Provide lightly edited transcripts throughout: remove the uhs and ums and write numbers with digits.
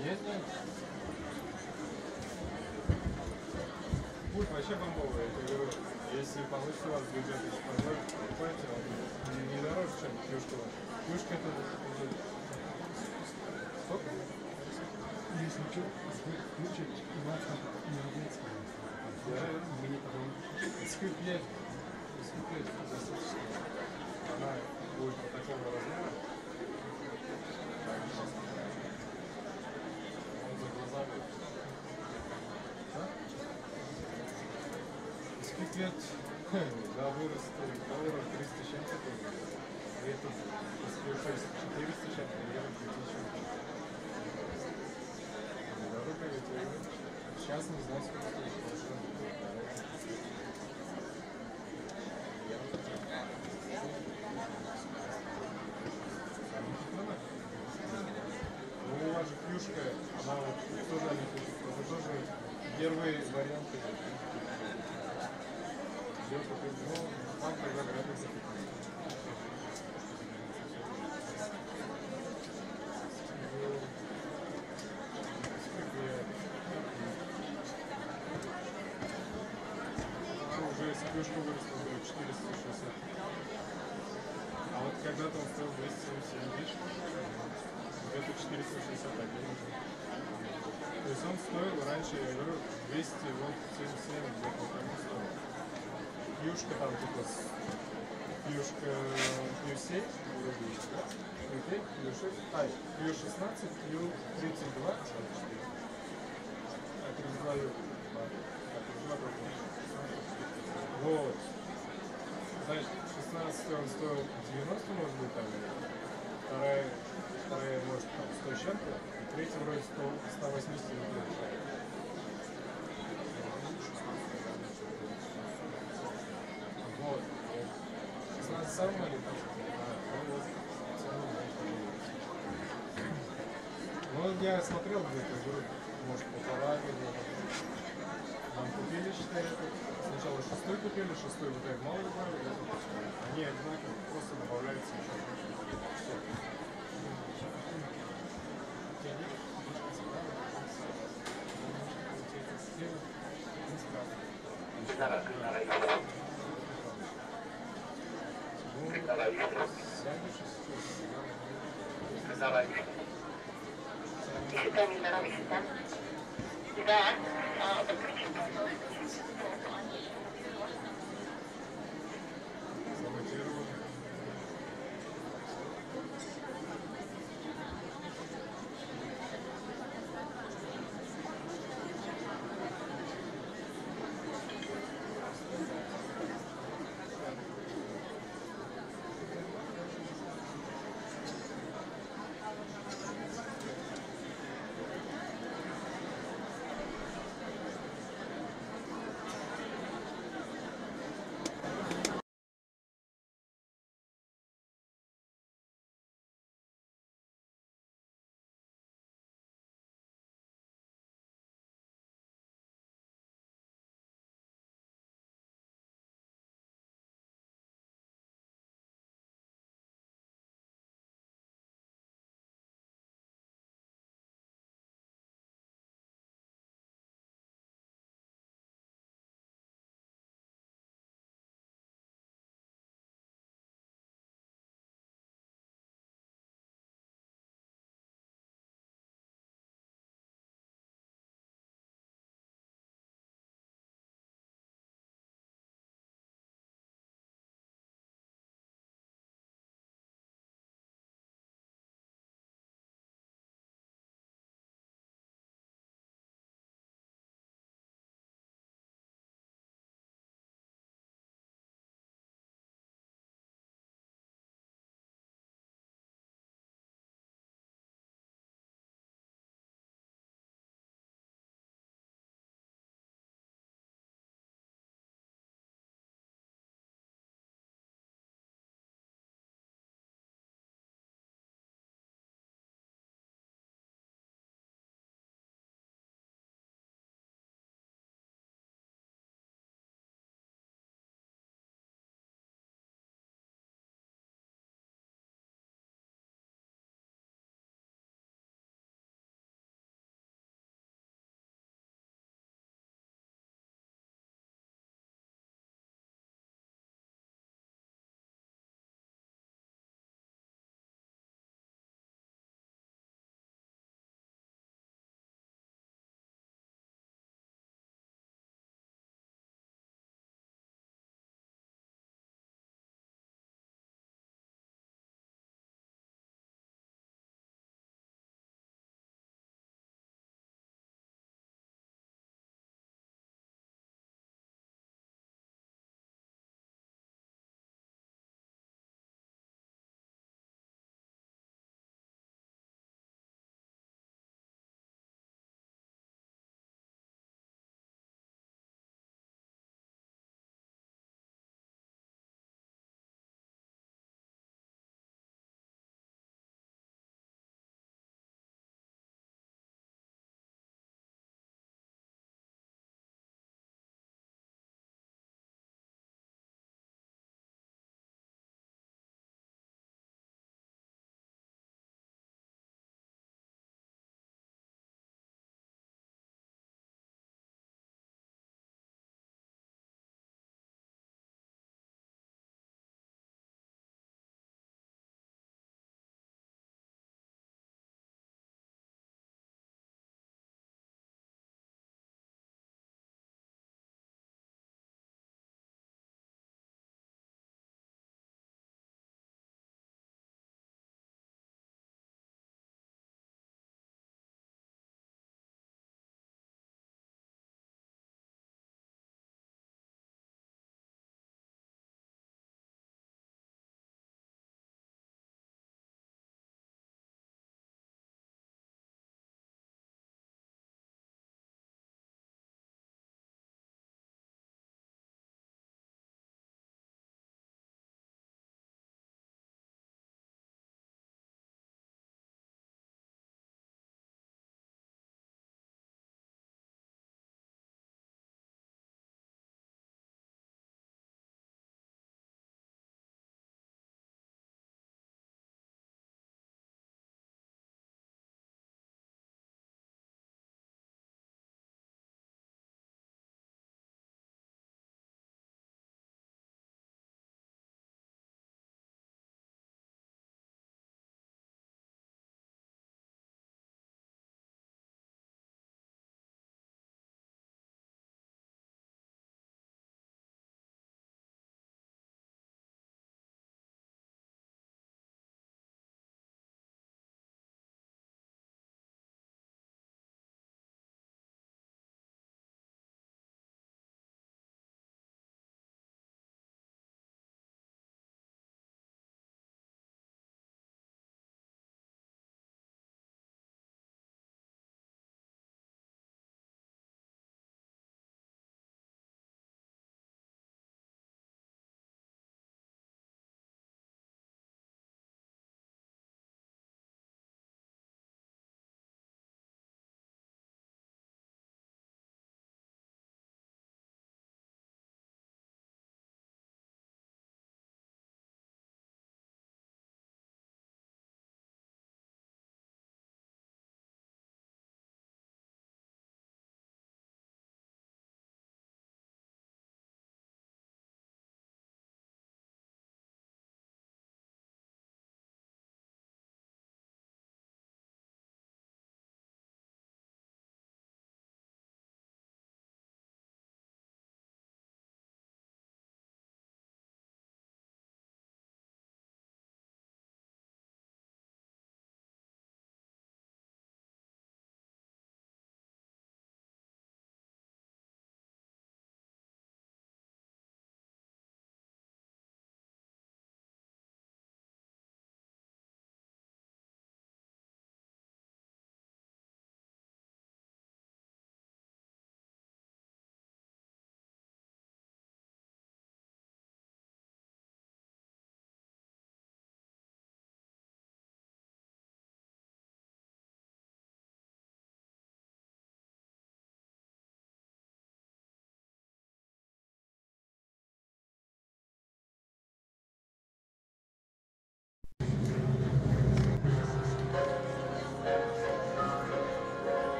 Есть, да? Путь вообще бомбовый, я говорю. Если получится у вас бюджет, если позволит, покупайте, он не дороже, чем плюшка. Плюшка это уже... Сколько? Если что, включить, иваться не одеться. Мы не потом... Скриплет достаточно. Она будет вот такого размера. Он за глазами. Скриплет, да, вырос долларов 300 с чем-то. Это, если 400 с чем-то, евро 3000. Сейчас не знаю, сколько стоит. Ну, у вас же плюшка, она вот тоже не купит. Это тоже первые варианты. Ну, вам тогда график закупить. Плюшка выросла до 460. А вот когда-то он стоил 277 тысяч. Это 461 уже. То есть он стоил раньше, я говорю, 277 где-то там стоил. Плюшка там типа плюшка Q7 рублей, да? Q5, Q6, Q16, Q32, а 32 вот. Значит, 16 он стоил 90, может быть, там. Вторая может, там, 100 с чем-то. И третья вроде 180 рублей. Вот. 16 самый маленький. Ну, я смотрел где-то, может, 1,5 года. Нам купили 4. Сначала 6 купили, 6 вот так мало добавили. Они одинаково, просто добавляются еще. Все.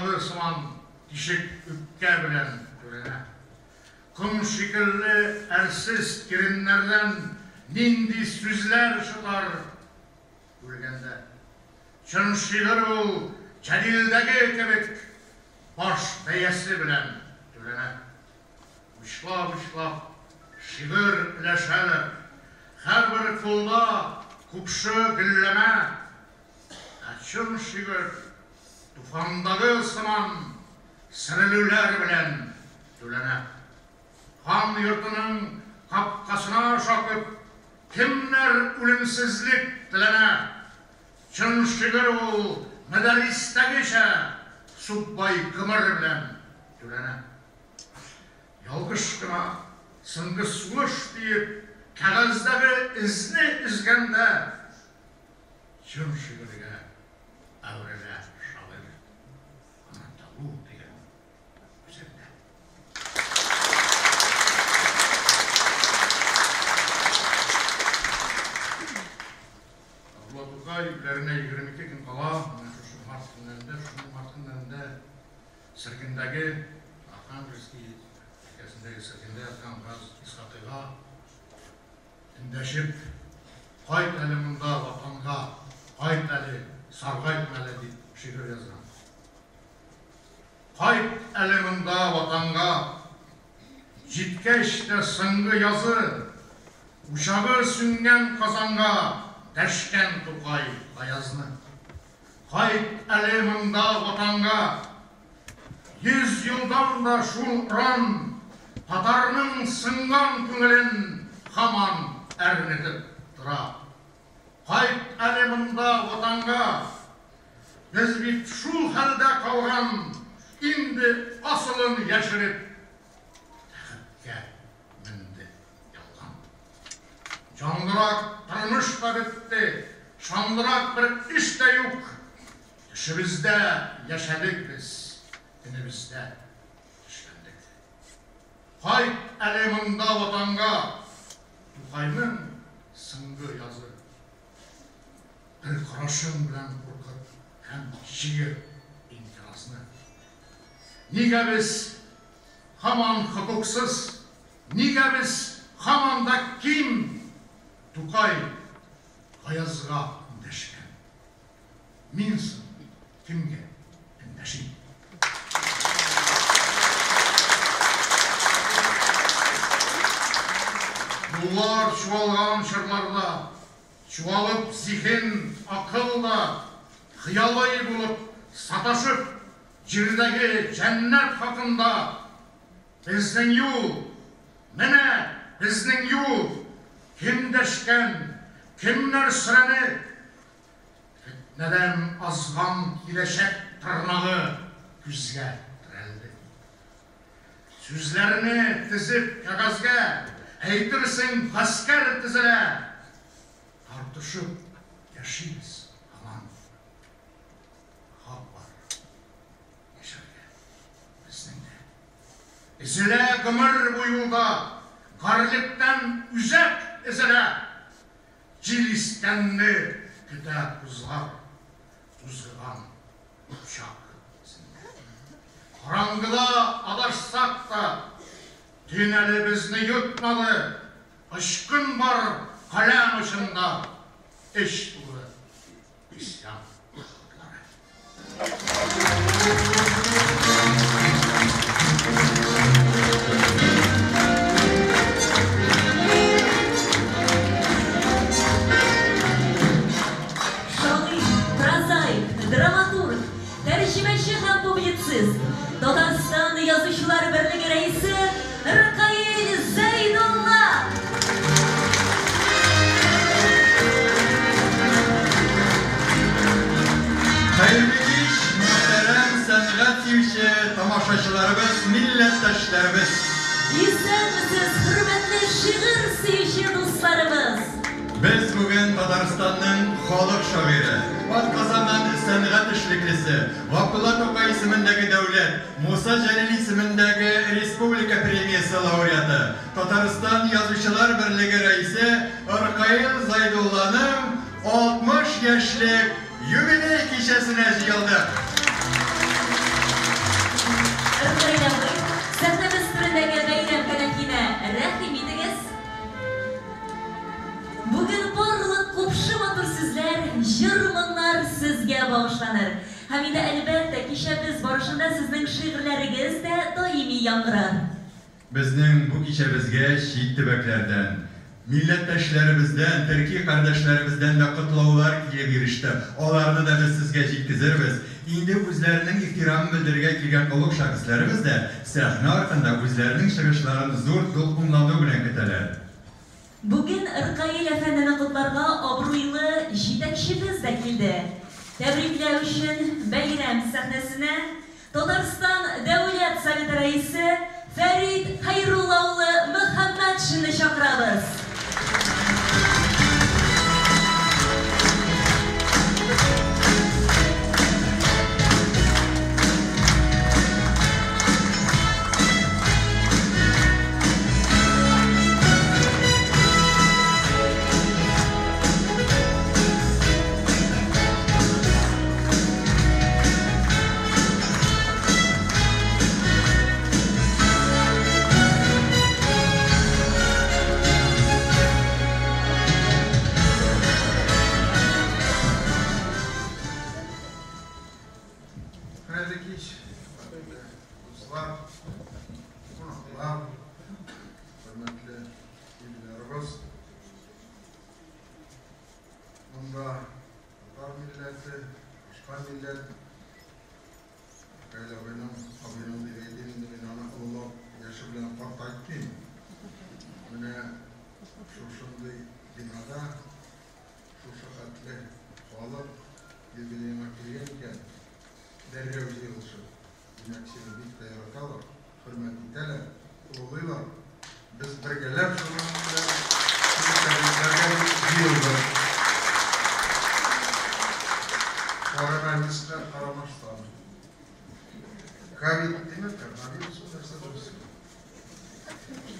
Uşağı sıman dişik üpke bilen görene. Kum şekilli ersiz kirinlerden nindi süzler şutar görgende. Çın şiir ol celildeki kebek baş beyesi bilen görene. Uşlap şiir ileşeler. Her bir kulda kupşı gilleme. Açın şiir tufandağı sıman sırılüler bilen dölene. Han yurtunun kapkasına şakıp kimler ölümsüzlük dilene. Çın şiir ol medariste geçe subbay kımır bilen dölene. Yalgışkına sıngı suluş deyip kağızdaki izni izgende çın şiirge avrele şalir anatavu diye üzerinde. Allah Tukay iplerine 22 gün kala şu Mart günlerinde sirkindeki Arkhangelski ülkesindeki sirkinde yatan gaz iskatıga indeşip kayıt eliminde vatanga kayıt eli sargaytmeli deyip şiir yazdım. Kayıt eliminde vatanga jitkeşte sıngı yazı uşağı süngen kazanga deşken Tukay ayazını. Kayıt eliminde vatanga 100 yıldan da şuran Tatarının sıngan küngelin haman ernedip dura. Kayıt eliminde vatanga biz bir şu halde kalgan indi asılın yaşırıp tehipke mindi yalgan. Candırak tırmış da bitti, şandırak bir iş de yok. Dışımızda yaşadık biz, dinimizde işlendik. Kayıt eliminde vatanga Tukay'ın sıngı yazı. Bir karaşın bilen korkup hem şiir intirasını. Niga biz haman hukuksuz, niga biz haman da kim Tukay ayazga indeşken. Minsin kimge indeşin. Yollar çuvalgan şırlarda, çuvalıp zihin, akılda, hıyalay bulup, sataşıp, cirdeki cennet hakkında bizden yol, mene bizden yol, kim deşken, kimler süreni, fitneden azgan gileşek tırnağı güzge direldi. Süzlerini dizip kagazga, eytirsin asker dizile, tartışıp yaşayız aman. Hak var, yaşarken bizden de. İzile gımır bu yolda, garlıktan üzek izile, cil istenli küte kuzlar, tuzgıdan uçak izinde. Karangıda adaşsak da, Dineli bizni yutmalı, aşkın var kalem ışığında, eş dolu isyan ufukları. Şair, prozayik, dramaturg, tercümeçi hem publitsist, Tatarstan Yazıcılar Birliği Reisi Rıkail Zeynullah. Hayırlı iş, muhterem sanat sevişi tamaşaçılarımız, millettaşlarımız. İzlenmesiz hürmetli şiir sevişi dostlarımız. Biz bugün Tatarstan'ın halk şairi, Atkazaman sanat işliklisi, Abdullah Tokay ismindeki devlet, Musa Celil ismindeki Respublika Premiyesi laureatı, Tatarstan Yazıcılar Birliği Reisi Rıkail Zeydullah'ın 60 yaşlık jubiley kişisine yıldı. Һәм инде әлбәттә кичә без барышында сезнең шигырьләрегез дә даими яңгырар. Безнең бу кичәбезгә чит төбәкләрдән, милләттәшләребездән, төрки кардәшләребездән дә котлаулар килеп иреште. Аларны да без сезгә җиткезербез. Инде үзләренең ихтирамын белдерергә килгән олуг шәхесләребез дә сәхнә артында үзләренең чыгышларын зур дулкынлану белән көтәләр. Бүген Ркаил әфәндене котларга абруйлы җитәкчебез дә килде. Тәбрикләү өчен бәйрәм сәхнәсенә Татарстан Дәүләт Советы рәисе Фәрит Хәйрулла улы Мөхәммәтшинне чакырабыз.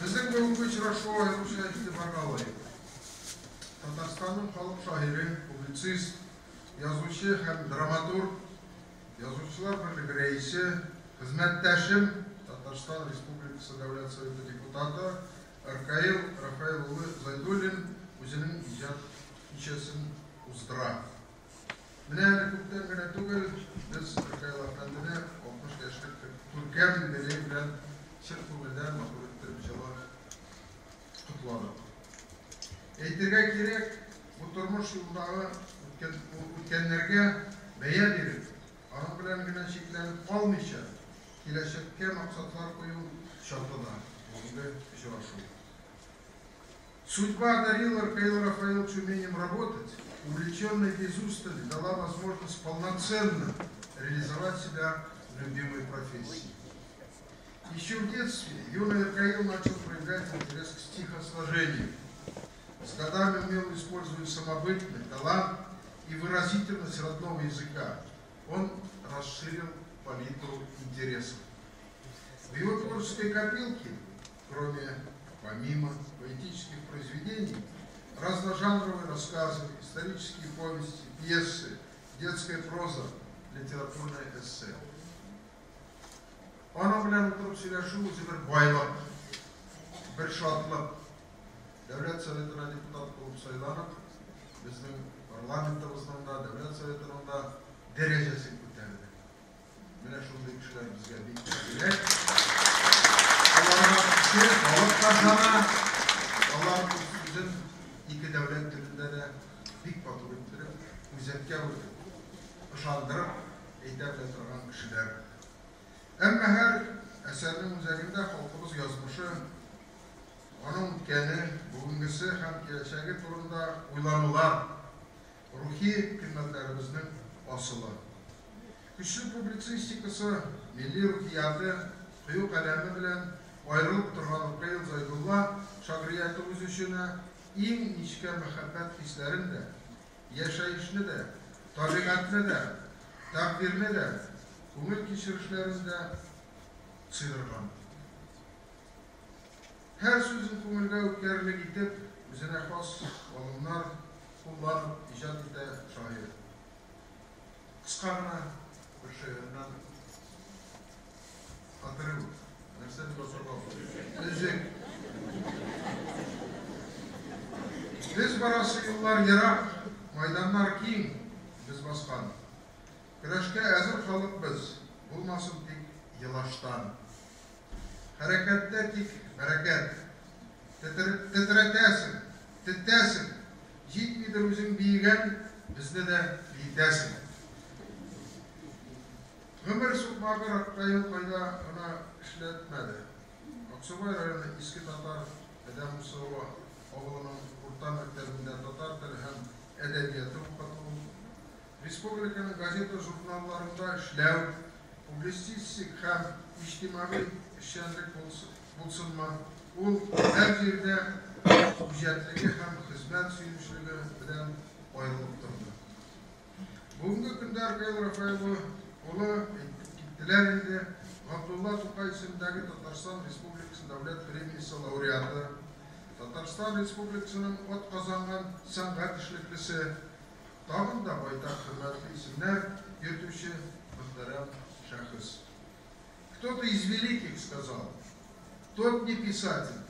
Bizning bugungi uchrashuv ayiruvchilikni бағалай. Татарстанның халық шаһири, публицист, язучы һәм драматург, язучылар берлеге рәисе, хезмәттәшем, Татарстан Республикасы Дәүләт Советы депутаты Ркаил Рафаил улы Зайдуллин үзенең иҗат кичәсен уздыра. Менә күптән генә түгел без Ркаил әфәндене 60 яшьлек күркәм юбилей белән чын күңелдән матурлыктырып кутладык. Әйтергә кирәк, бу тормыш юлдагы үткәннәргә бәя биреп, аның белән генә чикләнеп калмыйча, киләчәккә максатлар кую шартында бүгенге очрашу. Судьба одарила Ркаила Рафаиловича умением работать, увлеченная без устали, дала возможность полноценно реализовать себя в любимой профессии. Еще в детстве юный Ркаил начал проявлять интерес к стихосложению. С годами умел использовать самобытный талант и выразительность родного языка. Он расширил палитру интересов. В его творческой копилке, помимо поэтических произведений, разножанровые рассказы, исторические повести, пьесы, детская проза, литературное эссе. Onun bilen oturup söyleşiği bir baylık, bir şartlık. Devlet Sovetine deputat olup sayılanıp, bizim parlamentimizden da, Devlet Soveti'nin da derecesi kötüldü. Mine şunday kişiler bizge bir gerek. Allah'ın kişi, balık kazana, Allah'ın bizim iki devlet dilinde de bir patır ettirip, müzetke vurdu. Işandırıp, eydevlet olan kişiler. Әмма һәр әсәрнең үзәгендә халкыбыз язмышы, аның үткәне, бүгенгесе һәм киләчәге турында уйланулар, рухи кыйммәтләребезнең асылы. Көчле публицистикасы, милли рухияты, кыю каләме белән аерылып торган Ркаил Зайдулла шагыйрәте үз өченә иң нечкә мәхәббәт хисләрен дә, яшәешне дә, табигатьне дә, тәкъдирне дә көңіл кешіріштерінде сыйдырған. Her sözün көңілге өткерлік етіп, өзіне хас алымдар, қолдар ижад ете шайыр. Қысқа ғана бір шайырынан қатыры бұл. Нәрсені басырға бұл. Үзек. Біз барасы yıllar Irak, майданlar кең, біз басқан. Күрәшкә әзер халык без, булмасын тик елаштан. Хәрәкәттә тик бәрәкәт. Тетрәтәсең, тетәсең, җитмидер үзең биегән, безне дә биетәсең. Гомер сукмагы Раккайыл кайда гына эшләтмәде. Аксубай районы Иске Татар Әдәм Мусаева авылының урта мәктәбендә татар теле һәм әдәбияты укыту, республиканың газета журналларында эшләү, публицистик һәм иҗтимагый эшчәнлек булсынмы, ул һәр җирдә үҗәтлеге һәм хезмәт сөенечлеге белән аерылып торды. Бүгенге көндә Раккайыл Рафаэлу улы киттеләр инде. Габдулла Тукай исемендәге Татарстан Республикасы дәүләт премиясе лауреаты, Татарстан Республикасының атказанган сәнгать эшлеклесе, тагын да байтак хөрмәтле исемнәр йөртүче мөхтәрәм шәхес. Кто-то из великих сказал: тот не писатель,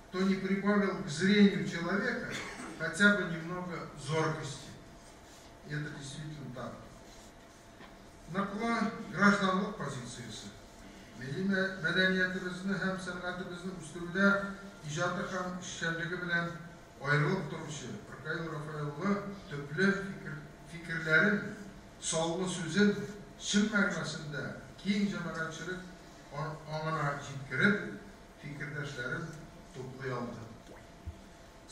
кто не прибавил к зрению человека хотя бы немного зоркости. И это действительно так. Накла гражданлык позициясы. Milli мәдәниятебезне һәм сәнгатебезне үстерүдә иҗаты һәм эшчәнлеге белән аерылып торучы Раккайыл Рафаэлу төпле фикерләрен, саллы сүзен чын мәгънәсендә киң җәмәгатьчелек аңына җиткереп, фикердәшләрен туплый алды.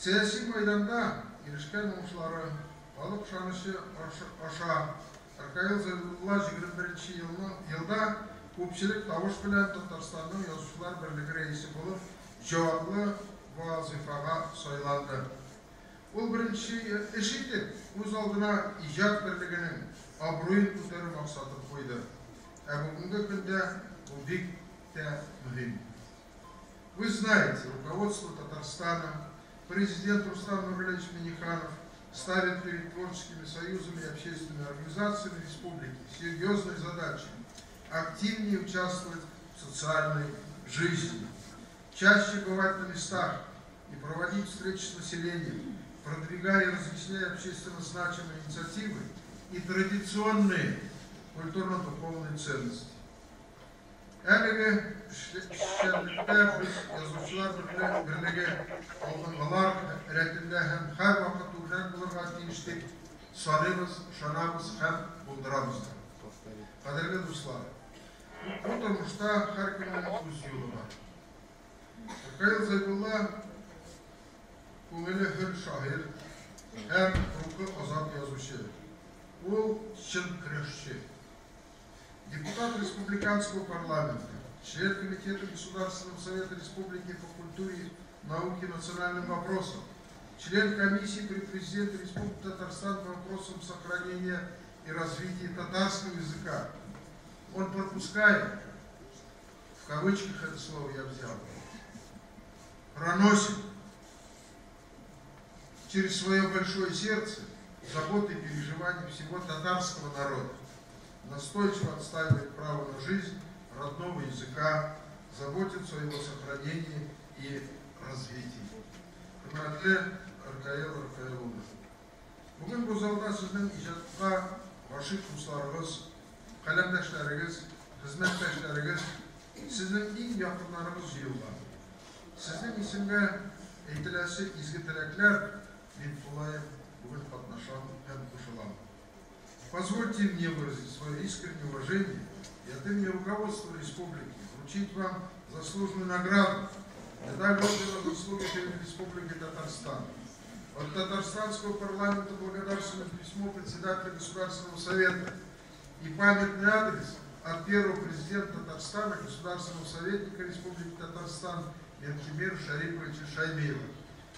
Сәяси мәйданда ирешкән уңышлары халык ышанышы аша Раккайыл Зәйнулла 21 елда күпчелек тавыш белән Татарстанның Язучылар берлеге рәисе булып, җаваплы вазифага сайланды. Ул беренче эш итеп, үз алдына иҗат берлегенең абруен күтәрү максатын куйды. Ә бүгенге көндә бу бик тә мөһим. Вы знаете, руководство Татарстана, президент Рустам Нурлевич Миңнеханов ставит перед творческими союзами и общественными организациями республики серьезной задачей активнее участвовать в социальной жизни, чаще бывать на местах и проводить встречи с населением, продвигая и разъясняя общественно значимые инициативы и традиционные культурно-духовные ценности. Әлеге эшчәнлектә без Язучылар берлеге алдынгылар рәтендә һәм һәр вакыт үрнәк булырга тиешлек саныйбыз, ышанабыз һәм булдырабыз. Кадерле дуслар, бу тормышта һәр кемнең үз юлы бар. Раккайыл Зәйнулла күңеле хөр шагыйрь һәм рухы азат язучы. Ул чын көрәшче. Депутат Республиканского парламента, член Комитета Государственного совета Республики по культуре, науке и национальным вопросам, член комиссии при президенте Республики Татарстан по вопросам сохранения и развития татарского языка. Он пропускает, в кавычках это слово я взял, проносит через свое большое сердце заботы и переживания всего татарского народа. Настойчиво отстаивает право на жизнь родного языка, заботится о его сохранении и развитии. Хөрмәтле Раккайыл Рафаэлу, бүген бу залда сезнең иҗатка гашыйк дусларыгыз, каләмдәшләрегез, хезмәттәшләрегез, сезнең иң якыннарыгыз җыелган. Сезнең исемгә әйтеләсе изге теләкләр мин шулай бүген катнашам һәм кушылам. Позвольте мне выразить свое искреннее уважение и от имени руководства республики вручить вам заслуженную награду медаль ордена заслуги перед Республикой Татарстан. От Татарстанского парламента благодарственное письмо председателя Государственного совета и памятный адрес от первого президента Татарстана, государственного советника Республики Татарстан Ментимира Шариповича Шаймиева.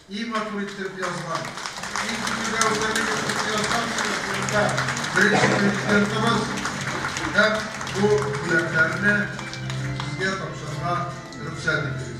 Им отводите пиязлан. И тебя ударили пиязлан, президентimiz hep bu kulaklarını sizge topşırma rüksat ederiz.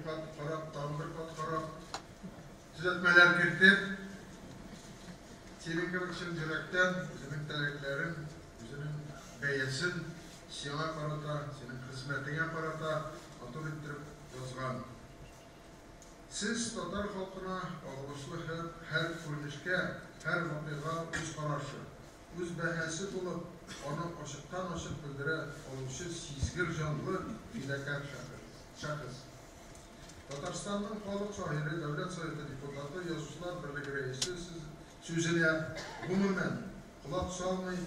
kat karab, tam bir kat karab. Düzeltmeler kiritip, senin kılıçın yürekten, senin teleklerin, senin beyesin, siyana karata, senin kısmetine karata, otur ettirip yazgan. Siz Tatar halkına ağırlıklı her kuruluşke, her vakıga öz kararşı, öz behesi bulup, onu aşıktan aşık bildire, oluşu sizgir canlı, fidakar şahıs. Tataristan'ın Halk Şahiri, Devlet Sovyeti Deputatı, Yazıçlar Birliği Reisi sözüne umumen kulak salmayı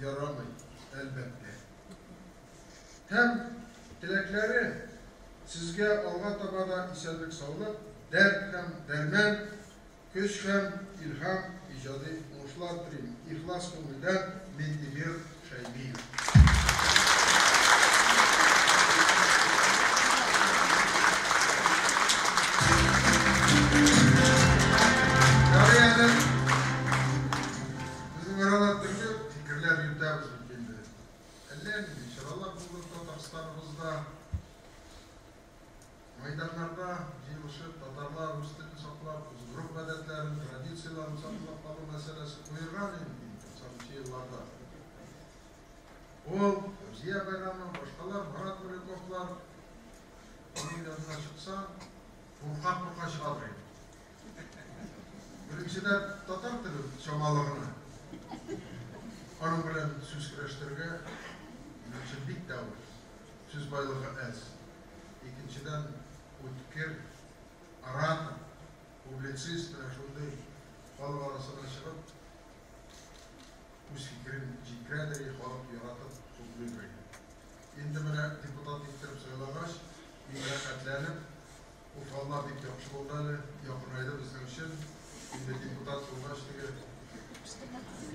yaramayı elbette. Hem dilekleri sizge alğa tabada isellik sağlık, dert hem dermen, köş hem ilham icadı uğuşlar dilim. İhlas konudan mendibir şeybiyim. Yani bizim aralarındaki fikirler yürütemiz mümkündür. Ellerini inşallah bu Tatarstanımızda meydanlarda yığılışıp Tatarlar üstünü saklap, grup adetlerini, tradisiyalarını saklap kalı meselesi buyurgan sanki yıllarda. O, Ziya Bayramı, başkalar, Murat Börekoflar, onun yanına çıksa, burka çıkartmayın. Birinciden Tatar dili şamalığını, onun bilen söz kireçlerine mülçillik davır, söz baylığı ez. İkinciden utkir, arata, publicist, şunday halk arasına çıkıp, öz fikrin cikrederi halk yaratıp topluydur. Şimdi bana deputat ittirip söylemaş, bir hareketlenip, ufallah bir yapışı oldalı, yakın ayda bizim için, şimdi deputat olmaştığı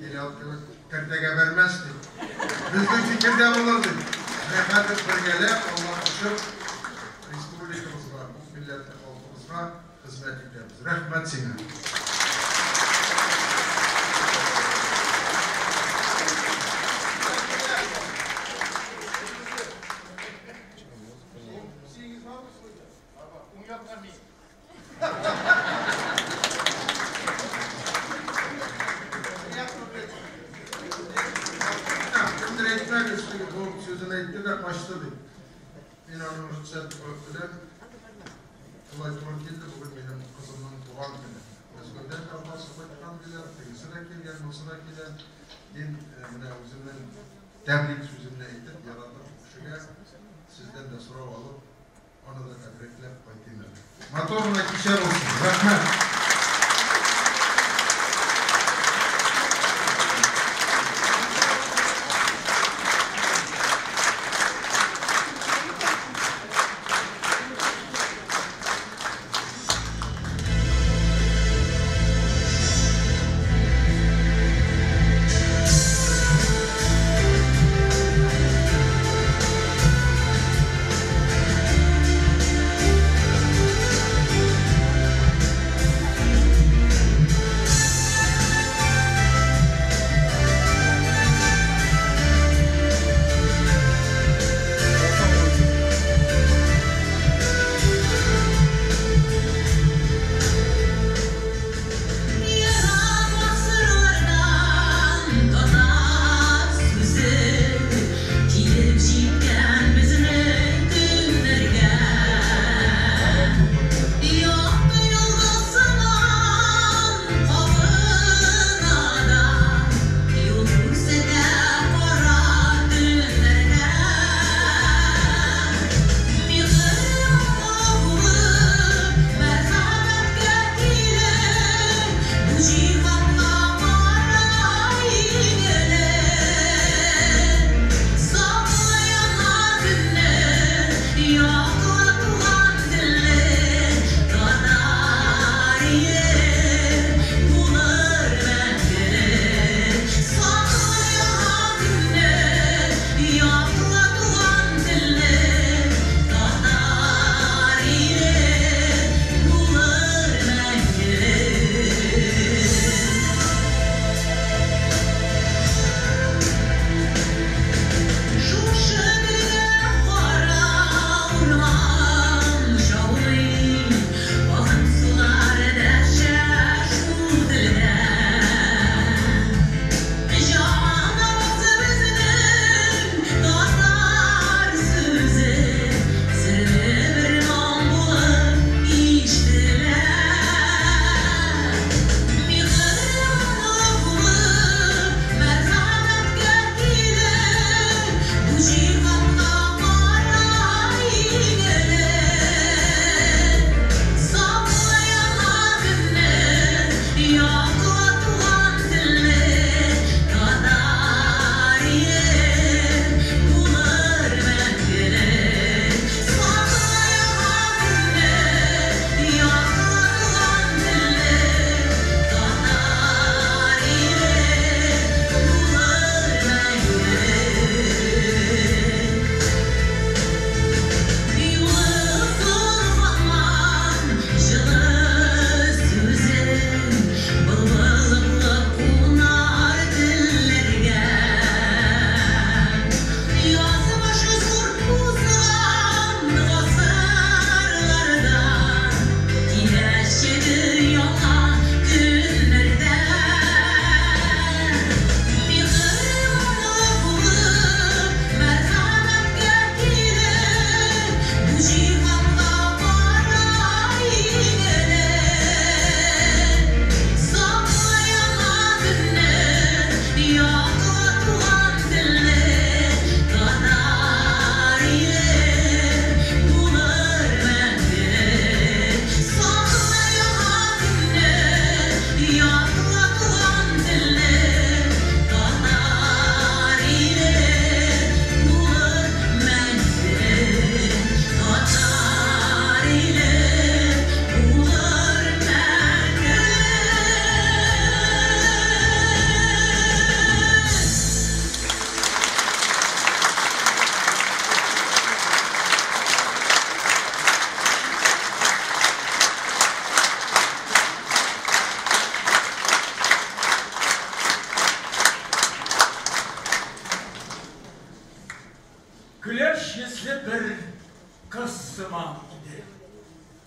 Hilal gibi tertege vermezdi. Bizim fikirde olurdu. Efendim bölgele Allah için Respublikamızga, bu milletin halkımızga hizmet ederiz. Rahmet sana. Sözüne etti de başladı. İnanın ruhsat öptüler. Kolay doğru geldi bugün benim kızımın doğan günü. Özgürden kalmaz, sıfırdan bilen, tegisine gelen, Mısır'a gelen, din özümden tebrik sözümle etti. Yarattım kuşuya, sizden de soru alıp, onu da tebrikle koyduğum. Motoruna kişer olsun. Rahmet.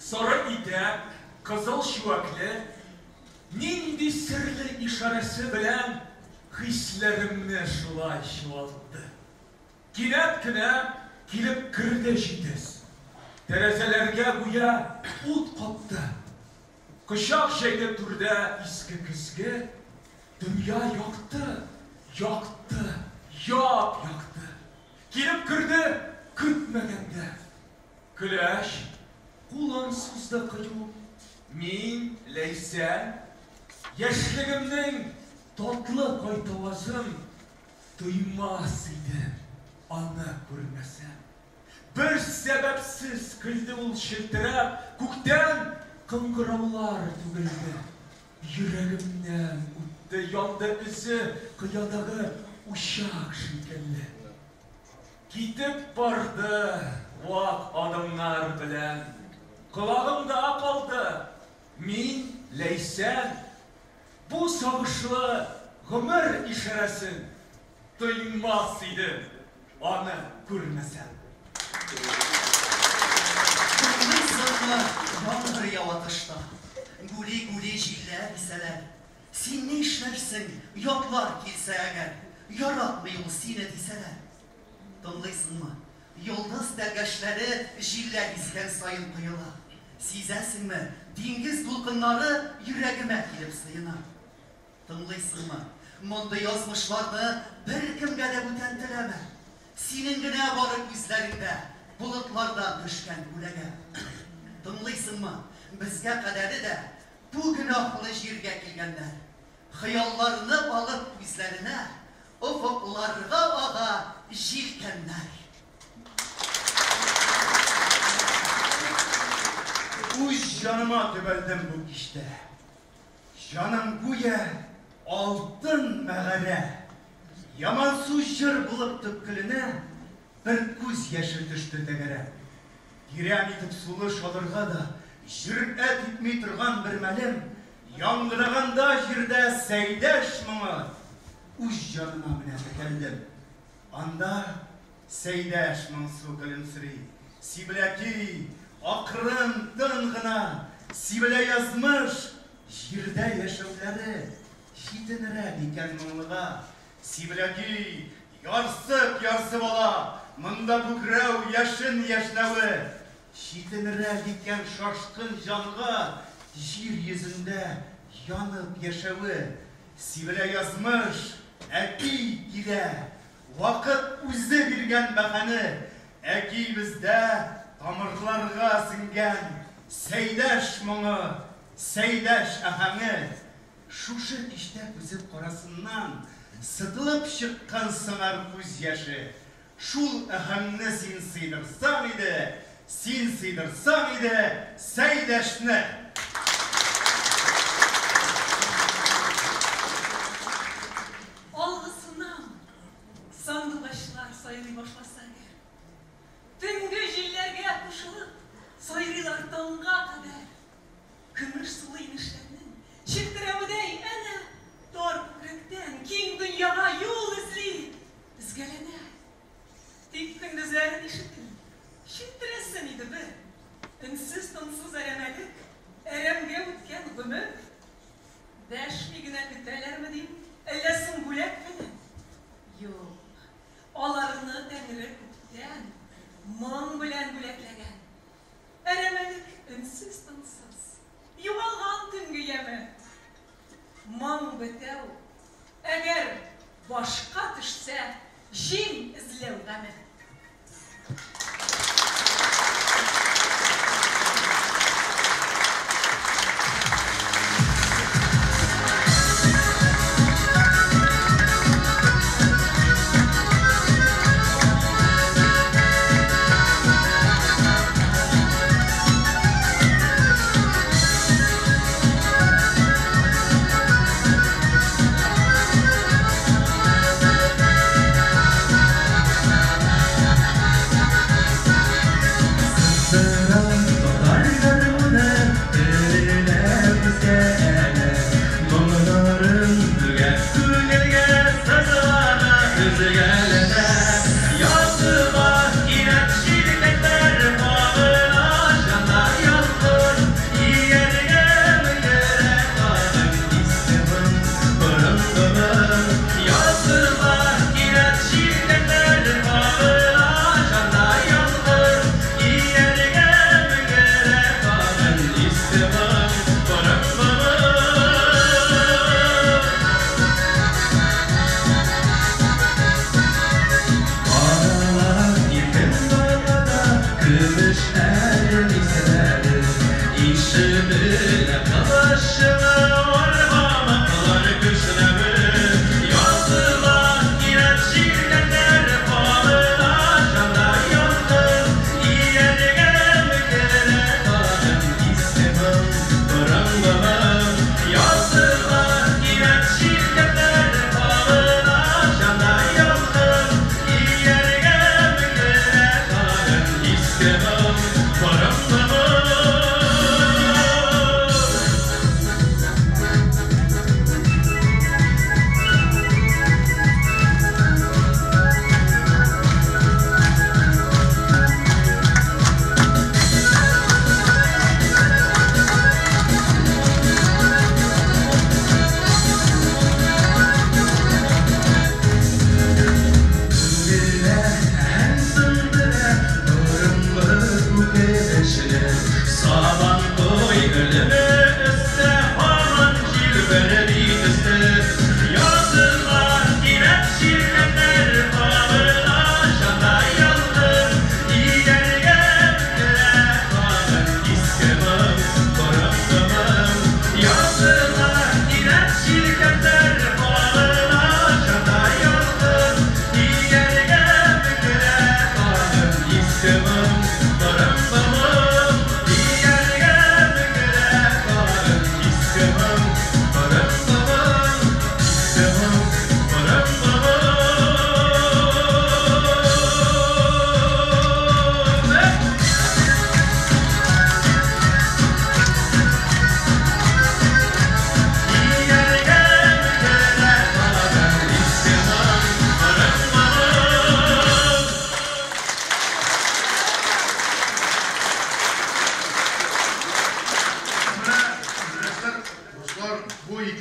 sarı itek, kızıl şüvekli, nindi sırlı işaresi bilen hislerimni şulay şuvaldı. Kinet kine kilip kirdi jitiz. Terezelerge guya ut koptu. Kışak şeyde turda iski kızgı, dünya yaktı, yaktı, yaktı. Kilip kirdi, kütmegende. Güleş, kulansızda kıyım, min, Leysen, yaşlığımның tatlı kaytavazım duymazsıydı, anı görmesem. Bir sebepsiz kıldı ol şiltirep, көктен kıngıravlar tügüldü. Yüreğimden üttü, yandı izi kıyadağı uşak şekilli. Gidip bardı vak adımlar bilen, kulağımda kaldı. Min, Leysen, bu sağışlı gümür işaresin duymazsıydım, anı görmesem. Kırmızı sırtlar yağmur yavatışta, guli jiller iseler. Sen ne işlersin, yatlar kilse eğer, yaratmayıl sine diseler. Tanıysın mı? Yıldız dergeçleri jiller izgen sayın kıyıla. Sizesin mi? Dingiz tulkınları yüreğime kilip sayına. Tanıysın mı? Munda yazmışlardı, bir kimge de bütentileme. Senin gine barık yüzlerinde, bulutlardan düşken gülege. Tanıysın mı? Bizge kaderi de bu günahlı jirge kilgenler. Hayallarını alıp yüzlerine, ufuklarga ağa jilkenler. Uç canıma tübeldim bu işte. Canım güye altın meğere. Yaman su jır bulup tıpkılına bir kuz yaşı düştü tegere. Girem itip sulu şolırga da jüret etmey turgan bir melim. Yangıraganda jirde seydeş mımı. Uç canıma bile tekeldim. Anda seydeş mınsu gülümsürey. Sibileki akırın tınğına sibile yazmış jirde yaşamları jitinire diken mımlığa. Sibileki yarsıp ola mında bukrev yaşın yaşnavı jitinire diken şaşkın canға jir yüzünde yanıp yaşavı. Sibile yazmış eki gide vakit uzde birgen bakanı eki bizde tamırlarga singen seydeş mıngı, seydeş ahangı. Şuşu işte bizim korasından sıtılıp şıkkan sığar göz yaşı. Şul ahangını sen sıydırsam idi, seydeşni. Algısından sandılaşlar sayılı başlasa tüngü jillerge kuşulup sayırılar dağınğa kadar kümüş sulu inişlerinin çiftiremidey ene dar kürekten king dünyaya yol izleyip izgelene. Tek gündüzlerin işitin çiftiresin idi be. Ünsüz tımsız eremedik, eremge ütken gümük. 5 güne kütteler mi diyeyim? Ellesin bulek beni. Yok. Olarını denire kütten, man bilen büleklegen. Eremedik ünsüz tımsız. Yuvalgan tüngü yeme. Man bitev. Eğer başka düşse, jin izlev geme.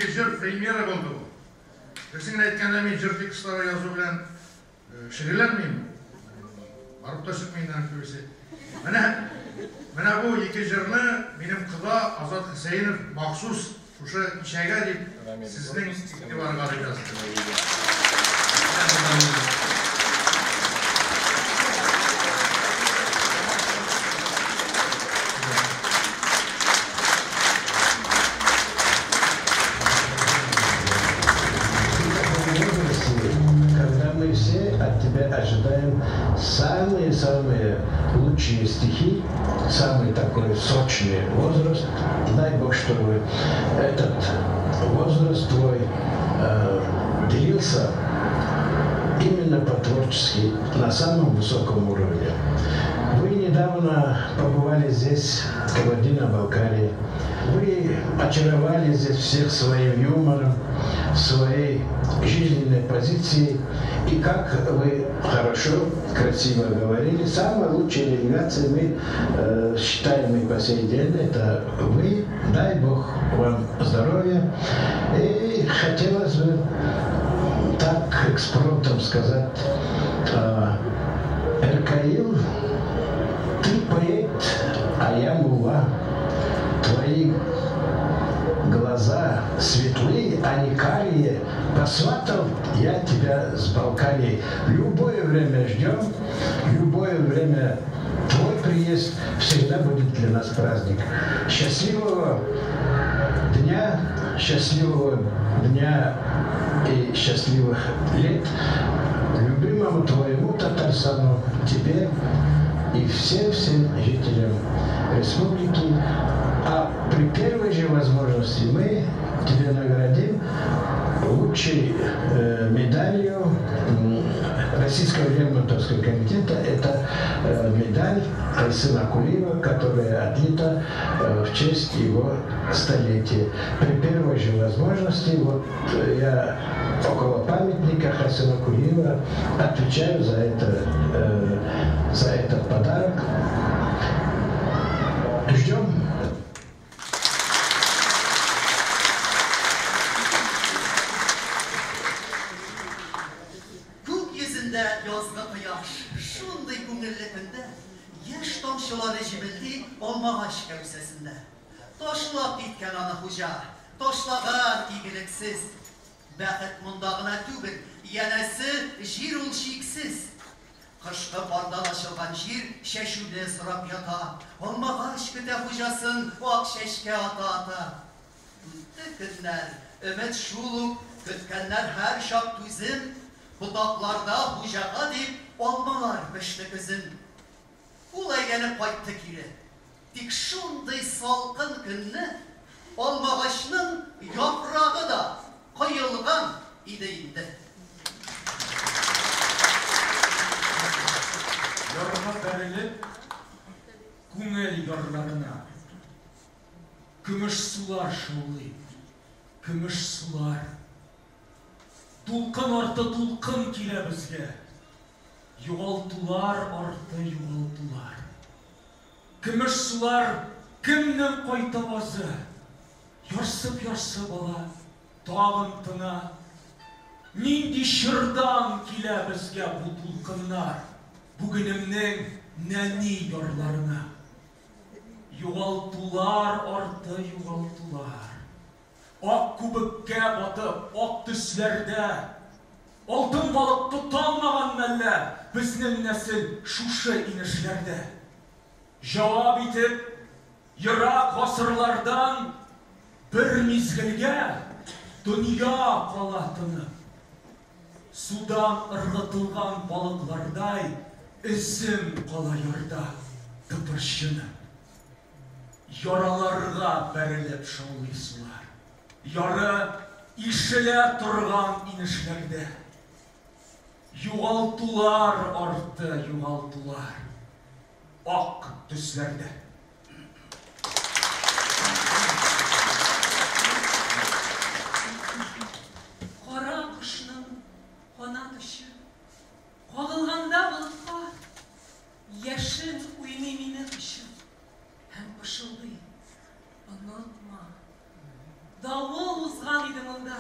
екі жыр премьера болды бұл. Кісіңін айтқанда мен жыр текстары жазу білән шүгіленмеймін. Барып та шықмайдан көрсе. Мына бұл екі жырны менің құда Азат Хусейнов мақсус шушы кешәгә дип сезнең игътибарга жазды. Мы все от тебя ожидаем самые-самые лучшие стихи, самый такой сочный возраст. Дай Бог, чтобы этот возраст твой длился именно по-творчески, на самом высоком уровне. Вы недавно побывали здесь, в Кабардино-Балкарии. Вы очаровали здесь всех своим юмором, своей жизненной позицией. И как вы хорошо, красиво говорили, самая лучшая делегация мы считаем и по сей день, это вы. Дай Бог вам здоровья. И хотелось бы так экспромтом сказать, Эркаил, ты поэт, а я мулла. Твои глаза светлые, а не карие. Посватал я тебя с Балкарией. Любое время ждем, любое время твой приезд всегда будет для нас праздник. Счастливого дня и счастливых лет любимому твоему Татарстану, тебе и всем жителям республики. А при первой же возможности мы тебя наградим лучшей медалью Российского Лермонтовского комитета. Это медаль Кайсына Кулиева, которая отлита в честь его столетия. При первой же возможности вот я около памятника Кайсына Кулиева отвечаю за этот подарок. Ждем. Yazgı kıyaş, şunday күңеллетінде, еш тамшылары жібілді алмағаш кәусесінде. Ташлап кеткен аны хужа, ташлаған игіліксіз. Бәхет мұндағына түгіл, янәсі жир ул шексіз. Қышқы пардан ашылған жир шәшуді сұрап ята, алмағаш күтә хужасын ақ шәшке ата-ата. Күннәр, өмет шулук, күткәннәр һәр шақ түзім. Budaklarda hucağa deyip almalar pişti kızın. Ul eğlenip kayttı kiri. Dik şunday salkın kınlı, almağaçının yaprağı da kayılgan ideyinde. Yarına berilip, күңел yarlarına, kümüş sular şoğlayıp, kümüş sular. Дулқын арты дулқын келе бізге, юғалтулар арты юғалтулар. Күміш сулар кімнің қойтабазы, ярсып ала, тағын тына. Нинди шырдан келе бізге бұл дулқынлар, бүгінімнің нәни ярларына. Юғалтулар арты юғалтулар. Ак күбікке батып, ак түслерде, алтын балық тұталмаған мәлі, біздің нәсіл шушы инешлерде. Жауап етіп, Ирак ғасырлардан бір мезгілге дүния қалатыны. Судан ырғытылған балықлардай, ізім қала ярда тыпыршыны. Яраларға бәріліп шаулай сулар. Яры ишіле тұрған инешлерде. Юғалтулар арты юғалтулар. Ақ түслерде. Қара құшның қона түші, қағылғанда бұлтқа, ешін уймемені ұшы, әм пышылды, ұнытма, Davul узган иде монда,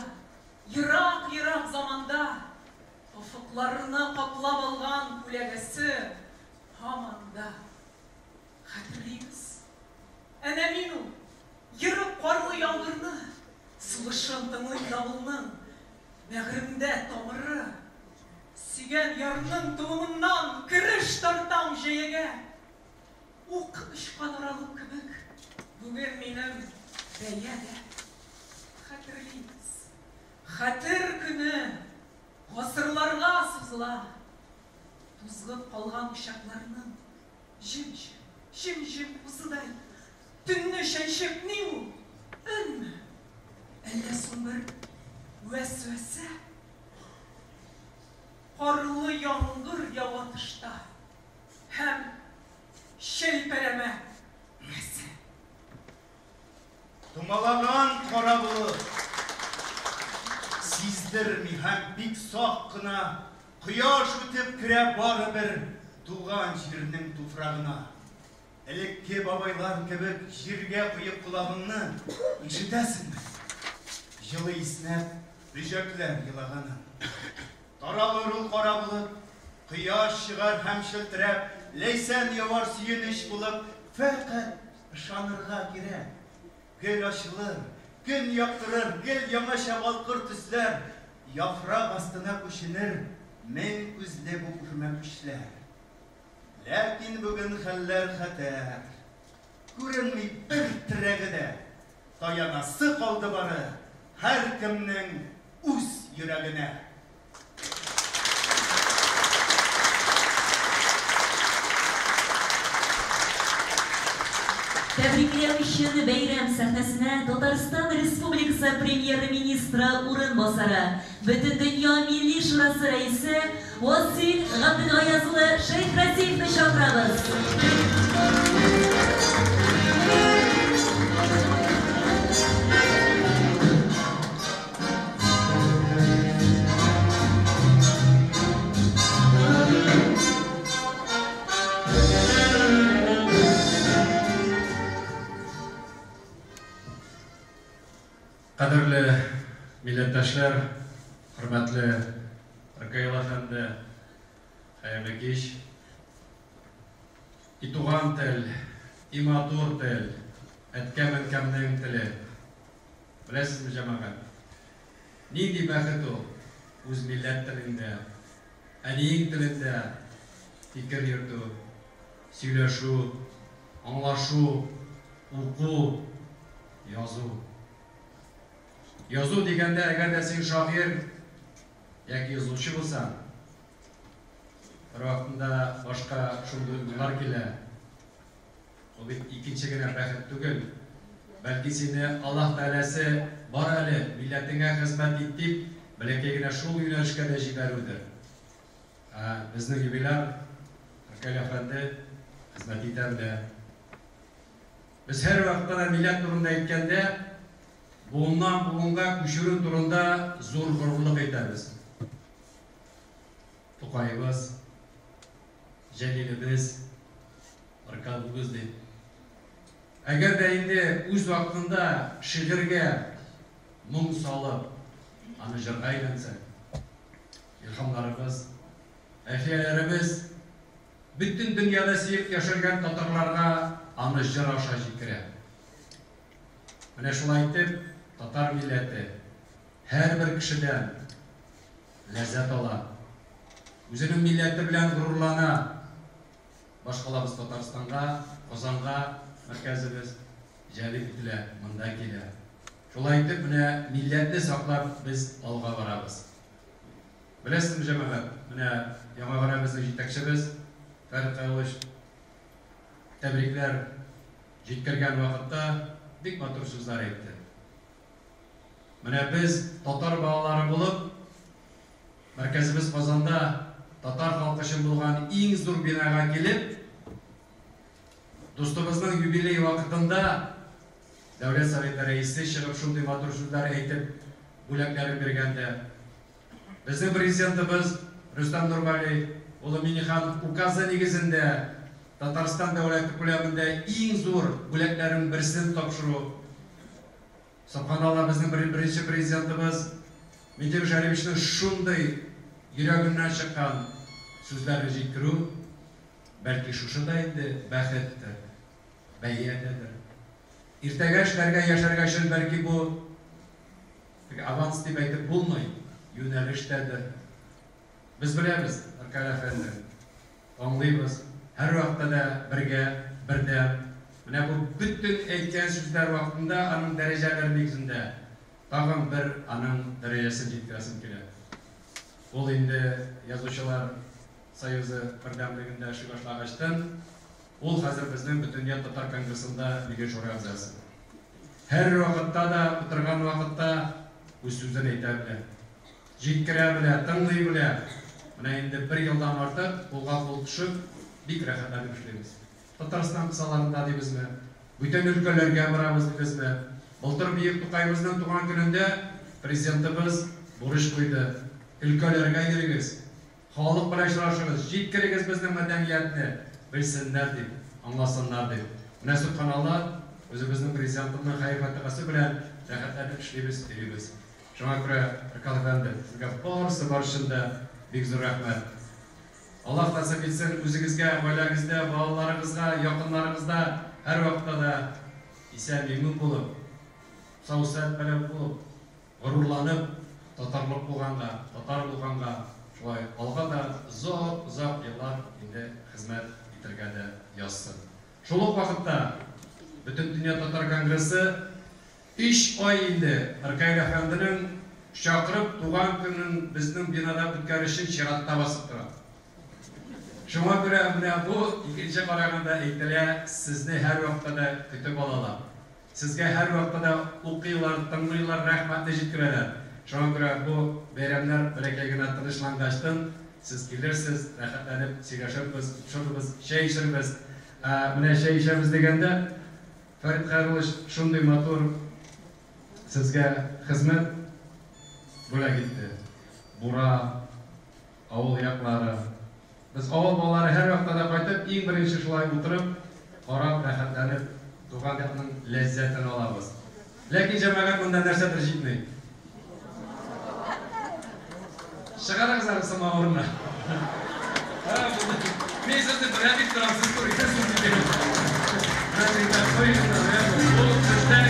ерак заманда, офыкларны каплап алган күләгәсе һаманда. Хәтерлибез. Әнә мин ул, йөреп карлы яңгырны, сулышын тыңлый давылның, бәгыремдә тамыры. Сигән ярның тулымыннан кереш тартам җәягә. Ук очкан аралык кебек, бүген минем бәядә. Хәтерлибез. Хәтер көне гасырларга сузыла. Тузгып калган учакларның җим-җим кузыдай. Төнне чәнчеп ни ул? Өнме? Әллә соң бер вәсвәсә? Карлы яңгыр ява тышта. Һәм шәлпәрәмә мәсә. Тумалаган кара булып, сиздерми һәм бик сак кына, кояш үтеп керә барыбер туган җирнең туфрагына. Элекке бабайлар кебек җиргә куеп кулагыңны ишетәсеңме? Җылы иснәп, бөҗәкләр елаганын. Таралыр ул кара булып, кояш чыгар һәм шелтерәп, ләйсән явар сөенеч булып, фәкать ышанырга кирәк. Гөл ачылыр, көн яктырыр, гел яңаша балкыр төсләр, яфрак астына күченер, мең күзле бу үрмәкүчләр. Ләкин бүген хәлләр хәтәр. Күренми бер терәге дә, таянасы калды бары һәркемнең үз йөрәгенә. Тәбрикләү өчен бәйрәм сәхнәсенә Татарстан Республикасы Премьер-министры урынбасары, Бөтендөнья Милли Шурасы рәисе Васил Габдуллаев улы Шейх Разиевны чакырабыз. Кадерле милләттәшләр, хөрмәтле Ркаил әфәнде, хәерле кич. И туган тел, и матур тел, әткәм-әнкәмнең теле. Беләсезме, җәмәгать? Нинди бәхет ул үз милләт телендә, әниең телендә фикер йөртү, сөйләшү, аңлашу, уку, язу. Язу дигәндә, әгәр дә син шагыйрь яки язучы булсаң, бер вакытында башка шундый уйлар килә. Ул бит икенче генә бәхет түгел. Бәлки сине Аллаһ Тәгаләсе бар әле милләтеңә хезмәт ит дип, бәлки генә шул юнәлешкә дә җибәрүдер. Безнең юбиляр Ркаил әфәнде хезмәт итәндә. Без һәр вакытта милләт турында әйткәндә, буыннан буынга күчерү турында зур горурлык әйтәбез. Тукайыбыз, Җәлилебез, Ркаилыбыз дип. Әгәр дә инде үз вакытында шигырьгә моң салып, аны җырга әйләнсәк, илһамларыбыз, әфияләребез бөтен дөньяда сөеп яшәргән татарларга аны җыр аша җиткерә. Менә шулай итеп, татар милләте һәрбер кешедән ләззәт ала. Үзенең милләте белән горурлана. Башкалабыз Татарстанга, Казанга мәркәзебез җәлеп ителә, монда килә. Шулай итеп, менә милләтне саклап без алга барабыз. Беләсезме, җәмәгать? Менә яңа гарәбезнең җитәкчебез Фәрит Каилович тәбрикләр җиткергән вакытта бик матур сүзләр әйтте. Менә без татар балалары булып, мәркәзебез Казанда татар халкы өчен булган иң зур бинага килеп, достыбызның юбилей вакытында Дәүләт Советы рәисе чыгып шундый матур сүзләр әйтеп, бүләкләрен биргәндә, безнең президентыбыз Рөстәм Нурбали улы Миңнеханов указы нигезендә Татарстан дәүләте күләмендә иң зур бүләкләрен берсен тапшыру Subhanallah, bizning birinchi prezidentimiz Medvedev Шариповичның шундай йөрәгеннән чыккан сүзләрне җиткерү, бәлки шушында инде бәхеттер, бәйәдәдер. Иртәгә эшләргә, яшәргә өчен бәлки бу аванс дип әйтеп булмый, юнәлештәдер. Без беләбез, Аркадий әфәнде, аңлыйбыз, һәр вакытта да бергә, бердәм. Менә бу бүтән әйткән сүзләр вакытында аның дәрәҗәләре нигезендә тагын бер аның дәрәҗәсен җиткерәсем килә. Ул инде Язучылар союзы бердәмлегендә эшли башлагачтан, ул хәзер безнең Бөтендөнья татар конгрессында бигеш организация. Һәр вакытта да, утырган вакытта үз сүзен әйтә белә. Җиткерә белә, тыңлый белә. Менә инде 1 елдан артык кулга кул төшеп, бик рәхәтләнеп эшлибез. Татарстан кысаларында дибезме, бүтән өлкәләргә барабыз дибезме. Былтыр Бөек Тукайыбызның туган көнендә президентыбыз бурыч куйды. Өлкәләргә йөрегез, халык белән очрашыгыз, җиткерегез безнең мәдәниятне, белсеннәр дип, аңласыннар дип. Менә Субханалла, үзебезнең президентның хәйр-фатихасы белән рәхәтләнеп эшлибез, йөрибез. Шуңа күрә, Аркадий әфәнде, сезгә барысы бик зур рәхмәт. Аллаһ насыйп итсен үзегезгә, гаиләгездә, балаларыгызга, якыннарыгызда һәр вакытта да исән-имин булып, сау-сәт белән булып, горурланып, татарлык булганга, татар булганга, шулай алга да озак еллар инде хезмәт итәргә дә язсын. Шул ук вакытта Бөтендөнья татар конгрессы 3 ай инде Аркадий әфәнденең чакырып туган көнен безнең бинада үткәрүчен чиратта басып тора. Шуңа күрә менә бу икенче караганда әйтелә, сезне һәр вакытта да көтеп алалар. Сезгә һәр вакытта да укыйлар, тыңлыйлар, рәхмәтне җиткерәләр. Шуңа күрә бу бәйрәмнәр бәләкәй генә тынычлангачтан сез килерсез, рәхәтләнеп сөйләшербез, шуныбыз, чәй эчербез. Менә чәй эчәбез дигәндә, Фәрит Хәйруллович шундый матур сезгә хезмәт бүләк итте. Бура, авыл яклары. Без авыл балалары һәр вакытта да кайтып, иң беренче шулай утырып, карап, рәхәтләнеп, туган якның ләззәтен алабыз. Ләкин җәмәгать монда нәрсәдер җитмәй. Чыгарыгыз аны самавырына. Мен сезне беләм бит торам, сез күрәсез дип. Рәхмәт куйганда, бу сездән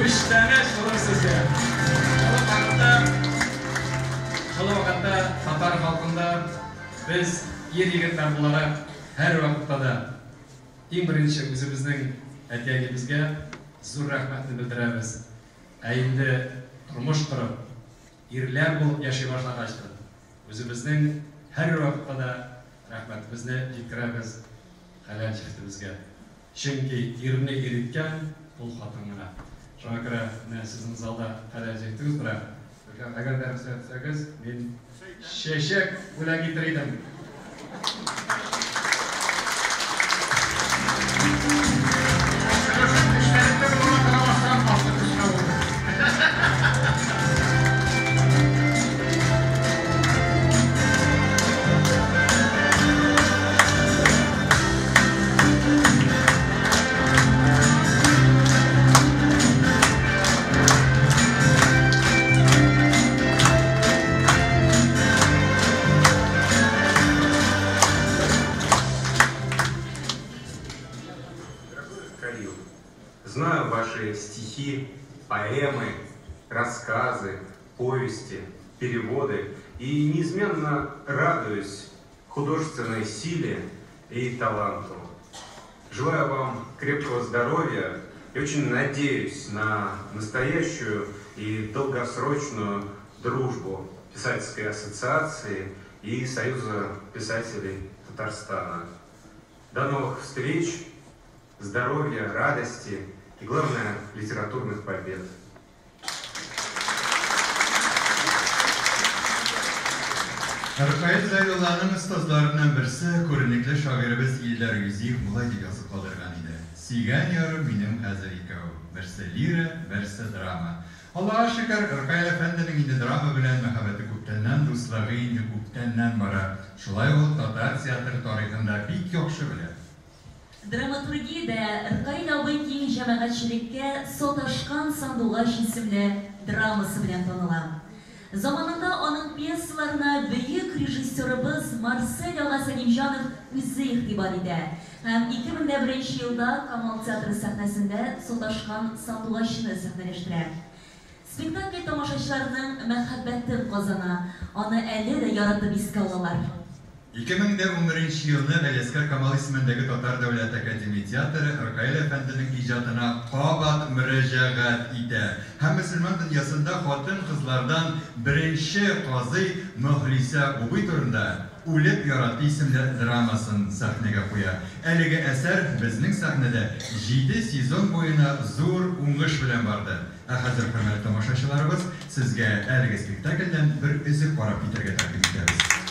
үштәне шулар сезгә. Шул вакытта татар халкында без ир-егетләр буларак һәр вакытта да иң беренче үзебезнең әтиягебезгә зур рәхмәтне белдерәбез. Ә инде тормыш корып, ирләр булып яши башлагачтан, үзебезнең һәр вакытта да рәхмәтебезне җиткерәбез хәләл җифтебезгә. Чөнки ирне иреткән ул хатын гына. Шуңа күрә сезнең залда хәләл җифтегез бара. Әгәр дә рөхсәт мин чәчәк бүләк итер идем. Знаю ваши стихи, поэмы, рассказы, повести, переводы и неизменно радуюсь художественной силе и таланту. Желаю вам крепкого здоровья и очень надеюсь на настоящую и долгосрочную дружбу Писательской ассоциации и Союза писателей Татарстана. До новых встреч, здоровья, радости и, главное, литературных побед. Рәфаэль Зәйдулланың остазларынан берсе күренекле шагыйрыбыз Илдар Юзиев булай дип язып калдырган иде. Сөйгән ярым минем хәзер икәү. Берсе лира, берсе драма. Аллаһка шөкер, Рәфаэль әфәнденең инде драма белән мәхәббәте күптәннән, дуслыгы инде күптәннән бара. Шулай ул татар театры тарихында бик яхшы белә. Драматургиядә Ркаил абый киң җәмәгатьчелеккә Саташкан Сандугач исемле драмасы белән таныла. Заманында аның пьесаларына бөек режиссерыбыз Марсель ага Сәлимҗанов үзе игътибар итә. Һәм 2001 елда Камал театры сәхнәсендә Саташкан Сандугачны сәхнәләштерә. Спектакль тамашачыларның мәхәббәтен казана, аны әле дә яратып искә алалар. 2011 елны Галиәскәр Камал исемендәге Татар дәүләт академия театры Ркаил әфәнденең иҗатына кабат мөрәҗәгать итә. Һәм мөселман дөньясында хатын-кызлардан беренче казый Мөхлисә Бубый турында Үлеп яраты исемле драмасын сәхнәгә куя. Әлеге әсәр безнең сәхнәдә 7 сезон буена зур уңыш белән барды. Хәзер хөрмәтле тамашачыларыбыз, сезгә әлеге спектакльдән бер өзек карап китәргә тәкъдим итәбез.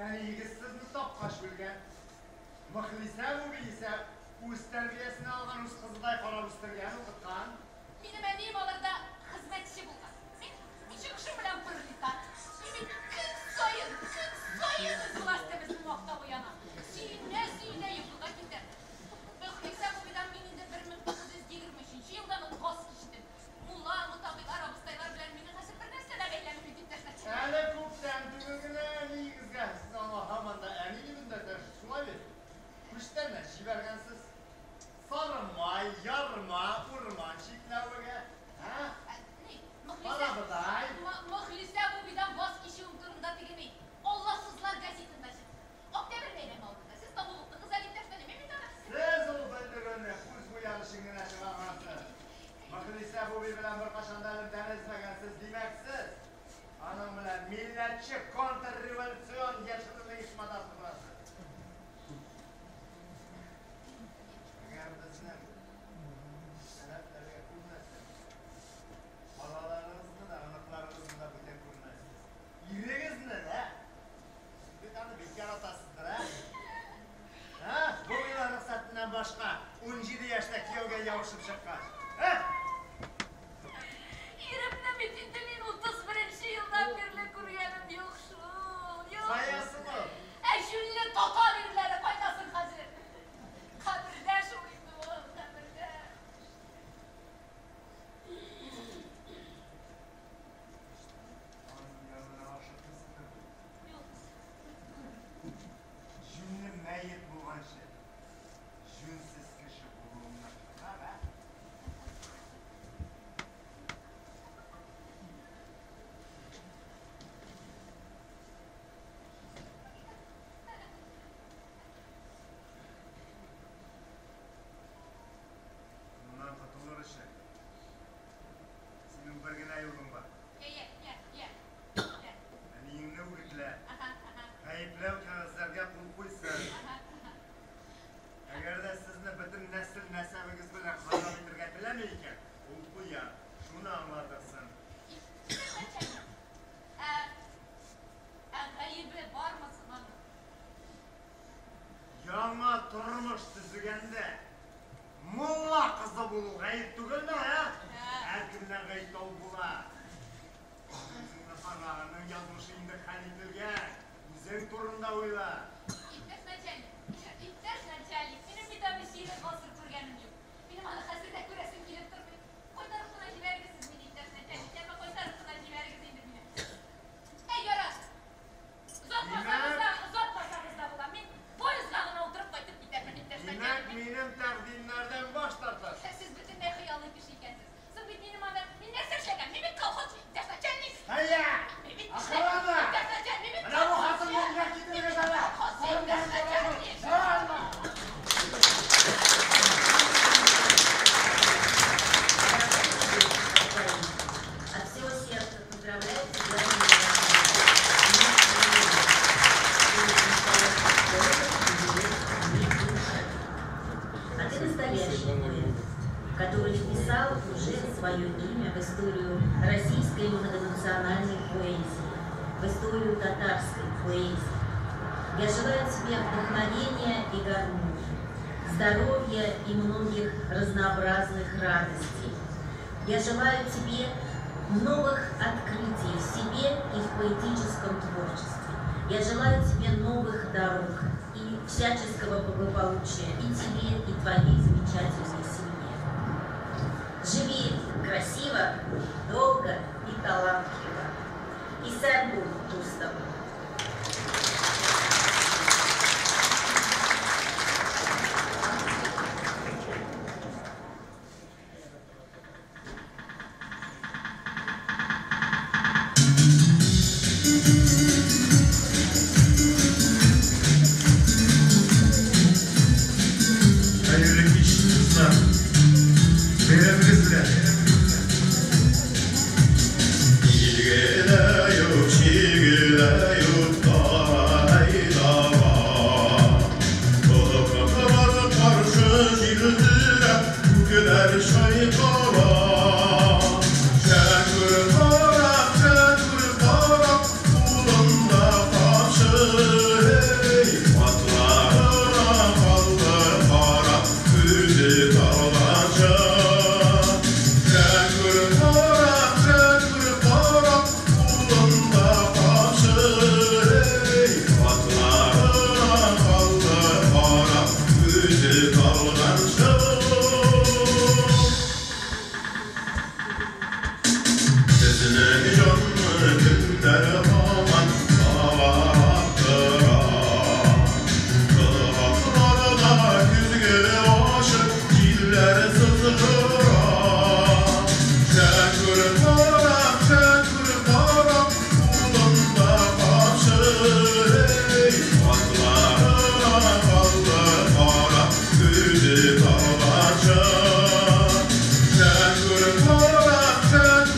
Егізсіз aşağıdan izlegensiz demeksiz. Anam bilen milletçi kontrrevolüsyon yaşadığı işmadası burası. Eğer bizden sebeplerine kurmazsın, balalarınızı da anıklarınızı da bütün kurmazsınız. Yüreğiniz ne de? Bir tane bekar atasıdır ha? Ha? Bu yıla ruhsatından başka 17 yaşta kiyovga yavuşup çıkkaç. Ha? Yerimde bitindiğin 31. yıldan beri kuruyanım yok şu. Sayası mı? Şunla total irlere faydasın hazır. Kabirde şuydu, kabirde. Anın yanına aşık kızını. Cümle meyit bulgan şey. Jünsiz kişi bulunma. Ha be? Bundan kurtulur işe. Senin bir gene yolun var. Ye. Yani yine uğrukla. Kayıplar kağızlarga pul koysan. Eğer de sizni bütün nesil nesabınız bilen harap etirgen bilemeyken, pul koya, şunu anlatırsın. Kaybı var mısın hanım? Yama turmuş tüzügende mulla kızı bulu gayet tügül mü ha? Erkimden gayet ol bula. Sizin anağının yazmışı indi kalitilge. Güzel turunda oyla. İptaş начальник. Benim bir daha bir şeyle basır kurganım yok. Benim ana hazırda kuresim kilip durmuyor. Koy tarafına civergisiz beni İptaş начальник. Yapma koy tarafına civergisiz indir beni. Hey yoran! Uzatmasanızda bulan. Ben poyuz kanına oturup koydum İptaş начальник. Demek benim takdimlerden baş tartar. Siz bütün ne hıyarlı kişiykensiniz. Siz benim adam, ben ne seçeceğim? Ben kalkot İptaş начальник. Hayya! Akıllanma! İptaş начальник. Bana bu hatun yoluna gidin sana. İptaş начальник. Çağırma! От всего сердца поздравляю тебя. А ты настоящий поэт, который вписал уже свое имя в историю российской многонациональной поэзии, в историю татарской поэзии. Я желаю тебе вдохновения и гармонии, здоровья и многих разнообразных радостей. Я желаю тебе новых открытий в себе и в поэтическом творчестве. Я желаю тебе новых дорог и всяческого благополучия и тебе, и твоей замечательной семье. Живи красиво, долго и талантливо. И сам будь Тустом. Hayırlı kişiler, beğenmezler. Çiğgele yok, dağayla var. Kolaklar karşı ciltine, bu kadar şaykala. Şakır tarak, kulunda karşı. Atlarına kaldı para, yüzü dağlanca. Şakır tarak, kulunda karşı. Atlarına kaldı para, yüzü dağlanca. Sesine canlı günler havan havatıra. Kılhaklarda güzgele aşık ciller sızdıra. Şakır tarak, kulunda karşı. Atlarına kaldı para, yüzü dağlarca. Şakır tarak,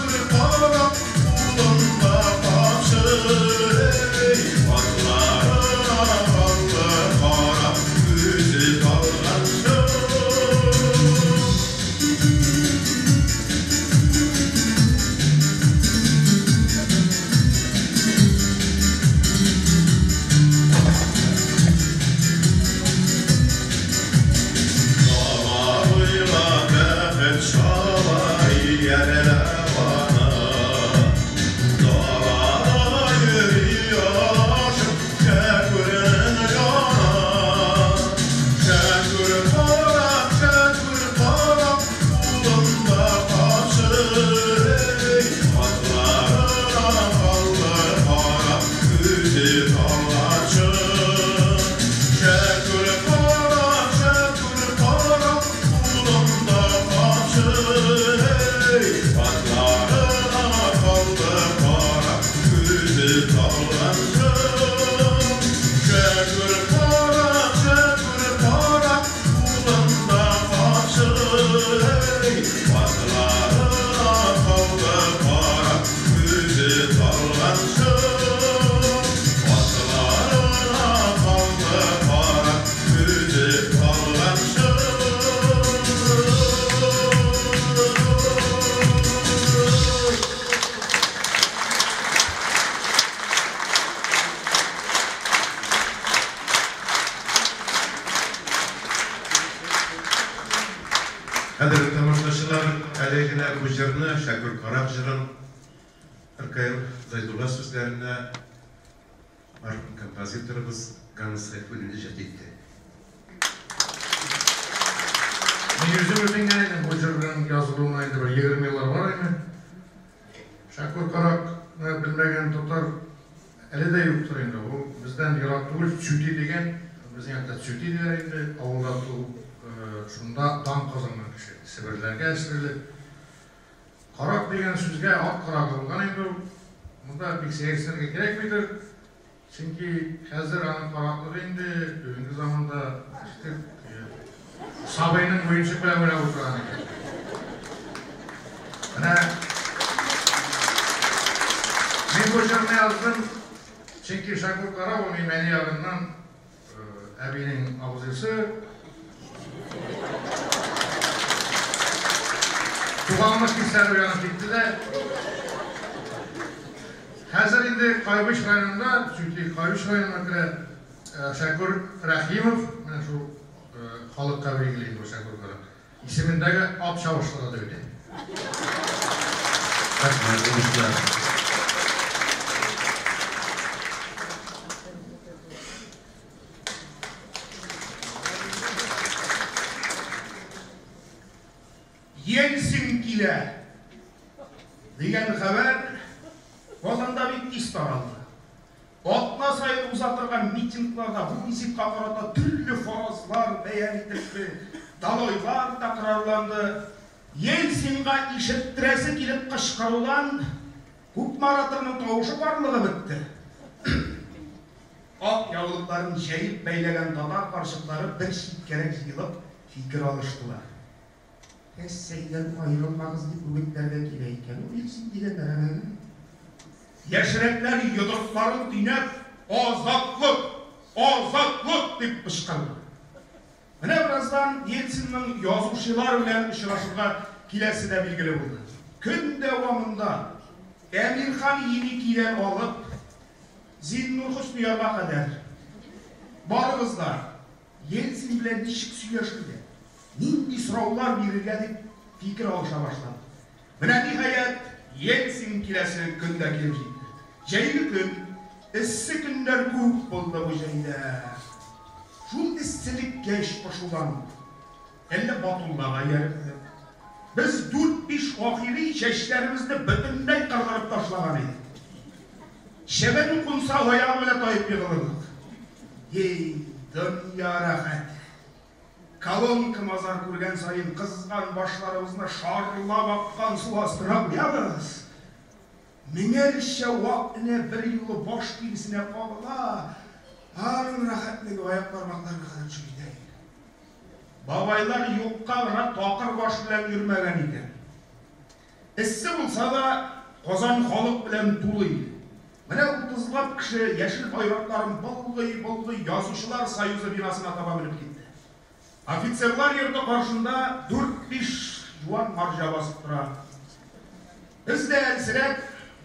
жырны Шәкүр Карак жырын Иркаил Зайдулла сүзләренә мархум композиторыбыз Ганс Сайфуллин иҗат итте. Негізі өтінген едім, бұл жырдың жазылуына енді бір 20 еллар бар еді. Шәкүр Каракны білмеген тұтар әлі де юқтыр енді. Ол бізден Ирак түгіл Сюти деген, біздің әкті Сюти деген енді, ауылда туып, шында дан қазанған кіші. Сібірлерге әсіріліп. Қарак деген сөзге ат қарақ болған енді. Мұнда бексерексерге керек бейдір. Çünkü қазір аңын қарақлығы енді, бүгінгі заманда Сабайның ойыншық бәлі отырған екен. Мен бұл жырны яздым, çünkü Шәкүр Карак оның мәне жағынан әбейінің абызысы. Туғанымыз кестер оянып кетті де. Қазір енді Қайбыш районында, çünkü Қайбыш районына кірі Шәкүр Рахимов, мен şu халыққа белгілейді бұл Шәкүр Карак. Есіміндегі ат шауыштығы да өтеді. Елсін келе деген хабар Озанда бек тез таралды. Отына сайын ұзатырған митингларда бұл есепқа қарата түрлі фразалар бәян етілді, далойлар тақырарланды. Елсінға ишеттіресі келіп қашқарудан көк маратырының тауышы барлығы бітті. Ақ яулықтарын жайып бәйлеген татар қаршықтары бір шеткерек жиылып фикір алыштылар. Әссәйден айырылмағыз деп өгіттерге келе екен, ол елсін деген әрәмәні. Яшіреклер йодырықтарын түйнеп, азатлық, азатлық деп пышқырды. Міне біраздан Елсіннің язушылар білән ұшырашуға келесі де белгілі болды. Күн дәуамында Әмирхан Еникиден алып, Зиннур Хұснияға қадар. Барыңыздар, Елсін білән нешік сөйлесуде, нендей сұраулар беруге деп фикір алыша башлады. Міне нихаят Елсін келесі күнде келіп жетті. Жайлы күн, іссі күндер көп болды бұл жайда. Шул іссілікке пашудан, әлі батуллаға ерді. Біз 4-5 ақири шәшлерімізді бүтіндей қырғырып ташлаған еді. Шебен құнса аяғы біле тайып еғылырдық. Ей, дүния рахат. Колонка мазар көрген сайын қызған башларымызны шарылап аққан су астыра бұябыз. Менерше уақытыне бір юлы баш кейісіне қабыла, арын рахатлығы аяқ бармақтарға қадан жүгейді. Бабайлар юққа ғана тақыр баш білән жүрмәген екен. Іссі болса да қозан халық білән тулы. Міне ұтызлап кіші ешіл байрақтарын бұлғый язушылар союзы бинасына таба біліп кетті. Офицерлар ерді қаршында 4-5 жуан маржа басып тұра. Біз де әлсірек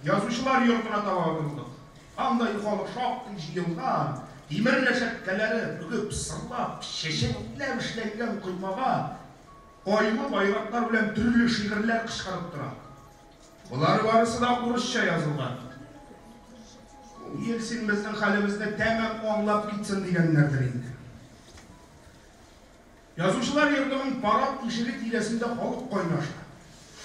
язушылар йортына таба білдік. Андай халық шақтың жиылған, темір рәшәккәлері бүгіп, сырлап, шешекләп ішленген құймаға ойлы байрақтар білән түрлі шиғырлар қышқарып тұра. Бұлар барысы да орысша yazылған. Елсін біздің халімізді тәмәм оңлап кетсін дегенлердір енді. Язушылар ердігін парап ішігі тилесінде халық қойнашты.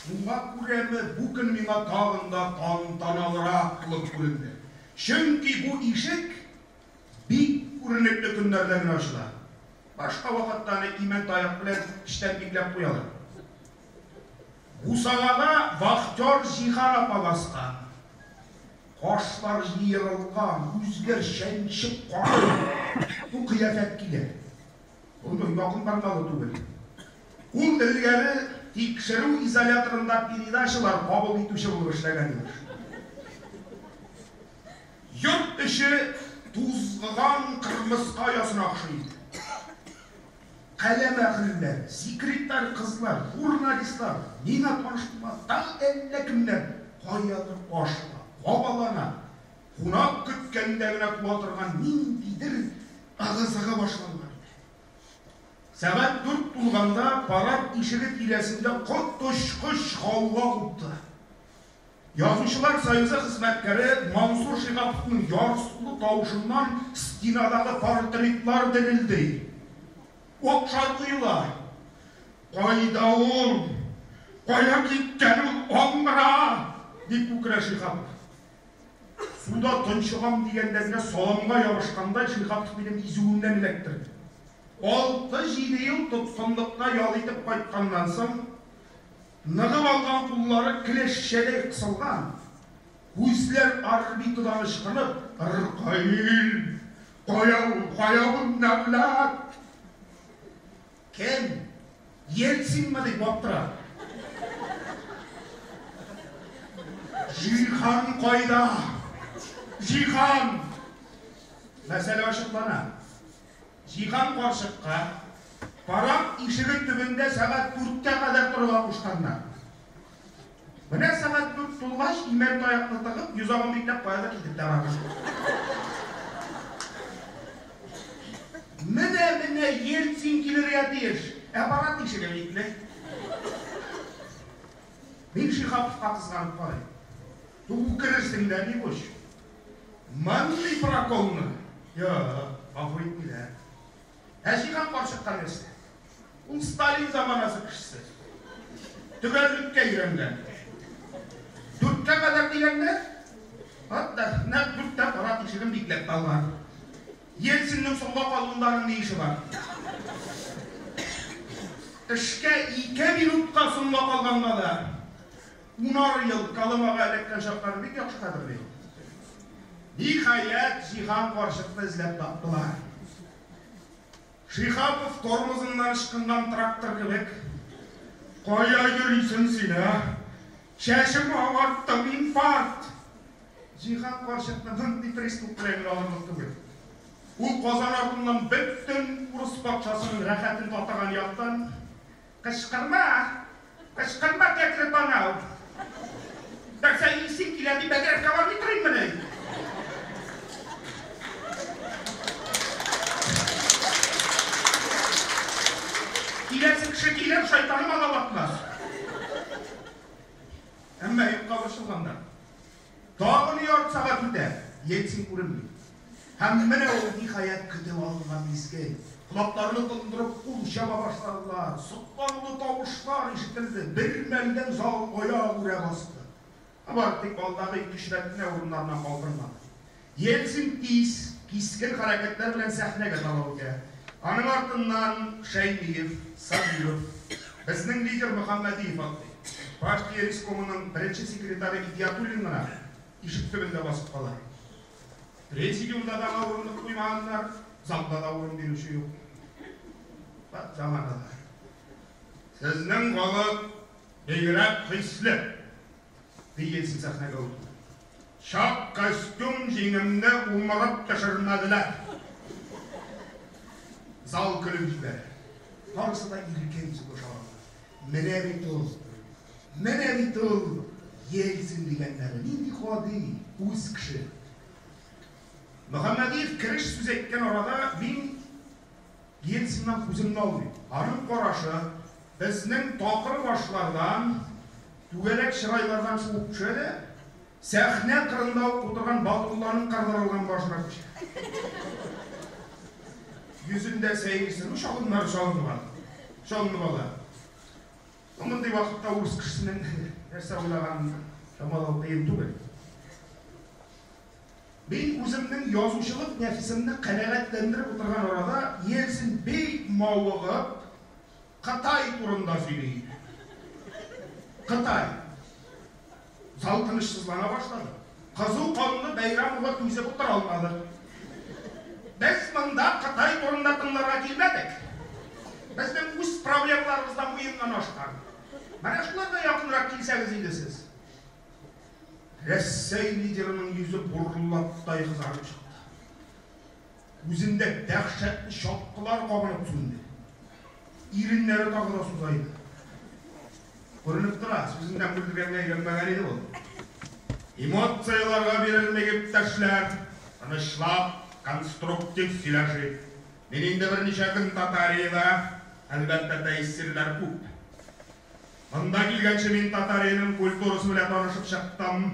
Шуңа күремі бұ күн меңа тағында тантаналырақ қылып көрінді. Чөнки бұ ишік бик көрінекті күндерден ашыла. Башқа вақыттаны имен таяқ білен іштен беклеп қоялар. Бұ сағаға вақтор жиғар апаласқан. Қашлар жиырылған, үзгер шәншіп қағын. Бұ қияфет келер. Оны яқын бармалы түгіл. Ол ілгері текшіру изоляторында передачалар қабыл етуші болып ішлеген емеш. Йұрт іші тұзғыған қырмызқа ясына ақшайды. Қалам әқілілер, секреттар қызлар, журналистар, мен атманыштыма тал әлі кімдер қоятыр қашыла, қабалана, қунақ күткендегіне туатырған мен дейдір ағызаға башыланған еді. Сағат 4 тулғанда парад ишігі тилесінде құт-тұшқыш қауға құпты. Yazушылар Союзы қызметкері Мансур Шиғаповтың ярсулы таушынан стенадағы портретлар дірілді. Оқ шарқыйлар. Қайда ол? Қая кеткенім оңғыра! Деп көкірі Шиғапов. Суда тұншығам дегендеріне соламға ябышқандай Шиғапов менің изуімнен електірді. 6-7 ел тұтқындыққа ялайтып қайтқаннан соң, нығып алған құллары кілешшедей қысылған, көзлер орбитадан ышқынып, «Ырқайыл, қояуын нәвләт!» Кем? Елсин ме деп баптыра? Жихан қойда! Жихан! Мәселе ашықлана. Жихан қоршыққа парақ ишігі түбінде сағат 4-ке қадар тұрға құшқанна. Міне сағат 4 тұлғаш имен таяқты тығып, юзағын бектеп қойда кетіп дағаны. Міне елсин келер ятеш, аппарат ишігі бекілі. Мен Шиғаповқа қызғанып қой. Тұғы кірірсің де не көш? Манный проколны. Африт милі. Әшиған қоршыққан өсті. Ол Сталин заманасы кішісі. Түгерлікке үйренген. 4-ке қадар дегенде, нәп 4-те парат ишігін беклеп қалған. Елсіннің сұлға қалуындарының не іші бар? Ішке 2 минутқа сұлға қалғанда да 10 ел қалымаға әлеккен шаққарын бек яқшы қадыр бей. Нихаят Жихан қоршықты ізлеп таптылар. Шиғапов тормозынан шыққандан трактор кебек. Қоя жүрейсің сені, шәшім ағарттым инфаркт. Жихан қоршықты ғынды преступление алынып кебек. Ол қозан артынан бүттін ұрыс бақшасының рәхәтін татаған яқтан қышқырма кәкіріп анау. Дәксә исің келеді бәдер кавар бітірейін міне. Келесі кіші келер шайтаным алабатынас. Әмі ұйыққа бұршылғанда. Тағын ұярт сағат өте, етсін көрінмей. Әміне ол нихаят күтіп алынған мезгіл. Құлақтарını қылындырып құл шаба баштадылар. Сұққанлы тауыштар ешітілді. Бір мәлден зал қоя ұра басты. Абар тек балдағы 2-3 рәтіне орындарынан қалдырмады. Елсін кескін қаракеттер білен сәхнеге талауға. Аның артынан Шаймиев, Сабиров, біздің лидер Мұхаммадиев алды. Партия Рискомының бірінші секретары Идиятуллинға ишік түбінде басып қалар. Президиумда да орындық қоймағандар, залда да орын беруші жоқ. Заманада. Сіздің қолы бейгірәп қислі. Дейгенсін сахнаға өтті. Шақ костюм жеңімді умарап ташырнадылар. Зал күліп жібер. Қарысы да иркенсі көшағанды. Мене бит ол, елсін дегендері. Ненде қуады, өз кіші. Мұхаммадиев кіріш сөз еткен орада мен елсіннен көзімді алды. Арым қорашы біздің тоқыр башылардан, түгелек шырайлардан шығып түшеді, сәхне қырында отырған Батулланың қардаралған башына көшеді. Yüzünde sevgisini şalınlar şalını bala. Onun da vakitte Urus kişisinin derse oylağın şamalı deyim tübür. Ben özümün yazmışılık nefisimini qanağatlendirip oturgan orada Yelsin bey mağlığı Qatay turunda söyleyip. Qatay. Zal tınışsızlana başladı. Kızıl kanlı Beyramova tüyse otur almadı. Biz mında Qatay turunda tınlara gelmedik. Bizden üst problemlarımızdan uyumdan açtık. Bana şunlar da yakınırak kelseniz iydi siz. Ressey liderinin yüzü burlatтай kızarıp çıktı. Yüzünde dehşetli şapkılar kabarıp tündü. İrinleri takıda suzaydı. Көрініп тұра, сөзінден бүлдіргенге үйренмеген еді ол. Эмоцияларға берілмеген тәшілер, тынышлап, конструктив сөйләшіп. Мен енді бірнеше күн Татарияда әлбәттә тәэсирләр күп. Мында килгәнче мин татар эленең культурасы белән танышып чыктым.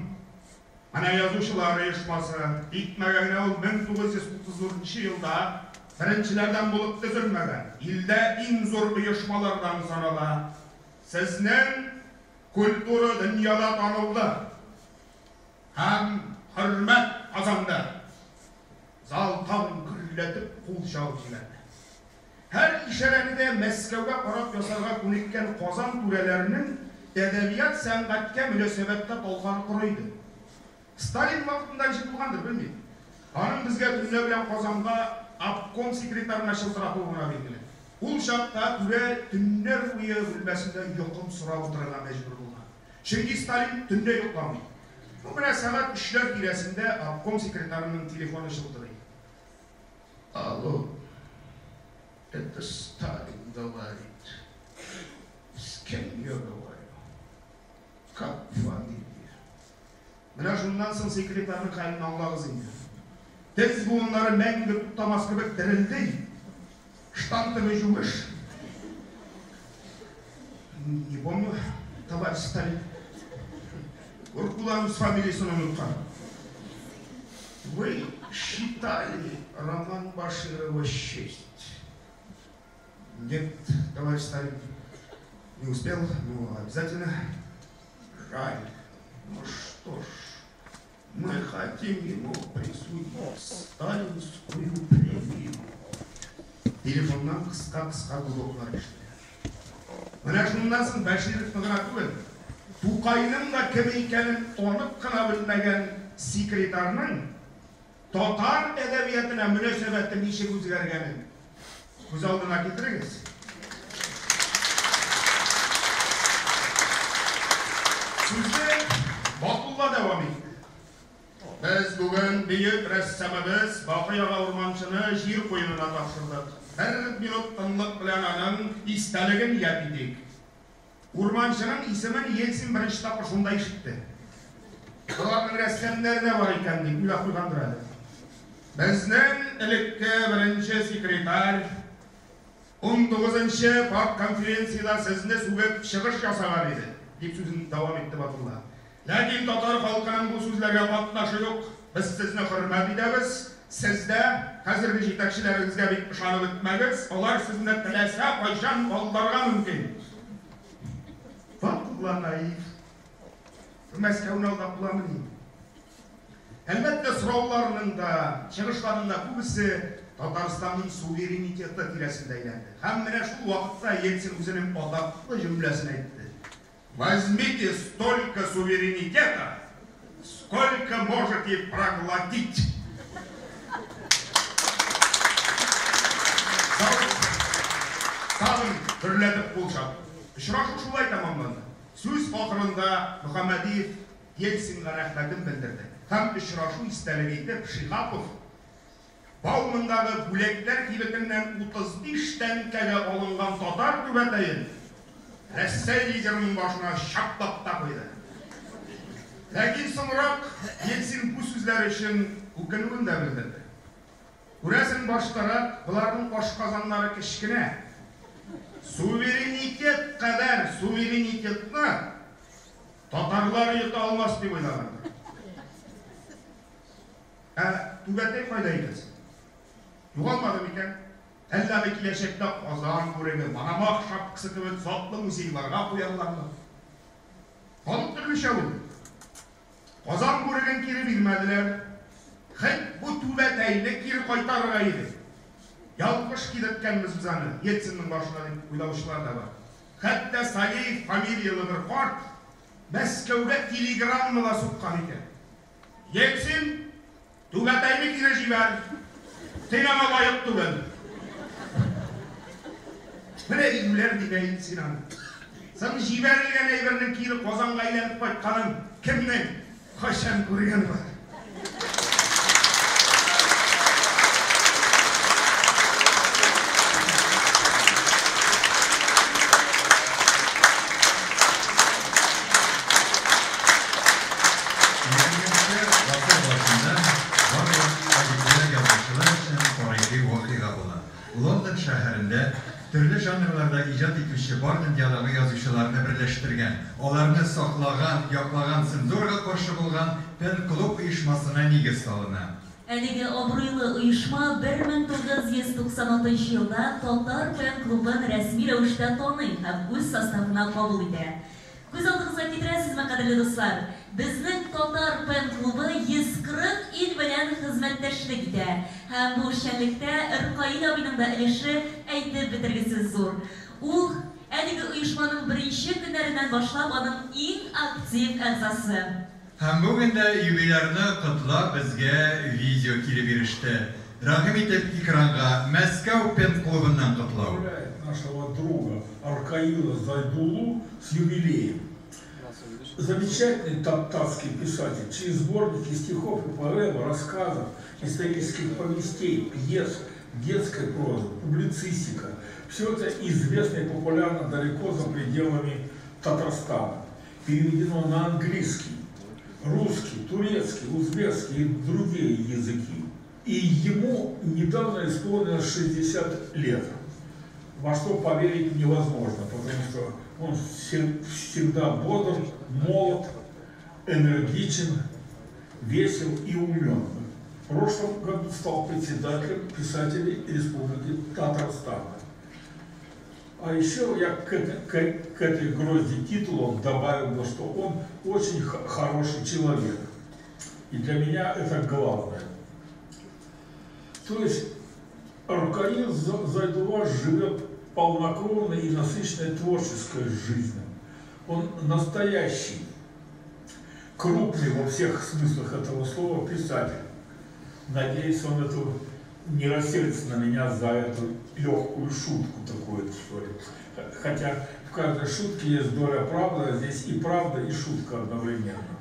Ана язучылар оешмасы итмәгәнә ул 1934 елда беренчеләрдән булып төзелмәгән. Илдә иң зур оешмалардан санала. Сезнең культура дөньяда танылды. Һәм хөрмәт казанды. Зал тагын гүрләтеп кул чабып җибәрде. Һәр ишарәдә Мәскәүгә карап ясарга күнеккән Казан түрәләренең әдәбият сәнгатькә мөнәсәбәттә талган корыйды. Сталин вакытында җитүгәндер, белмим. Аның безгә төнлә белән Казанга обком секретарына шылтыратуына билгеле. Ул чакта түрә төннәр буе бүлмәсендә йокым сорап утырырга мәҗбүр булган. Чөнки Сталин төнлә йокламый. Бу менә сәгать 3:00 тирәсендә обком секретарының телефоны шылтырый. Алло. Это Сталин говорит. С кем я говорю? Как фамилия? Менә шуннан соң секретарның хәлен аңлагыз инде. Тез буыннары мәңге туктамас кебек дерелди. Штанты жугыш. Не помню, товарищ Сталин. Уркулан с фамилиясын уnutkан. Вы считали Роман Баширова честь? Нет, товарищ Сталин, не успел, но обязательно. Жаль. Ну что ж, мы хотим ему присудить сталинскую премию. Телефоннан кыска гудоклар ишетелә. Менә шуннан соң Бәшировны гына түгел, Тукайның да кем икәнен танып кына белмәгән секретарның татар әдәбиятына мөнәсәбәте ничек үзгәргәнен күз алдына китерегез. Сүзне Батулла дәвам итте. Без бүген бөек рәссамыбыз Бакый ага Урманчыны җир куенына тапшырдык. 1 минут тынлык белән аның истәлеген яп итик. Урманчының исемен Ельцин беренче тапкыр шунда ишетте. Буларның рәссамнәре дә бар икән дип уйлап куйгандыр әле. Безнең элекке беренче секретарь 19-нчы парк конференцияда сезне сүгеп чыгыш ясаган иде, дип сүзен дәвам итте Батулла. Ләкин татар халкының бу сүзләргә катнашы юк. Без сезне хөрмәт итәбез. Сездә хәзерге җитәкчеләрегезгә бик ышанып бетмәгез. Алар сезне теләсә кайчан алдарга мөмкин. Батулла наив. Мәскәүне алдап буламыни? Әлбәттә сорауларның да, чыгышларның да күбесе Татарстанның суверенитеты тирәсендә әйләнде. Һәм менә шул вакытта Ельцин үзенең адаклы җөмләсен әйтте. Возьмите столько суверенитета, сколько можете проглотить. Тагын төрләтеп кулчап. Очрашу шулай тәмамланды. Сүз ахырында Мөхәммәдиев Ельцинга рәхмәтен белдерде. Һәм очрашу истәлеге итеп Шихапов Баумындагы бүләкләр кибетеннән 35 тәнкәгә алынган татар түбәтәен Рәссәй лидерының башына чаптап та куйды. Ләкин соңрак Ельцин бу сүзләр өчен үкенүен дә белдерде. Күрәсең баштарак буларның ашказаннары кечкенә. Суверенитет кадәр суверенитетны татарлар йота алмас дип уйлаган. Түбәтәй кайда икән? Югалмады микән? Әллә киләчәктә Казан күреге, Манамах шапкасы кебек затлы музейларга куярлармы? Халык төрлечә булды. Казан күреген кире бирмәделәр. Хәт бу түбәтәйне кире кайтарырга иде. Ялгыш кидеткәнбез без аны, Ельцинның башына дип уйлаучылар да бар. Хәтта Салиев фамилиялы бер карт Мәскәүгә телеграммала суккан икән. Ельцин түбәтәйне кире җибәр. Синема лайык түгел. Менә илүләр дигән Ельцин. Сән җибәрелгән әйбернең кире Казанга әйләнеп кайтканын кемнең кайчан күргән бар? London şəhərində Türlü janrlarda icad etmişi Barden dialogu yazıcılarını birleştirgen, onlarını saklagan, yaklagan, senzorga karşı bulgan Pen Klub uyuşmasına nigiz salına. Әлеге абруйлы оешма 1996 елда Татар Pen Клубын рәсми рәвештә таный һәм үз составына кабул итә. Күз алдыгызга китерәсезме, кадерле дуслар? Безнең Татар Pen Клубы 140 ил белән хезмәттәшлек итә. Һәм бу эшчәнлектә Ркаил абыйның да өлеше әйтеп бетергесез зур. Ул әлеге оешманың беренче көннәреннән башлап аның иң актив әгъзасы. Hem bugün de юбилярны кутлап безгә видео килеп иреште. Рәхим итеп экранга Мәскәү Пен клубыннан кутлау. Нашего друга Аркаила Зайдулу с юбилеем. Замечательный татарский писатель, чьи сборники стихов и поэм, рассказов, исторических повестей, пьес, детской прозы, публицистика. Все это известно и популярно далеко за пределами Татарстана. Переведено на английский, русский, турецкий, узбекский и другие языки. И ему недавно исполнилось 60 лет, во что поверить невозможно, потому что он всегда бодр, молод, энергичен, весел и умен. В прошлом году стал председателем писателей Республики Татарстан. А еще я к этой грозди титулов добавил бы, что он очень хороший человек. И для меня это главное. То есть Ркаил Зайдулла живет полнокровной и насыщенной творческой жизнью. Он настоящий, крупный во всех смыслах этого слова писатель. Надеюсь, он эту не рассердится на меня за эту легкую шутку такую, что ли. Хотя в каждой шутке есть доля правды, а здесь и правда, и шутка одновременно.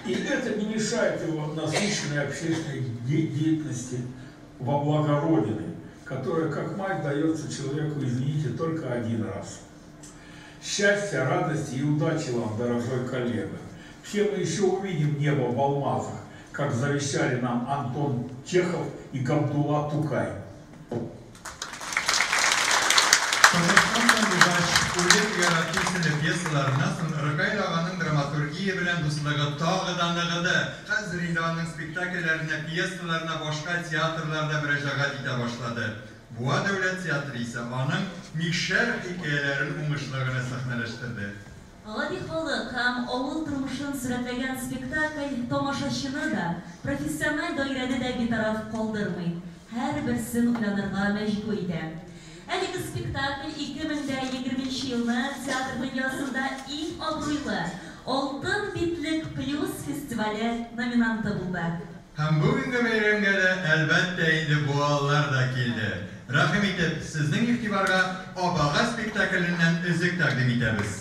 И это не мешает его насыщенной общественной деятельности во благо Родины, которая, как мать, дается человеку, извините, только один раз. Счастья, радости и удачи вам, дорогой коллега. Все мы еще увидим небо в алмазах, как завещали нам Антон Чехов и Габдулла Тукай. Ркаил аганың драматургия белән дуслыгы тагы да ныгыды. Хәзер инде аның спектакльләренә, пьесаларына, башка театрларда мөрәҗәгать итә башлады. Буа дәүләт театры исә аның мишәр хикәяләрен уңышлы гына сәхнәләштерде. Гади халык һәм авыл тормышын сурәтләгән спектакль тамашачыны да профессиональ даирәдә дә битараф калдырмый. Һәрберсен уйланырга мәҗбүр итә. Әлеге спектакль 2020 елны театр дөньясында иң абруйлы Алтын битлек плюс фестивале номинанты булды. Һәм бүгенге бәйрәмгә дә әлбәттә инде буаллар да килде. Рәхим итеп, сезнең игътибарга Абага спектакленнән үзек тәкъдим итәбез.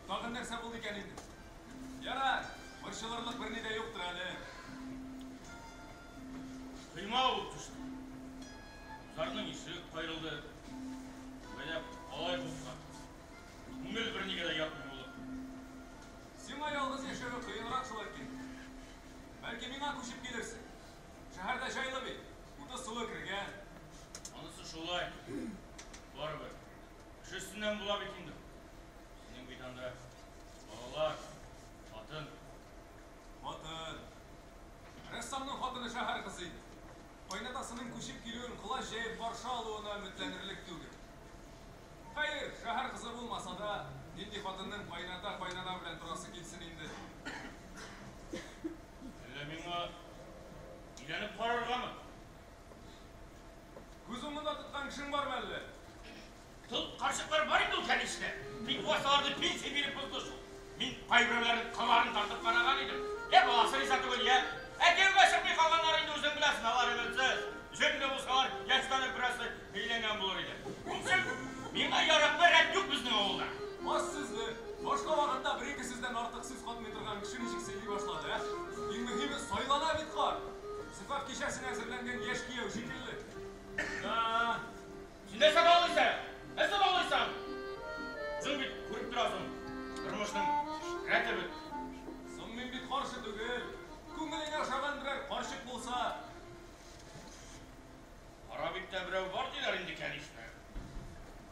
Тагын нәрсә булды икән инде? Ярар, борчылырлык берни дә юктыр әле. Kıyma oluştu. Zarının işi ayrıldı. Böyle olay bulsa. Müngül bir nigede yapmıyor olur. Sima yalnız yaşarı kıyınarak şular ki. Belki mina kuşup gelirsin. Şehirde şayla bir. Burada sulu kırgen. Anısı şolay. Var be. Şu üstünden bulabikindim. Senin bir de bağlar, atın. Atın. Ressamның хатыны шәһәр кызıydı. Кайнатасының күчеп килүен кылач җәеп барша алуына өметләнерлек түгел. Хәер, шәһәр кызы булмаса да, нинди хатынның кайната белән турасы килсен инде. Әллә миңа иләнеп караргамы? Күз уңында тоткан кешең бармы әллә? Тыл карчыклар бар инде ул кәниште. Мин васаларды пенсия биреп булды шул. Мин кайберләрнең кыларын тартып караган идем. Баласы риза түгел, Әкемге шықпай қалғанлар енді өзің білесің, алар емелсіз. Жөнінде болсалар, яшстанып бірасы үйленген болар еді. Онсың, меңа ярақпай рәт жоқ біздің ауылда. Бас сізді, башқа вақытта бір-екі сізден артық сөз қатмай тұрған кіші нешік сөйлей башлады, Ең мөһиме сайлана бит қар. Сыфат кешесіне әзірленген еш кияу шекелі. Сен нәрсе бағылайсың? Нәрсе бағылайсың? Өзің бит көріп тұрасың. Тұрмышның рәті бит. Сонымен бит қаршы түгел. Күңіліңе шаған бірер қаршық болса. Арабикте біреу бар дейлер енді кәништі.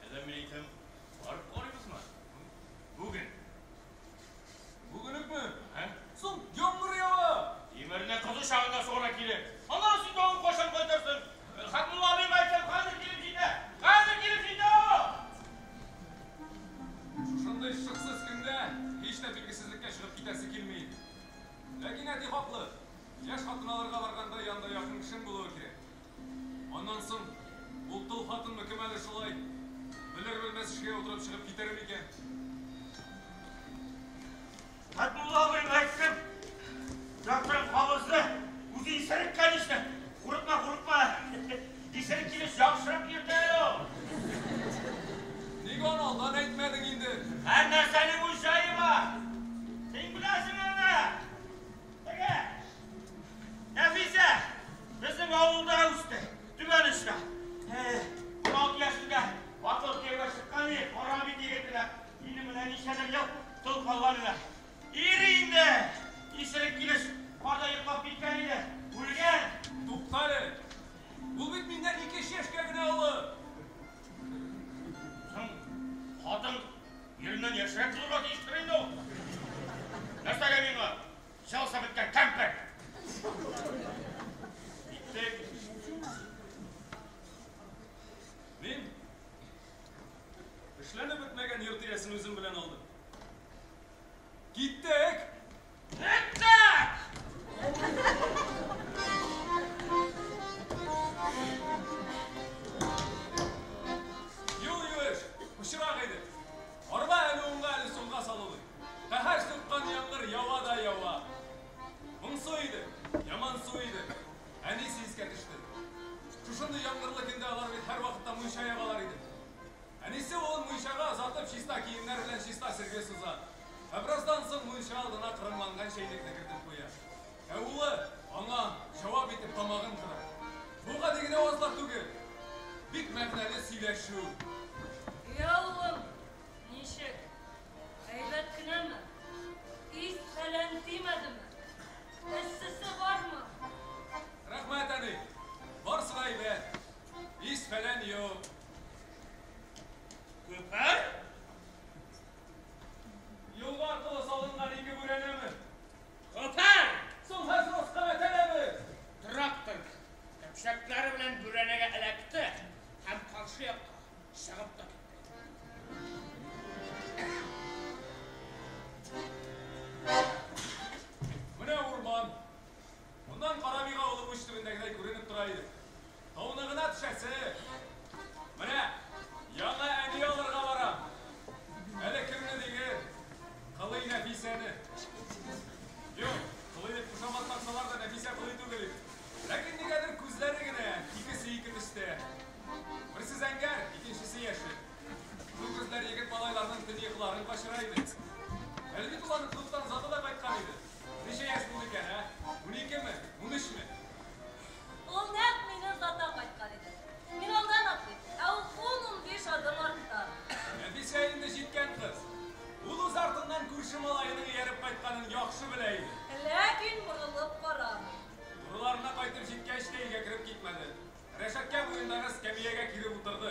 Әлі мен айтам, барып қараймыз ма? Бүгін. Бүгінік мі? Сон, yağmur yağı. Емеріне қызы шағында sonra келем. Анан сен оғын қошан қайтарсың. Хатмулла абайға айтсам, қазір келіп жейді. Қазір келіп жейді о! Шушандай шықсыз күнде, еш те белгісізлікке шығып кетесі келмейді. Ләкин әти хақлы. Яш хатыналарға барғанда янда яқын кішін болуы керек. Ондан соң, бұл тұл хатын мүкемәлі шулай білер-білмес ішке отырып шығып кетерім екен. Хатмулла абайға айтсам, жақтырып қабызды, өзі есерік кәнішті. Құрытма. Есерік келес жақшырап ерді әлі. Неге оны алдан әйтмәдің енді? Әр нәрсәнің өз жайы бар. Сен білесің оны. Nefise, bizim avulda üstte, dümen işte. 16 yaşında vakıf diye çıkan değil, Arabi diye getirdiler. İlimine nişanım yok, tıl kallarıyla. İyiliğinde, işerik giriş, orada yıkmak bitkeniyle, Ulgen. Tuktale, bu bitminden 2 yaşka güne alı. Sen, kadın, yerinden yaşayak durma değiştirin de o. Nasıl yemin var? Çalsa bitken kemper. Bittik. Мен işlenip bitmegen yurt iresini özüm bilen aldım. Gittik! Gittik! Yol yürüyüş, ışırak idi. Arba eli onga eli solga salıldı. Kahar sıkkan yağmur yava da yava. Мың сойды, яман сойды. Әнесі еске түшті. Шушынды яңғырлы күнде алар бет әр вақытта мұйшая қалар еді. Әнесі ол мұйшаға азатып шиста киімдер білен шиста сірге суза. Әбіраздан соң мұйша алдына қырымланған шейнекті кірдіп қоя. Әулы аңа жауап етіп тамағын қырар. Бұға деген ауазлар түгел. Бик мәғнәлі сөйләшу. Яулым, нешік? Әйбәт кінәмі? Ис фәлән тимәді ме? Әссісі бар mı? Рахмет әні. Барсы ғайбет. Ис фәлән yok. Көпер? Yolga arkalı salınlar iki bürene mi? Көпер! Son hazır oskan etene mi? Traktör. Köpşekleri bilen bürenege elekti. Hem karşı yaptı. Şağıp da Mine urban. Bundan Karabiga olup üstündeki görünüp duraydı. Taunağına düşesi. Mine, yana eni alırga vara. күрші малайының еріп қайтқанын яқшы білейді. Ләкин бұрылып барам. Ұрыларына қайтып жеткенше үйге кіріп кетмеді. Рәшәтке бойындағы скамияға кіріп отырды.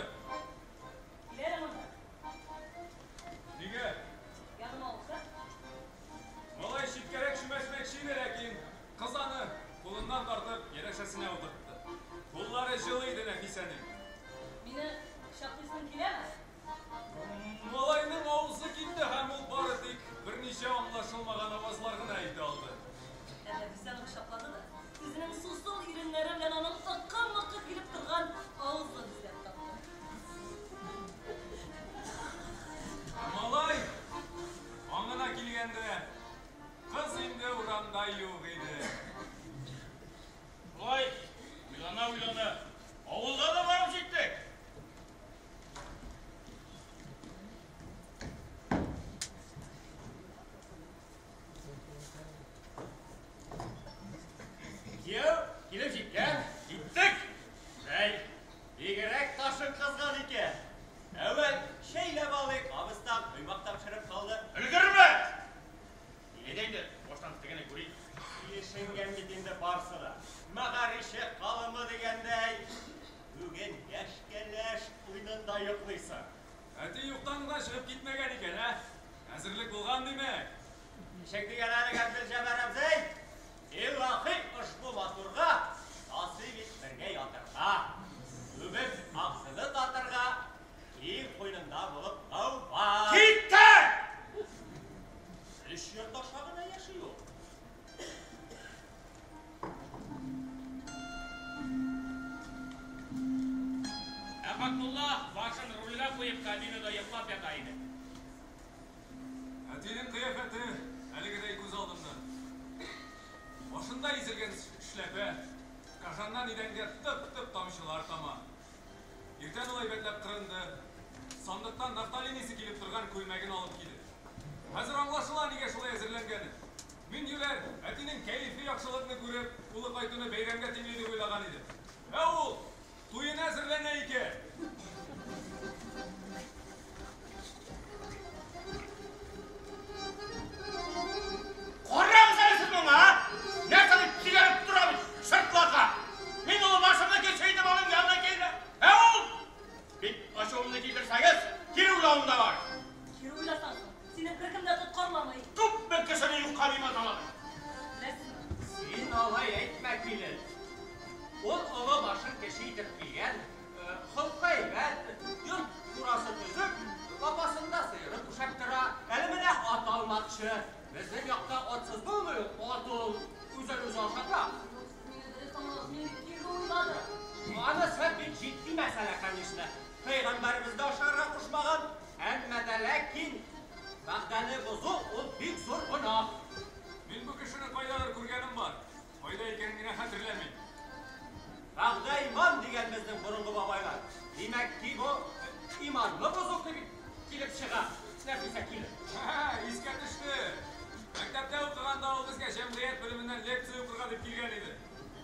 Келерім онда. Неге? Яныма олса? Малай шеткерек шүмәшмекші ләкин қыз аны қолынан тартып ерекшесіне отыртты. Қоллары жылıydı Нәфисәнің. Мені шақлысын келеміз? Малайның ауызы кетті һәм ул бары тик бірнеше аңлашылмаған авазларын әйте алды. Нәфисәні шақлады да, өзінің сусыл иренлері белән аның ыққа-мыққа килеп торган авызын эзләп тапты. Малай аңына килгәндә кыз инде урамда юк иде. Бұлай, уйлана, ауылда да барып жеттік. Келіп жеткен, кеттік. Егерек ташын қызған екен. Әуел шейлеп алайық, абыстан құймақтап шырып қалды. Үлгірме! Недейді, боштан тігіне көрейік. Ешінген кетенді барсы да. Мағар іші қалымы дегендей. Бүгін ешкелеш ұйнында йоқлайсың. Әті юқтанға шығып кетмеген екен, ә? Әзірлік болған демек. Шек деген әлі кәмділ жәбәр әбзей. Илахи ұшбу матурға, асы бит бірге ятырға. Үбіп ақсыны татырға, кейін қойнында болып қау бар. Кетті! Үш йұрт ошағына яшы yok. Әфатуллах башын рулға қойып кабинада йоқлап ятайды. Әтенің қияфеті әлігідей көз алдымда. Башында езілген шләпе, қашаннан идәнге тып-тып тамшылар тама. Ертен олай бәтләп қырынды, сандықтан нафталинесі келіп тұрған көйлмәгін алып келді. Әзір аңлашыла неге шулай әзірленгені. Мен елер әтенің кәйфи яқшылығыны көріп, ұлы қайтуны бейрәмге теңейді ойлаған еді. Ол, туйын әзірлене еке. Қоррам сәрісіз мұңа! Нәсілі килеріп тұрабыз, шыртлаға! Мен ұлы башымда келсейді балың yanına келді. Ол! Бит ашуымды келдірсәңіз, кері ұлауымда бар. Кері ойласаңсың, сені кіркімді тұтқарламай. Тұп бөткісіні юққа беймат аламын. Білесің. Сен алай әйтмә келін. Ол ұлы башын кешейтіп келген, қылқа әйбәт, йұрт турасы түзіп, лапасында сыйырып ұшақтыра, әліміне ат алмақшы. Біздің яқта отсыз болмай, ат ол өзі ашатра. Мені кері ойлады. Аны сәббет жетті мәсәлі, конечно. Пейғамбарымызды ашарға қошмаған, әммәді ләкин, бәғдәні бұзу, ол бик зор ғынақ. Мен бұл кішіні қайдадыр көргенім бар. Қайда екеніне хәтірләмейді. Бәғда иман деген біздің бұрынғы бабайлар. Демәк ки бұл иманлы бұзық деп келіп шыға. Нәфисә келіп. Еске түсті. Мәктәптә оқығанда ол бізге жәмғият бөлімінен лекция оқырға деп келген еді.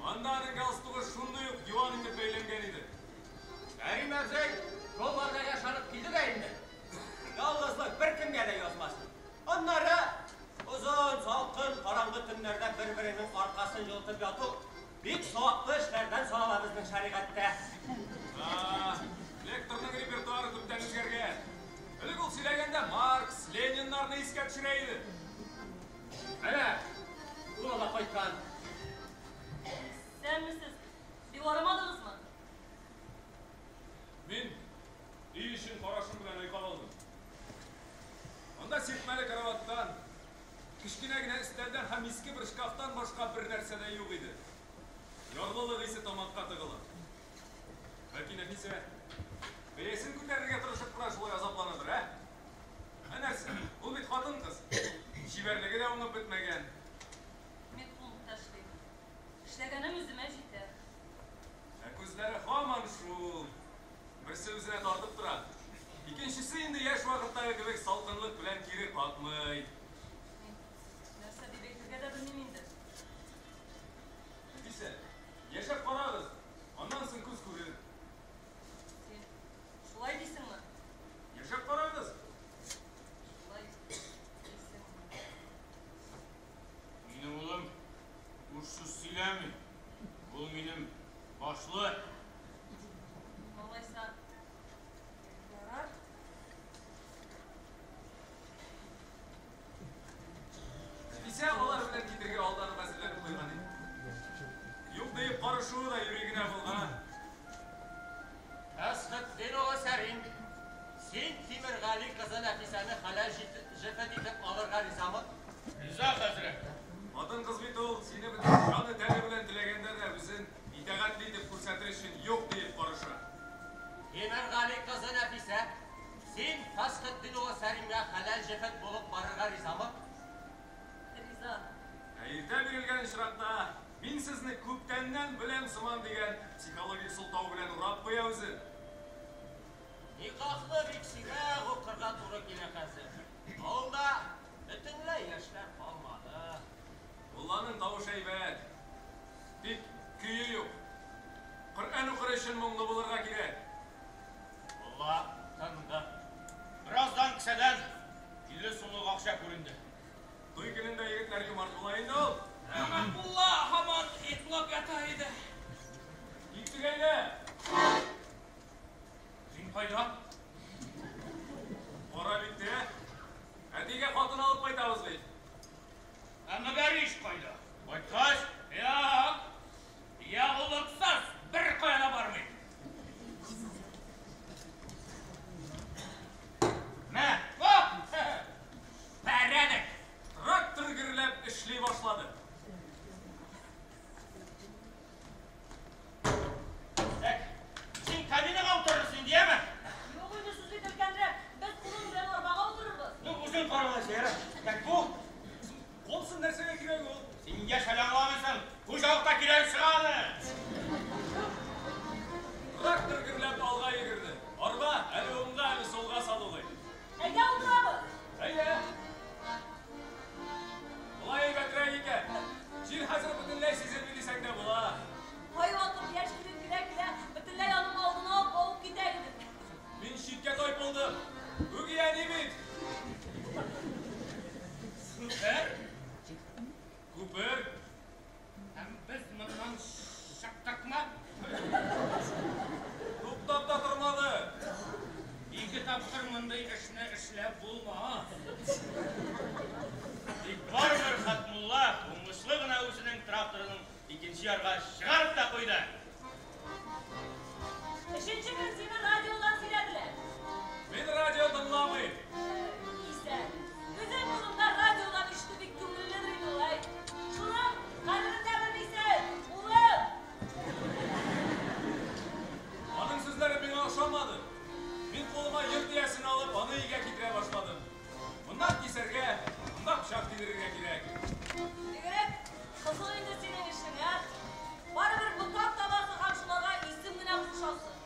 Анда аның галстуғы шундай ук юан етіп бейленген еді. Кәрим әбзей, жолларда яшанып келді де енді. Ялғызлық бір кімге де язмасын. Онлары ұзын, салқын, қараңғы түнлерде бір-бірінің арқасын жылтып яту, бик соқлы ішлерден санала біздің шариғатта. Лекторның репертуары түптен өзгерген. Үлік ол сөйлегенде Маркс, Ленинларны еске түсірейді. Әне, ұлыға қойтқан. Sen misiniz? Bir varamadınız mı? Мен үй үшін қарашым білән ойқал алдым. Онда сетмәлі караваттан, кішкенегіне үстелден һәм ескі бір шкафтан башқа бір нәрсе де юқ еді. Ярлылық есі тамаққа тығылы. Бәлки Нәфисә, бәйесін көтерерге тырышып тұра шулай азапланадыр, ә? Нәрсе, бұл бит қатын қыз. Шиберлігі де оңып бітмеген. Мен қолымды ташлаймын. İşləgənəm üzümə жетер. Көзлері хаман шул. Бірсі өзіне тартып тұра. Екіншісі енді яш вақыттағы кебек салқынлық білән кері қатмай. Нәрсе дебектерге де білмеймінді. Нәфисә, яшап қарағыз. Ондан соң көз көреді. Сен шулай дейсің ме? Яшап қарағыз. Шулай дейсің ме? kızı Nefisəni xələl jefet edip alırğa rizamı? Riza Hazret. Атын қыз бит ол, сені бүтін жаны тәні білен тілегенде де біздің итағатли деп көрсетір үшін yok deyip барыша. Emirgali kızı Nefise, sen Tasqıddin o Sərimə xələl jefet bulup barırğa rizamı? Riza. Erте берілген шырақта, мен сізні көптәннен білем сыман деген психологик сылтау білен ұрап қоя өзі. Nikahlı bir kişiye o kırga turu gine kızı. Olda bütünle yaşlar kalmadı. Ulanın tavuş heybet. Dik küyü yok. Kur'an okur için muğlu bulurga gerek. Allah tanıdı. Birazdan kiseden illi sulu akşa göründü. Duy gününde yigitlerge mart bulayın ol. Rahmetullah haman etlap yataydı. Gittik eyle. Zin payda. Ora bitti. Әдеге қатын алып қайтамыз бей. Ama beri iş payda. Baykaş. Ya oluksaz bir koyana barmayın. Ne? Hop! Perredek. Traktör girilip işliği başladı. Sen kabine oturursun diye mi? Yok öyle siz bitirkenler, biz bunun üzerine arbağa otururuz. Bu uzun karılı şehre. Bak bu. Olsun dersene girek ol. Sen yaşalanlamışsın. Kucakta girer sıranı. Traktör girilip alğa girdi. Arba eli oğunga eli solga salılı. Ege oturabız. Ege. Olay betire yike. Şir hazır bütünley sizin bilirsen de bula. Hayvatım yaş gidip gidek gidek, bütünle yanım aldığına boğup gidelim. Min şirket oyp oldu. Ügiyen imit. Süper. Cooper. Hem biz bundan şaktak mı? Tuktap da durmadı. İki taptırmındı işine işlep bulma. İkbar bir Hatmullah, umusluğuna özünün traktörünün ikinci yarga çıkarıp da koydu. Üçüncü gün seni radyodan silediler. Ben radyo dinlamayım. İşte, bizim bulumda radyodan üçlü bir gümrüledir olay. Şunun kadını temizleyse, ulan! Anın sözleri bana hoşlanmadı. Ben koluma yırt diyesini alıp anı iyice titreye başladım. Bundan keserge, bundan bıçak didirge gerek. Digerek, kızıl indi senin işin ya. Bari bir bıkak tabası karşılağa isimline kuşasın.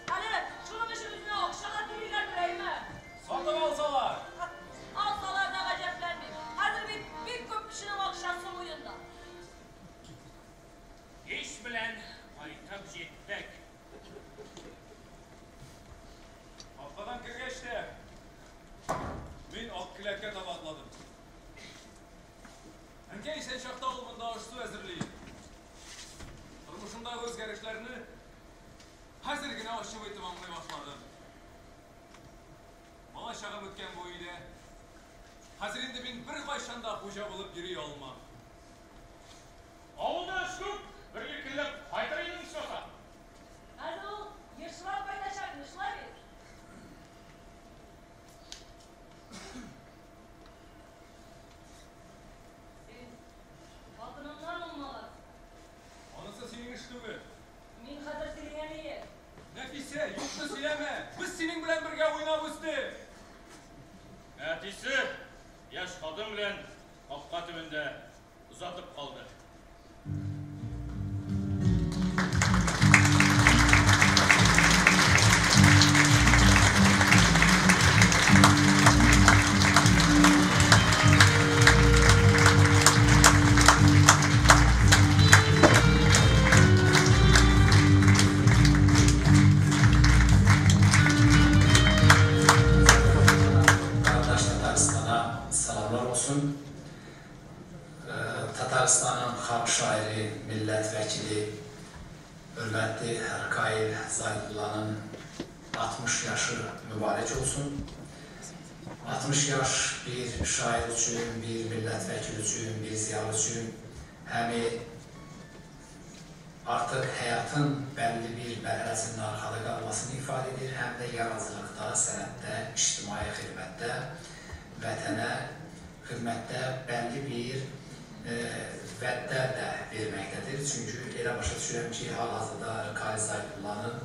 Hani şunun işimizine okşağa diriler mi? Satıp alsalar. Alsalar da aceplenmeyeyim. Hazır bir köp kişinin okşasın oyunda. İş bilen aytap jettik. Haftadan kirgeçti. Ben akkilekке tabaqladım. Әнкей sen şaqta olmunda aşçı әзірлейін. Тұрмышымдағы өзгерішlerini hazırgine aşçı өйтіп anlay başladım. Bala şağım ötken bu ile hazır indi ben bir qayşanda hoca bulup giri olmam. Avulda üsküp, bir kirkilip kaytırayının istiyorsa. Hazır ol, yaşlar paylaşar, yaşlar verir. Altınımdan olmalı. Anısı senin iştüğü. Min hazır silinen iyi. Nefise, yoktu sileme. Biz senin bilen birge oynap üstü. Әтisi, yaş kadın bilen kapka tümünde uzatıp kaldı. Tataristan'ın halk şairi, milletvekili, hürmetli Erkail Zaydullah'ın 60 yaşı mübarek olsun. 60 yaş bir şair üçün, bir milletvekili üçün, bir ziyalı üçün hem artık hayatın belli bir mərhələsinin arxada qalmasını ifade edir, hem de yaradıcılıqda, sənətdə, ictimai xidmətdə, vətənə xidmətdə bəlli bir vədlər də verməkdədir. Çünki elə başa düşürəm ki, hal-hazırda Rıkai Zaydullahın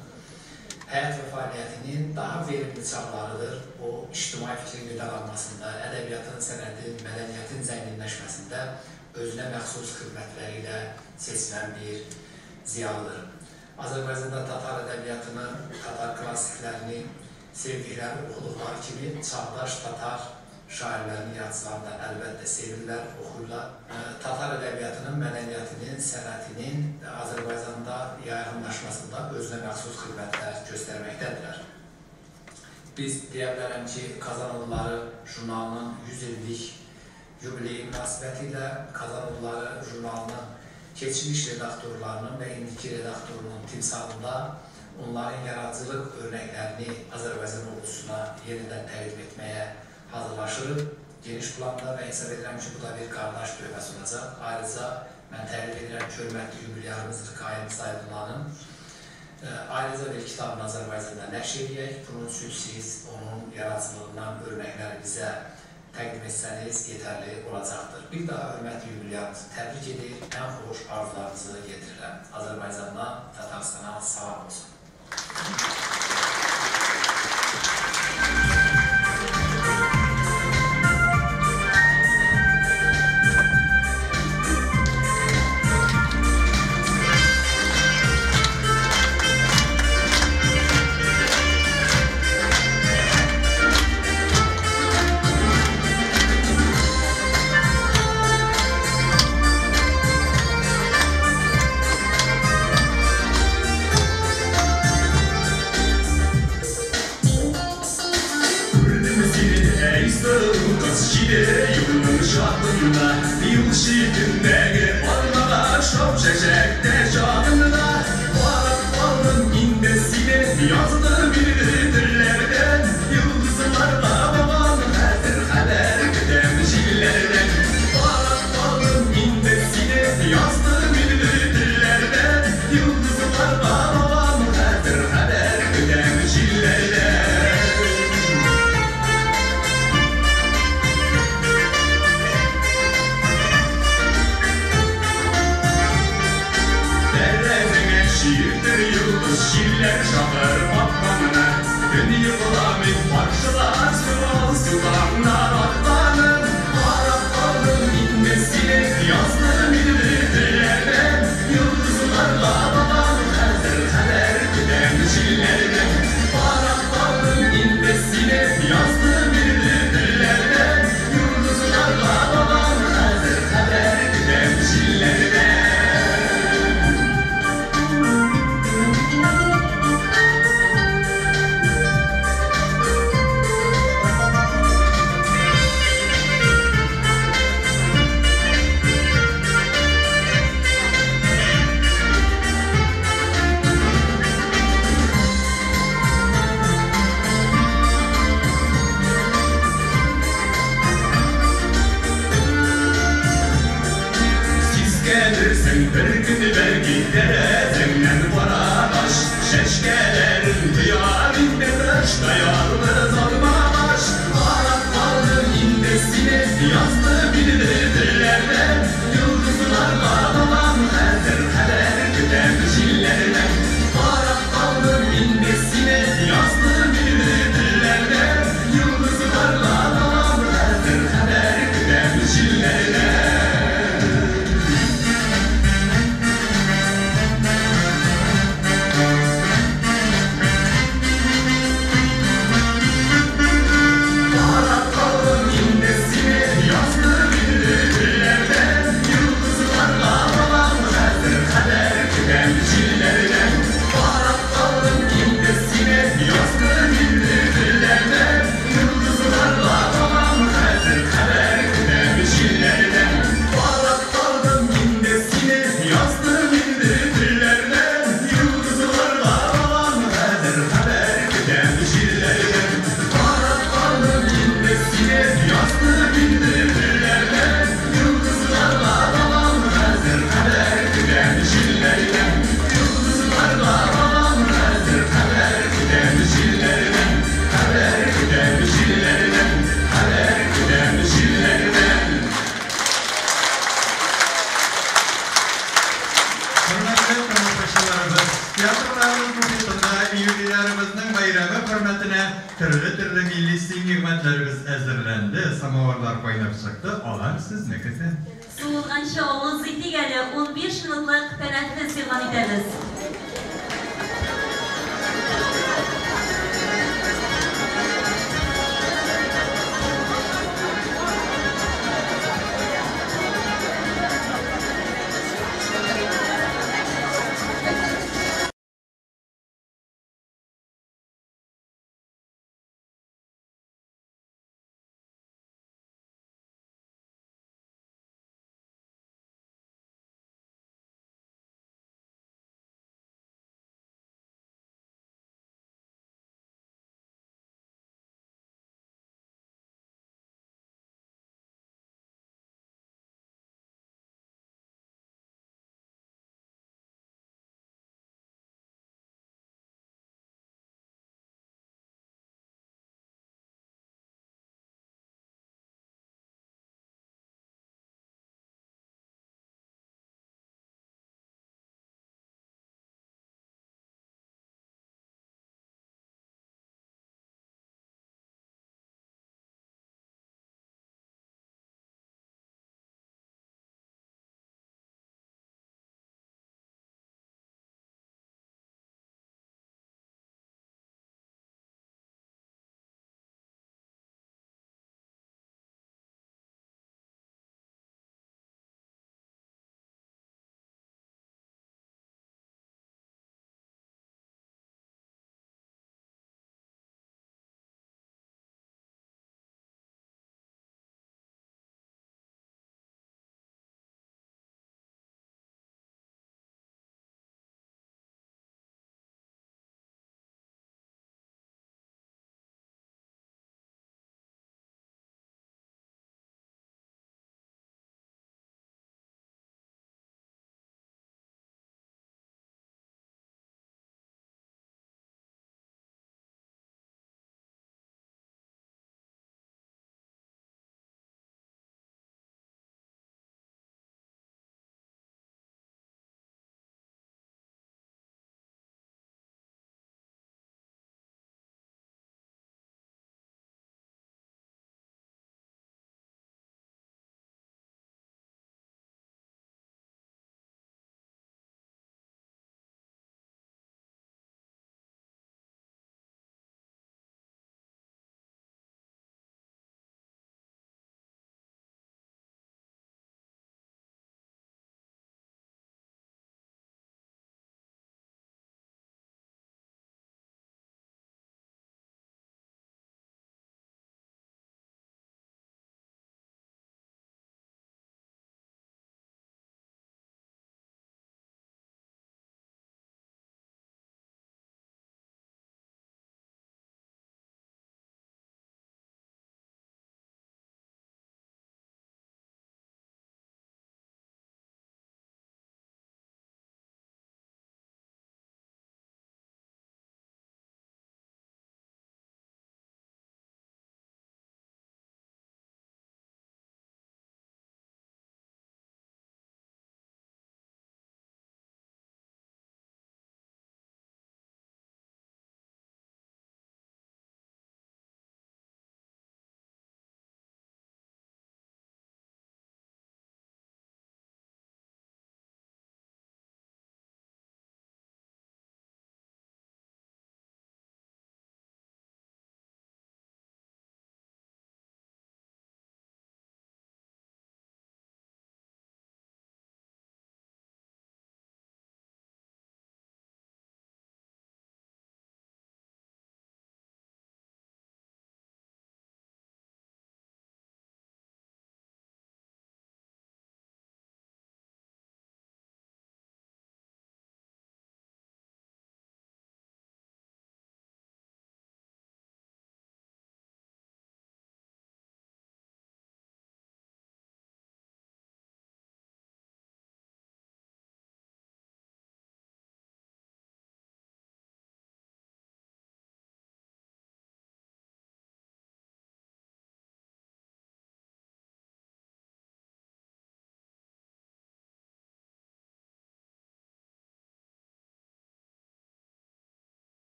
həyat və fəaliyyətinin daha verimli çağlarıdır. O, ictimai fikrin qidalanmasında, ədəbiyyatın, sənətin, mədəniyyətin zənginləşməsində özünə məxsus xidmətləri ilə seçilən bir ziyalıdır. Azərbaycanda Tatar ədəbiyyatını, Tatar klassiklərini sevdikləri oxuduqları kimi çağdaş Tatar şairlərini, yazılarını da əlbəttə sevirlər, oxurlar. Tatar ədəbiyyatının, mədəniyyətinin, sənətinin Azərbaycanda yaygınlaşmasında özünə məxsus xidmətlər göstərməkdədirlər. Biz deyə bilərəm ki, Kazanlıları jurnalının 100 illik yubileyi münasibəti ilə Kazanlıları jurnalının keçmiş redaktorlarının və indiki redaktorunun timsalında onların yaradıcılıq örnəklərini Azərbaycan ordusuna yenidən təqdim etməyə hazırlaşırıq. Geniş planda və hesab edirəm ki, bu da bir qardaş töhbəsi olacaq. Ayrıca mən təqdim edirəm ki, hörmətli yubilyarımız Rıkai Zaydullahın ayrıca bir kitabını Azərbaycanda nəşr edək. Bunun üçün siz onun yaradıcılığından örnəkləri bizə təqdim etsəniz yetərli olacaqdır. Bir daha hörmətli yubilyarımızı təbrik edir, ən xoş arzularınızı getirirəm. Azərbaycandan Tatarstana salam olsun. Türlü milli sinirmetlerimiz hazırlandı. Samavarlar kaynap çıktı. Alan siz ne kadar? Soğulğança oğuz iti geli 15 minutlık teneffüs ilman ederiz.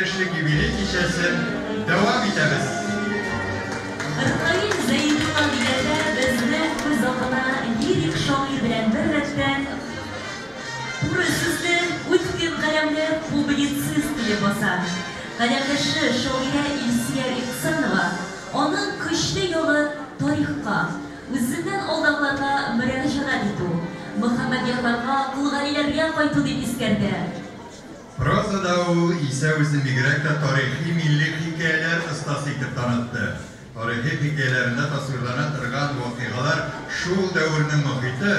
яшьлек юбилей кичәсен дәвам итәбез. Ркаил Зәйдулла дигәндә безне күз алдына лирик шагыйрь белән бер рәттән туры сүзле, үткен каләмле публицист килеп баса. Каләмдәше шагыйрә Илсия Ихсанова аның көчле юлы тарихка, үзеннән алдагыларга мөрәҗәгать итү, Мөхәммәдияларга, Кулгалиләргә кайту дип искәртә. Прозада ул исә үзен бигрәк тә тарихи милли хикәяләр остасы итеп танытты. Тарихи хикәяләрендә тасвирлана торган вакыйгалар шул дәвернең мохите,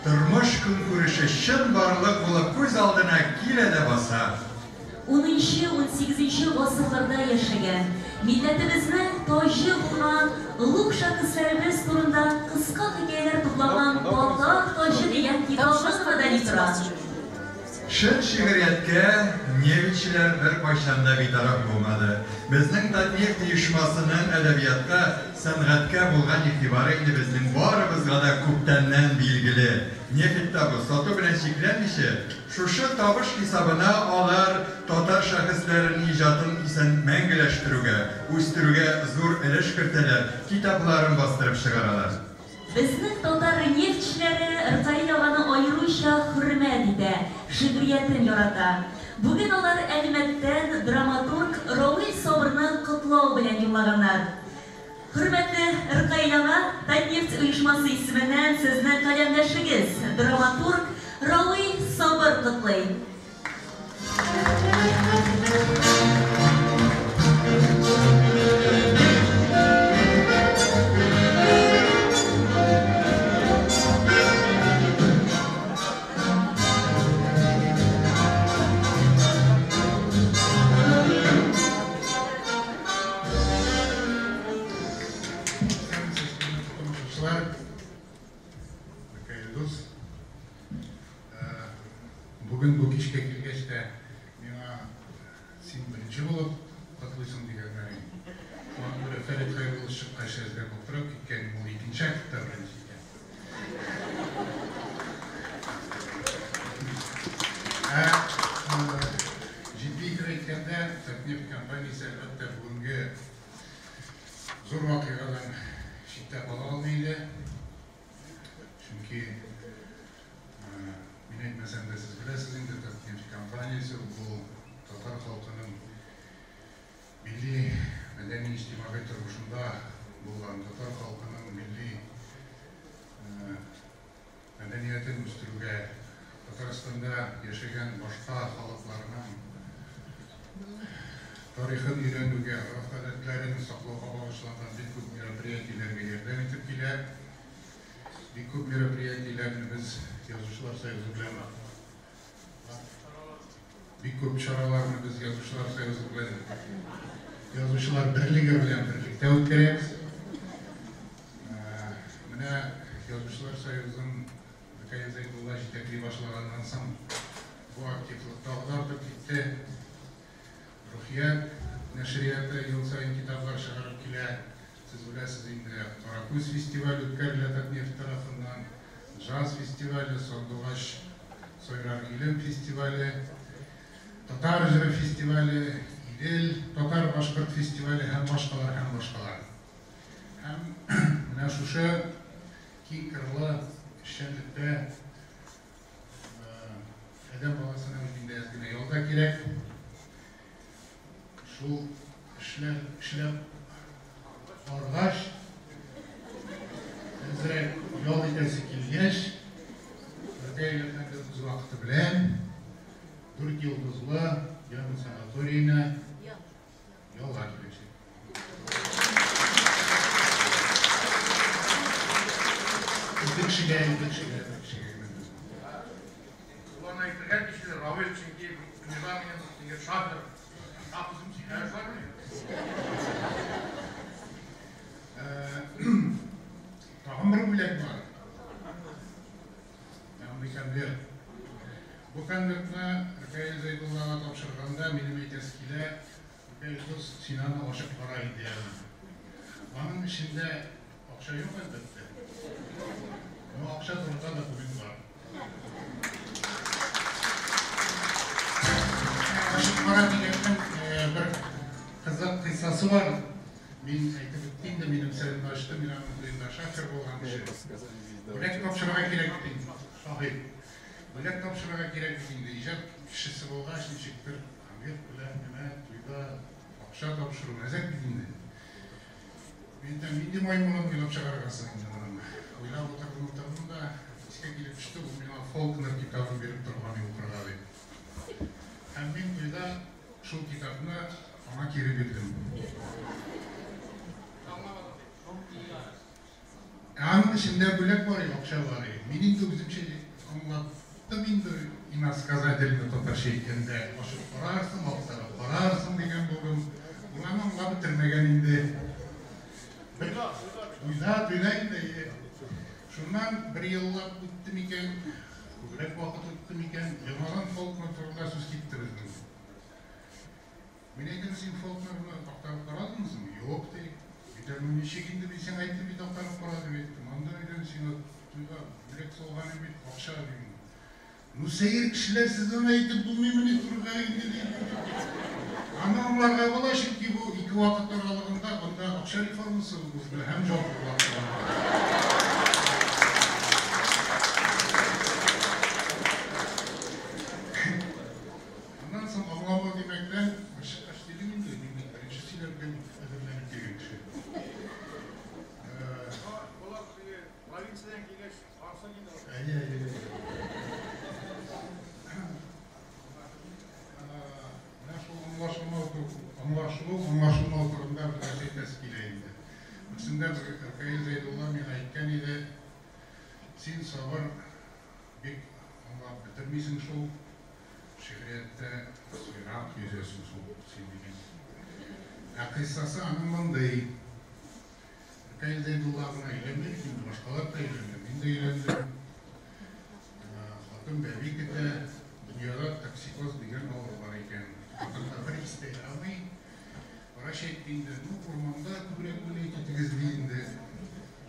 тормыш көнкүреше чын барлык булып күз алдына килә дә баса. 10-18 гасырларда яшәгән, милләтебезнең таҗы булган улуг шәхесләребез турында кыска хикәяләр туплаган Татар таҗы дигән китабыбыз да тора. Шын шигырияткә Невичиләр бер кайчан да битараф булмады. Безнең Татнефть оешмасының әдәбиятка, сәнгатькә булган игътибары инде безнең барыбызга да күптәннән билгеле. Нефть табу сату белән чикләнмичә, шушы табыш хисабына алар татар шәхесләренең иҗатын исән мәңгеләштерүгә, үстерүгә зур өлеш кертәләр, китапларын бастырып чыгаралар. Безнең татар нефтчеләре Ркаил аганы аеруча хөрмәт итә, шигъриятен ярата. Бүген алар Әлмәттән драматург Равил Сабырны котлау белән юллаганнар. Хөрмәтле Ркаил ага, Татнефть оешмасы исеменнән сезнең каләмдәшегез, драматург Равил Сабыр котлый. Бүгін бұл кешке келгеште меңа сен бірінші болып қатылысың деген ғайын. Оған бір Фәрет Қайрылы шыққа шәзбе бұқтырып кеткен ол екінші актта бірінші екен. Жетпей кірейткенде Татнефть компаниясы әлбәтте бүгінгі зор вақиғадан шеттеп ала алмайды. Çünkü Mesela de siz bilesiniz de Tatneftь kampanyası bu Tatar halkının milli medeni içtimai turuşunda bulunan Tatar halkının milli medeniyetin üstürüge Tataristan'da yaşayan başka halklarının tarihini öğrendiğe, adetlerini saklauğa bağışlanan bir көп мероприятиелерге yardım etip kiler. Bir көп мероприятиелерni biz Yazıcılar Sayısı bilen bir көп çaralarını biz Yazıcılar Sayısı bilen Yazıcılar Birliği bilen birlikte ötkeremiz. Mine Yazıcılar Sayısı'nın Rkayil Zeytullah jitekliği başlagandan soň bu aktivlikte artıp gitti. Ruhiyat neşriyatı yıl sayın kitaplar çıkarıp kile. Siz bilesiz indi Karakuz Festivali ötkerle Tatneftь tarafından Jaz Festivali, Sondugaş Soyrar İlim Festivali, Tatar Jırı Festivali, İdil, Tatar Başkırt Festivali hem başkalar. Hem Naşuşa ki kırılı şenlikte edem balasına bildiğinde yazgına yolda gerek. Şu işler Orgaş, Ezrek yol itesi kilgeç, Rkayil Efendimiz vakti bilen, 4 yıldızlı yanı sanatoriyine yola girecek. Bir kişiye. Bana iktidar kişiler, Ravil çünkü Nizamiye'nin şahır, hafızım şikayet var mı? Tağım bir bilek var. Yani bu kandıkla Rkayil Zeydullah'a tapşırganda benim etkisiyle Rkayil Sinan'a aşık para iddiyalı. Onun içinde akşa yok elbette. Ama akşa durda da bugün var. Aşık para diyetten кыссасы бар. Мен айтып өттім де менің сәлімдашты, мен аның тойында шафер болған кіші. Бөлек тапшырыға керек дейін, шахид. Бөлек тапшырыға керек дейінді, ижат кішісі болға шыншектір, қамет білән, тойда ақша тапшыру мәзәк дейінді. Мен де маймылым келіп шығарғасы ойлап отырдым да, іске келіп үшті, бұл мен Фолкнер китабын беріп тұрғаны оқырға деп. Һәм мен тойда шул китабына ана кері бердім. Аның ішінде бөлек бар, ақша бар. Менің де өзімше аңлаттым енді иносказательно татарша екенде. Ашып барарсың, мақтарып барарсың деген болдым. Бұланы аңла бітірмеген енді. Ойлайын да шуннан бір еллап өттім екен, көбірек уақыт өттім екен, жаңадан Фолкнер турында сөз кетті біздің. Мен айтам, сен Фолкнерді ақтарып барадыңызмы? Жоқ дейік. Бетермін нешегенді бейсен айтты бейт ақтарып барады беттім. Анда үйден сен тойға білек солған емет ақша деймін. Ну сәйір кішілер сізден айтып бұл меміне тұрға енді деймін. Ана оларға бола шетке бұл 2 уақыт аралығында онда ақша реформасы бұл әм жоқ болады. Ondan sonra Allah'a demekten Beşiktaş dilimin de birinci silerken ödüllenip gelin kişi. Provinsiyeden geliş, Arsa gidiyor. Anlaşılma oturumda bir şey teskileydi. Aslında Erkayıl Zeydullah men aytkan edi, sen sabır bir bitirmeysin şol şehriyette sıyraq yüzesін sen деген. Қиссасы аның мындай. Erkayıl Zeydullah'ına үйленмек, енді башқалар да үйленді. Мен де үйлендім. Хатын бәбекеті дүнияда токсикоз деген ауру бар екен. Хатынға бір істей алмай, врач айтты, ну, орманда көбірек өлейді тігізбейді.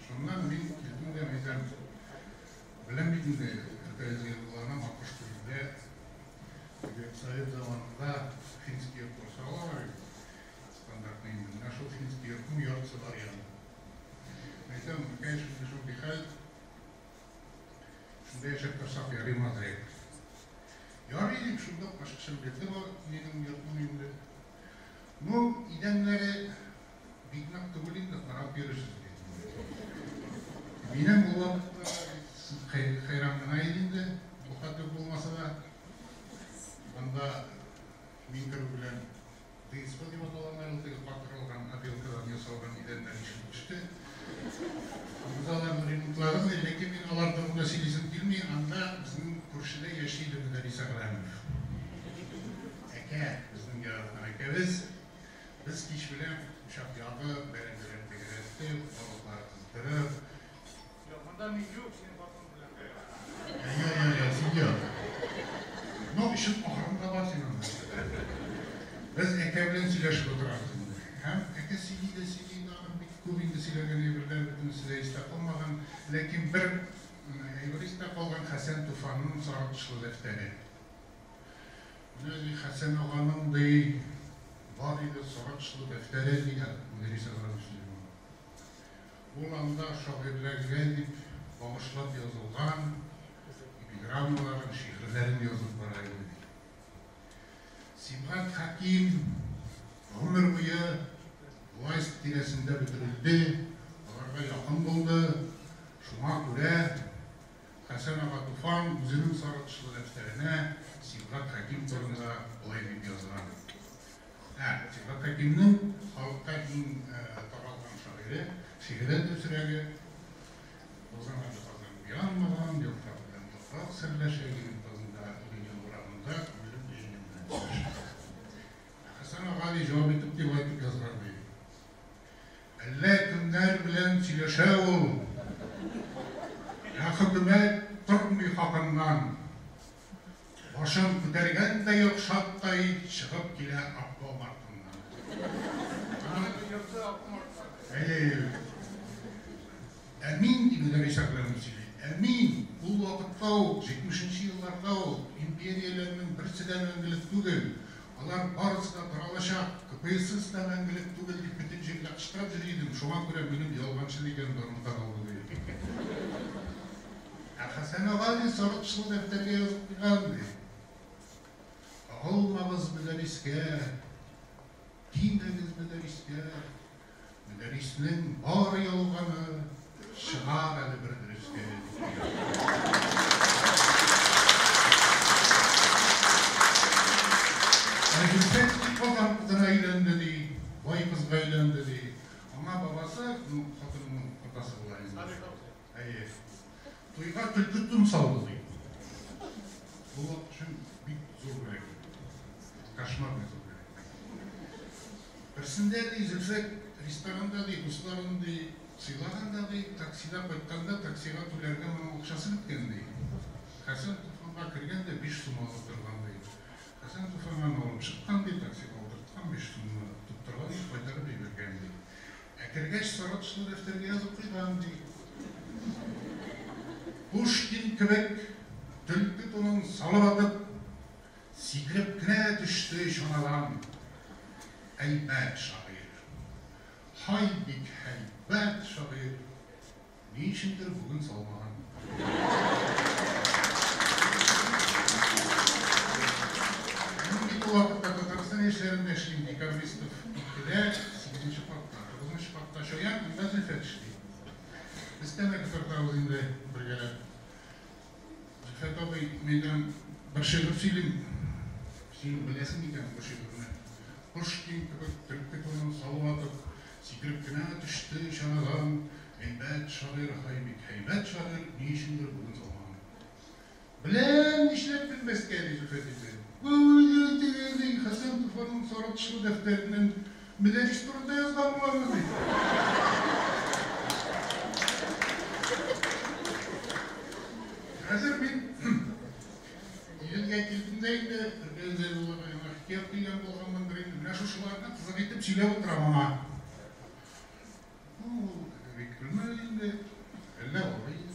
Сондан мен келдім де айтам, білемейдім де Erkayıl Zeydullah'на мақыш көзінде Совет заманында финский курсалар бар еді. Стандартный еді. Нашел финский ырқым ұятсы бар еді. Айтам, конечно, шул дихал, шунда яшап тұрсақ ярымаз еді. Яры едім, шунда башқаша білді бар, менің ұятым енді. Ну, идәнлері бигнақ түгілінде қарап берішсіз деді. Менің бұл вақытта қайраңына едінде, бұл қаты болмаса да, анда мен кіру білән ДСП деп аталған қатырылған отделкадан жасалған идәндер ішіліп түсті. Бұзалардың ремонтларын, лекен мен алардың бұна сөйлесіп келмей, анда біздің көршіде яшейді Мұдарис Ағрамов. Әке, біздің яратқан әкебіз, біз кеш білән ұшақ яғы, бәрін тегіретті, балықлар қыздырып. Мұнда мен жоқ, сен батын білән. Сен жоқ. Но үшін ақырында бар сен анда. Біз әке білән сөйлешіп отырардық. Һәм әке сөйлейді, көбінде сөйлеген ебірлер бүтін сізде істеп қалмаған, лекен бір ебірлер қалған Хасан Туфанның сарапшылы дәфтәрі. Хасан ағаның бар еді сарапшылы дәфтәрі дейді, Мұдарис Ағрамов сөйлеген. Ол анда шағирлерге деп бағышлап жазылған, эпиграммаларын, шиғырларын жазылып бара еді. Сибғат Хаким ғұмыр бойы власть тиресінде бітірілді, оларға жақын болды. Шуңа көре Хасан аға Туфан өзінің сарапшылы дәфтәріне Сибғат Хаким турында былай деп жазған. Сибғат Хакимнің халыққа ең таралған шағирен өсірегі ол заманда қазан ұянмаған, жоқтағыдан тоқрақ сірләші егін тазында үйген бұрамында өлім дейінен Хасан аға жауап етіп деп айтып жазған дейді. Әлі кімдер білән сөйлеше ол. Хикмет тұрмай хақыннан. Башын көтергендей ұқшаттай шығып келе Аббал артынан. Әмин дейді Мұдарис Ағрамов сөйлейді. Әмин, бұл вақытта ол 70-ші жылдарда ол империяларының бірсіден өңгілік түгел. Алар барысына таралаша, кыпайсыз да мәңгілік түгілдік бүтін жерлі қыштап жүрейдім. Шоған көре мінім ялғаншы деген дұрымдар алды дейді. Хасан ағали сорықшыл дәптерге yazıp қиған дейді. Olmağız müderriske, kimdeniz müderriske, müderrisinin var yolganı şınar eli birdiriske. Gülfetlik babam kızına eylendi dedi, vay kızga eylendi dedi. Ama babası kadının kutası bulaydı. Hayır. Tuyga tülküttüm saldı dedi. Bu için bir zor gerek. Kaşmak metodu. Birisinde de Zülfek restoranda da, dostlarında da, silahında da, takside koytkanda taksiga tülerge bana okşasın etkendi. Hasan Tufan'a kirgen de 5 sum alıp durganda. Hasan Tufan'a oğlum çıkkan de taksiga oturtkan 5 sum tutturgan koytarıp yürgendi. Kirgeç soratışlı defterge yazıp koygan de. Pushkin kibek tülküt onun salıp atıp sigrip kine düştü şonalan heybet şair. Haydik heybet şair. Niçindir bugün salmahan? Bir bu vakitte Tatarstan işlerinde işleyim Dikarbistov iktidar 8. partta, 9. partta şoyan ben Zülfet işleyim. Bizden de kıtırtağız indi birgeler. Zülfet abi meydan bir şey söyleyeyim. Şimdi bilesin diken bu şeylerine. Pushkin kibek tülküt onun salıp atıp sigrip kine düştü şonalan heybet şair, heybet şair. Niçindir bugün salmahan? Bilen işlep bilmez geldi Zülfet abi. Bu Hasan Tufan'ın soratışlı defterinin müderris turunda yazgan bulanır değil. Hazır ben yılga kelgimde benzer olarak hikayet kıygan bolğandan birinde mine şuşularına kızık etip söylep oturam ama. Bilmeyinde elle olaydı.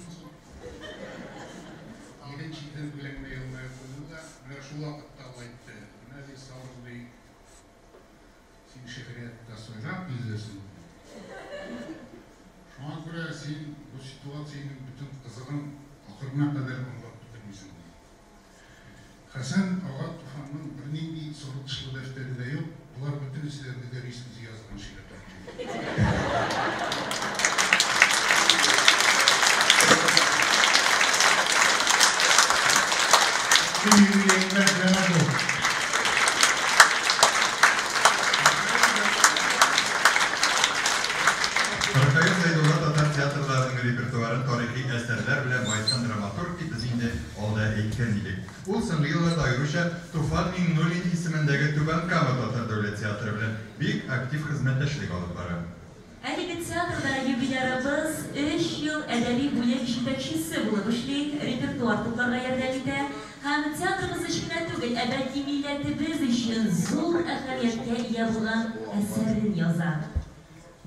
Yedinçiden bilenme yılmaya koyduğunda mine şu vakitte alaydı. Mine de sağlıklı seni şehriyatta soyrak izlesin. Şu an göre sen bu situasyanın bütün kızığın ahırına kadar anlatıp bitirmişsin. Hasan Ağa Tufan'ın bir sorutuşlu defterinde yok. Bunlar bütün sizlerde de resminizi yazılan şeyler. Şimdi yayınlar falan oldu. Kırkayı Zeydullah Tatar tiyatrolarının repertuarın tarihi eserler bile bayıtkan dramaturg ki bizimde olda eğitken idik. Bu sınırlı yıllarda ayrıca Tufan Minnulin ismindeki Tüben Kama Tatar Devlet Tiyatro bile büyük aktif hizmetleşlik alıp var. Әлеге театрда юбилярыбыз 3 yıl әдәби бүлек җитәкчесе булып эшли, репертуар тупларга ярдәм итә һәм театрыбыз өчен түгел, әбәди милләтебез өчен зур әһәмияткә ия булган әсәрен яза.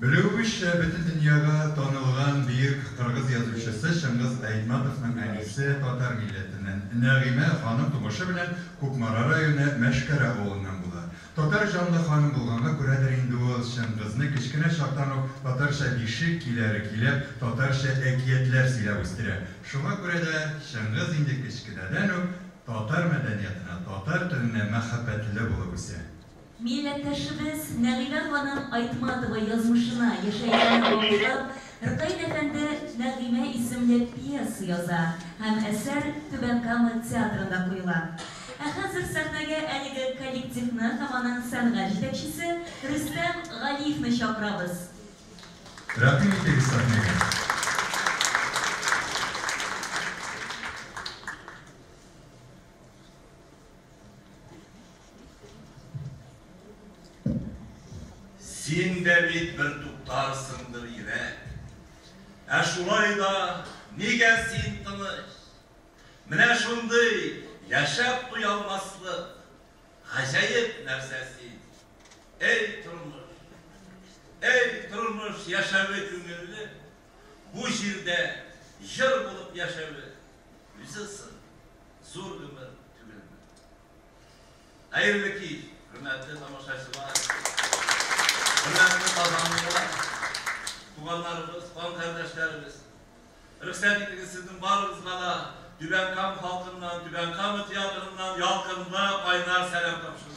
Білуімізше bütün dünyaya tanılған büyük Kırgız yazıcısı Şıngiz Aytmatov'un annesi Tatar milletinin Nagime Hanım tumuşı bilen Kukmara rayonu Meşkere oğlundan bular. Tatar canlı hanım bulğanğa göredir indi o Şıngiz'ni kichkine şaqtan o Tatarşa bişik kilep, Tatarşa ekiyetler silep üstire. Şuna göre de Şıngiz indi kichkineden o Tatar medeniyetine, Tatar tiline mehabbetli bulup ise. Millettəşimiz Nəğimə xanım Aytmatova yazmışına yaşayanı bağışlab, Rıqayn Əfəndi Nəğimə isimli piyası yaza, həm əsər Tübən Kama teatrında qoyula. Hazır səhnəgə əligi kollektivni hamanın sənğət җитәкчесе Rüstəm Ғалиевны çağırabız. Rəqim etdik səhnəgə. Sen de bit bir tuttarsındır yürek. Şulay da nege sen tыныç? Mine şunday yaşap duyalmaslık, acayip nersesin. Ey turmuş yaşavı kümüllü, bu jirde jır bulup yaşavı, yüzüsün, zor ömür tügülmü. Ayrılı ki, hürmetli tamaşaçılar, hürmetli kazanımlar, tuğanlarımız, kan kardeşlerimiz, Rıksenlik'teki sizin varlığınızla da Dübenkam halkından, Dübenkam tiyatrından yalkınlığa kaynar selam kapışırız.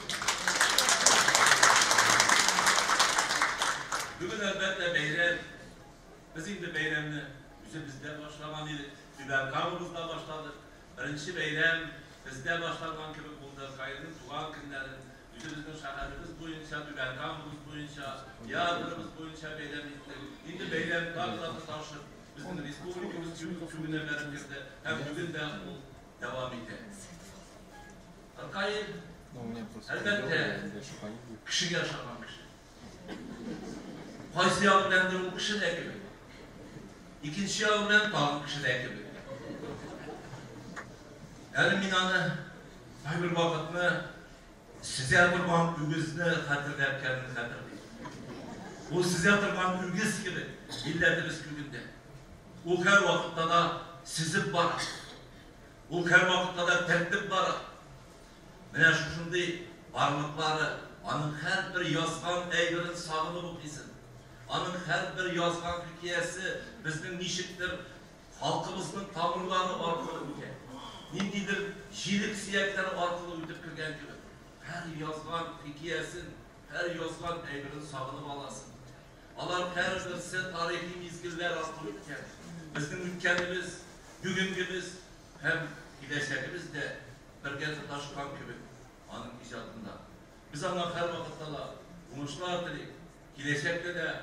Bugün elbette beyram, biz şimdi beyramını bizde başlamalıydık. Dübenkamımızda başladık. Birinci beyram bizde başlanan gibi buldu. Kayının tuğan günlerin, bizimizin şehirimiz boyunca, Dübenkamımız boyunca, yardımımız boyunca beyram ettik. Şimdi beyram daha taşır. Bizim Respublikamız tümüne verilirdi. Hem bugün de devam ediyor. Arkayı elbette kişi yaşanan kişi. Qaysı yağı bilen o kişi de gibi. İkinci yağı bilen tağın kişi de gibi. Yani minanı, bir vakitini size kurban ügüzünü hatırlayıp kendini hatırlayın. O size kurban ügüz gibi illetimiz gününde. O her vakitte da sizin var. O her vakitte da tertip var. Mene şuşunday varlıkları, onun her bir yazgan eylerin sağını bu bizim. Onun her bir yazgan hikayesi bizim nişittir, halkımızın tamırları arkalı ülke. Nindidir, jilik siyekleri arkalı ödüp kirgen gibi. Her yazgan hikayesin, her yazgan eylerin sağını balasın. Alar her birisi tarihi mizgiller arkalı ülke. Bizim ülkenimiz, bugünkümüz hem gelecekimiz de bir gezi taşıkan gibi onun icadında. Biz ona her vakitte de konuşlar dedik. Gelecekte de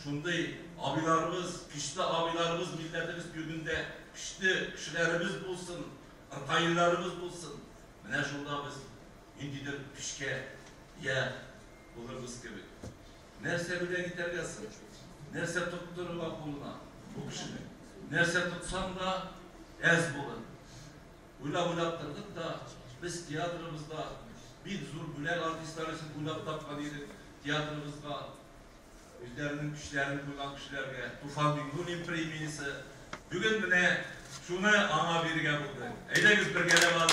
şunday abilarımız, güçlü abilarımız, milletimiz bugünde güçlü kişilerimiz bulsun, arkayılarımız bulsun. Mene şunda biz indidir pişke ye buluruz gibi. Nerse bile gider gelsin, nerse tutturma koluna bu kişinin. Nerse tutsan da ez bulun. Uylap-uylattırdık da biz tiyatromuzda bir zur gülen artistler için uylap tapmalıydık. Tiyatromuzda yüzlerinin güçlerini kullanan kişilerge Tufan Bingul'in premiyesi bugün mine şunu ana birge buldu. Eyle bir gele var.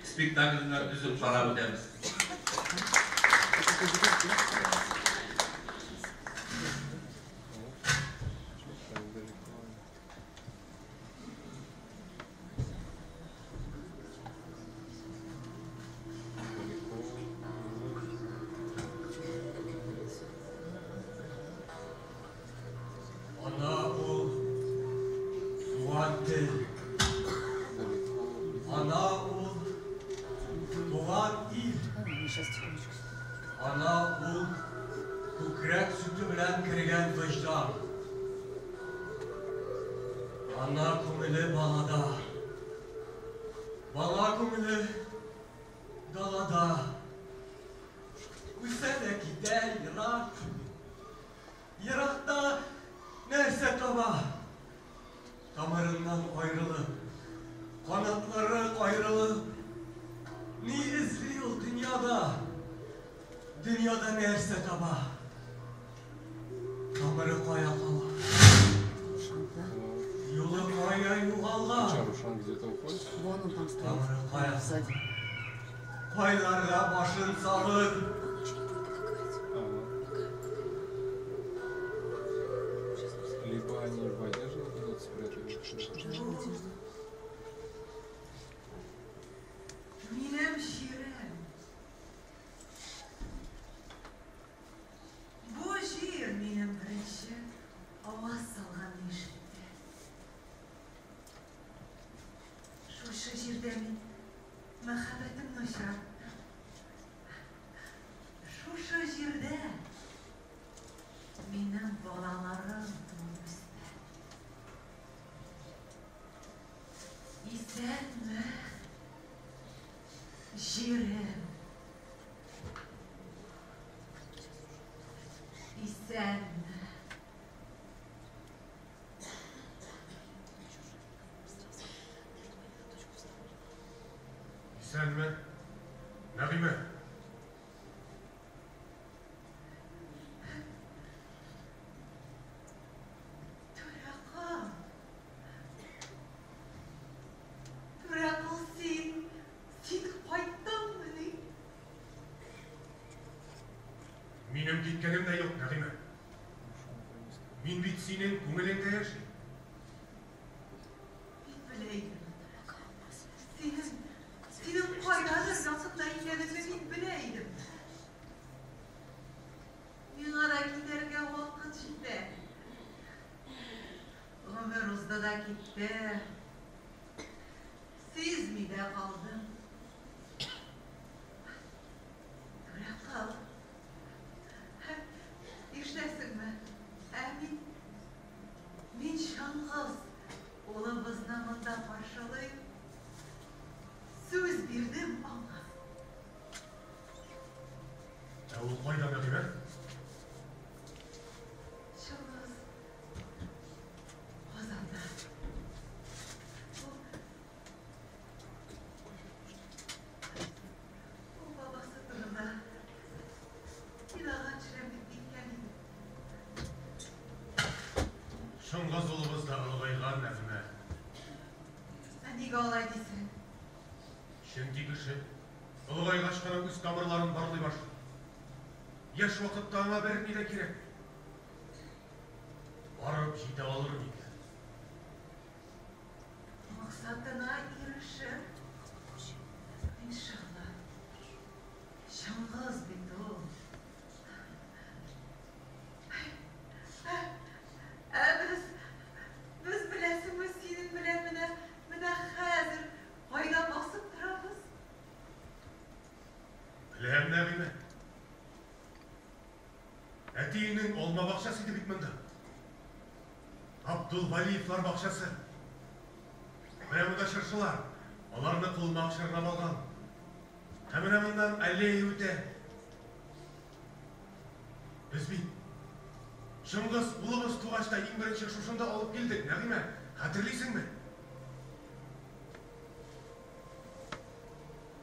Spektaklinden üzüp para öderiz. Ana ol, Muad'dir. Ana ol, Doğan il. Ana ol, kükrek sütü bilen kirgen vicdan. Ana kumili balada. Bala kumili dalada. Üsene gider yırak. Yırakta nerse taba. Damarından ayrılıp, kanatları ayrılıp, ni izliyor dünyada, dünyada nerse taba, damarı koya kala, yolu koya yuvala, damarı koya, koylarla başın salır, либо они в воде живут, спрятаны. Minem şiirim. Bu şiir minem birinci avaz salgan işitti. Şu şiirde min muhabbetim nuşattı. Şu şiirde minem balalarım doğmuştu. Sen. Sen mi? Nagime? Bırakıl sen kayttın mı ne? Benim gitkenim de yok Nagime. Min bit senin көңелеңдә яши. Bileydim. Senin kaydadır yakında iklenimi ben bileydim. Bana da giderge vakit şimdi. Ömür uzda da gitti. Siz mi de kaldın? Bırakal. İşlesin mi? Emin. Min şankız. Oğlumuz namında parçalayıp söz birdim bana. Ya ol kayda Nagime? Şankız. Ozanda. O babası durumda. Bir daha çiremlik dikkenim. Шыңғыз ұлыбызда ұлғайған Нәғиме. Неге олай дейсің? Шенди кіші, ұлғай қашқана өз тамырларын барлай башы. Еш уақытта аңа бәріне де керек. Барып жете алыр мейді. Мақсатына ерішіп, иншалла, шыңғыз бит ол. Biz bilesimiz senin bilen mine hazır hayda basıp durarız. Білем Нәғиме. Әтейінің олма бақшасы еді бит мұнда. Абдулвалиевлар бақшасы. Міне мұнда шыршылар. Оларны қылмақ шырнап алған. Әміне мұндан әлей өте. Біз бит. Шыңғыз ұлыбыз туғашта ең бірінші шушында алып келдік, Нәғиме, қатырлейсің бе?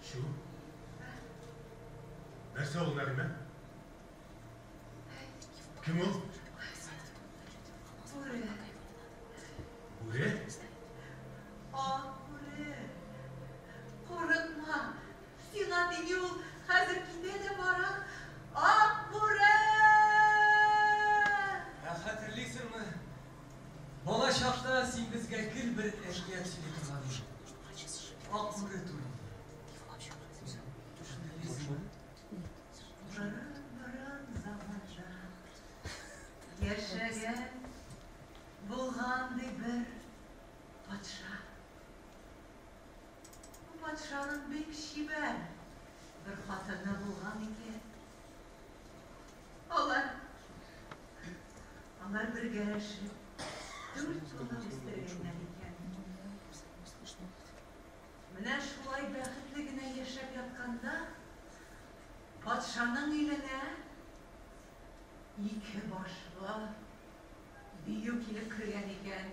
Шу? Нәрсе ол, Нәғиме? Кім ол? Буре. Буре? Буре. Korkma. Sina deni ol. Hazır kinde de barak. Bure. Hatırlıyorsunmu? Bana şartta sen bizge gül bir eşkiyatçılık turgan. Akmurı turgan. Bırın zamanda yaşayan bulgandı bir patşa. Bu patşanın bek şiber bir hatını bulgan iken. Onlar bir gerçi dört yıla üstlerine iken. Mine şulay bəxtligine yaşap yatkanda patşanın iline iki başlı büyük ile kırgan iken.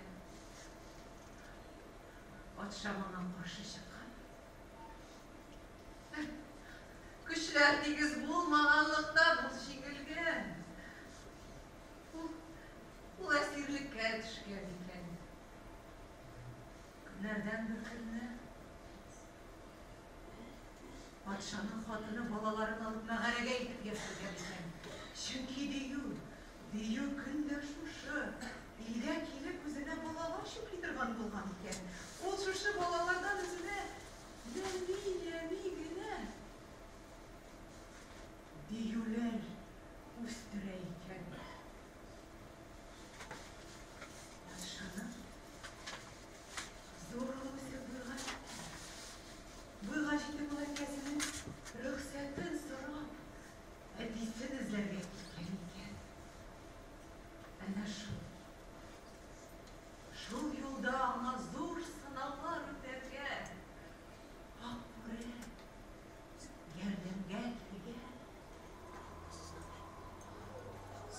Patşa bana karşı çıkan. Küşler digiz bulmağanlıkta bu şekilgen. Bu esirlikке düşken iken. Günlerden bir günde patşanın hatını balalarını alıp mağaraya gidip getirgen iken. Çünkü diyor günde şuşu. İlek üzerine balalar şüphidirgan bulgan iken. O şuşu balalardan üzerine yemi güne. Diyorlar üstüreyken. Patşanın zorluğu Buygaçlı mulakesinin ruhsatın sonra edisini izlerge gitken.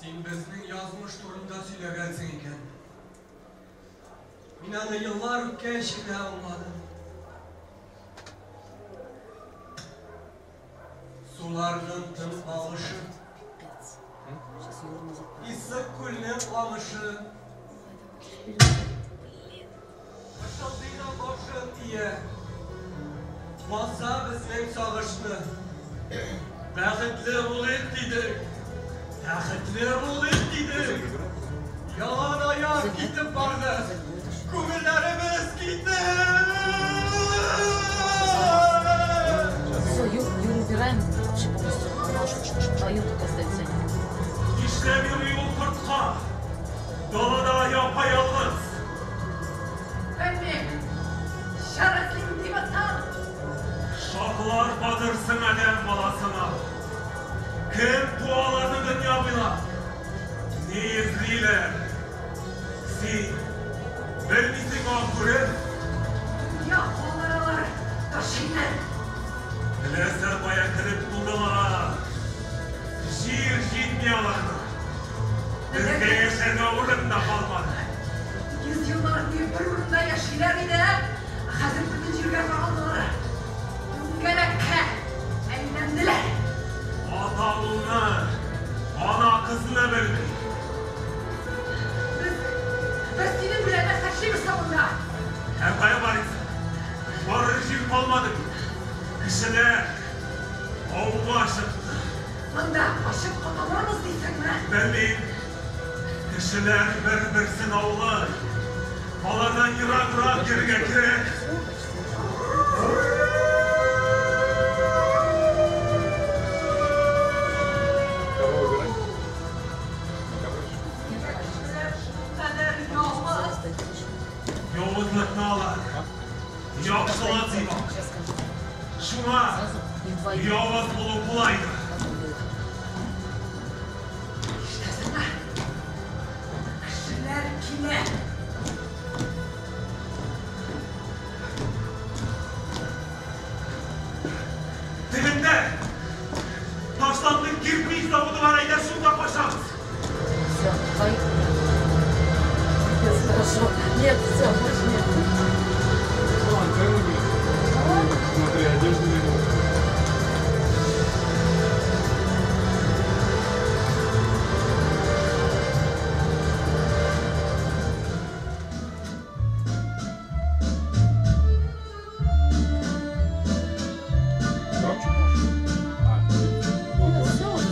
Сен безнең язмыш турында сөйләгәнсең икән. Мин аны еллар үткәч кенә аңладым. Суларның тын агышы, Исык күлнең агышы, Ышылдыйда башын тие, Баса безнең сагышны. Бәхетле булыйк дидек, бәхетле булыйк дидек. Ялан аяк китеп барды, күңелләребез китте. Все, Юру убираем вообще полностью. Аю только остается. İşlemiyor yol kurtla, dalada yapayalnız. Önüm, şarasın dibasan. Şahlar badırsın adam balasına. Kim pualarını dünya bila? Ne izliler? Sen, vermişsin akırın. Ya onlara taşıyın. Leser baya kırıp buldular. Şiir jitmiyalarına. Bizde yaşarga uğrunda kalmadı. Yüzyıllar bir uğrunda yaşaylar idi. Hazır bütün jirge kaldılar. Düngelekke eğlendiler. Ata oğluna, ana kızına verdi. Biz senin bilemez taşıyımız savunda. Hep kaya var insan. Varır jil kalmadı. Kişiler oğlu aşıktı. Bunda aşık kafalarımız değilsin mi? Belli. Kişiler bir-birsin oğlu. Balardan yırak gerge kirek. Yoluzluk nağlar. Yapsalat zima. Şuna yavaz bulup bulaydı. Kişiler kime? Dibinde taşlandık kirpiç zavudu var eyler şunda paşam. Все, поехали. Хорошо. Нет, все, больше нет. Смотри, одежду не было. Все уже.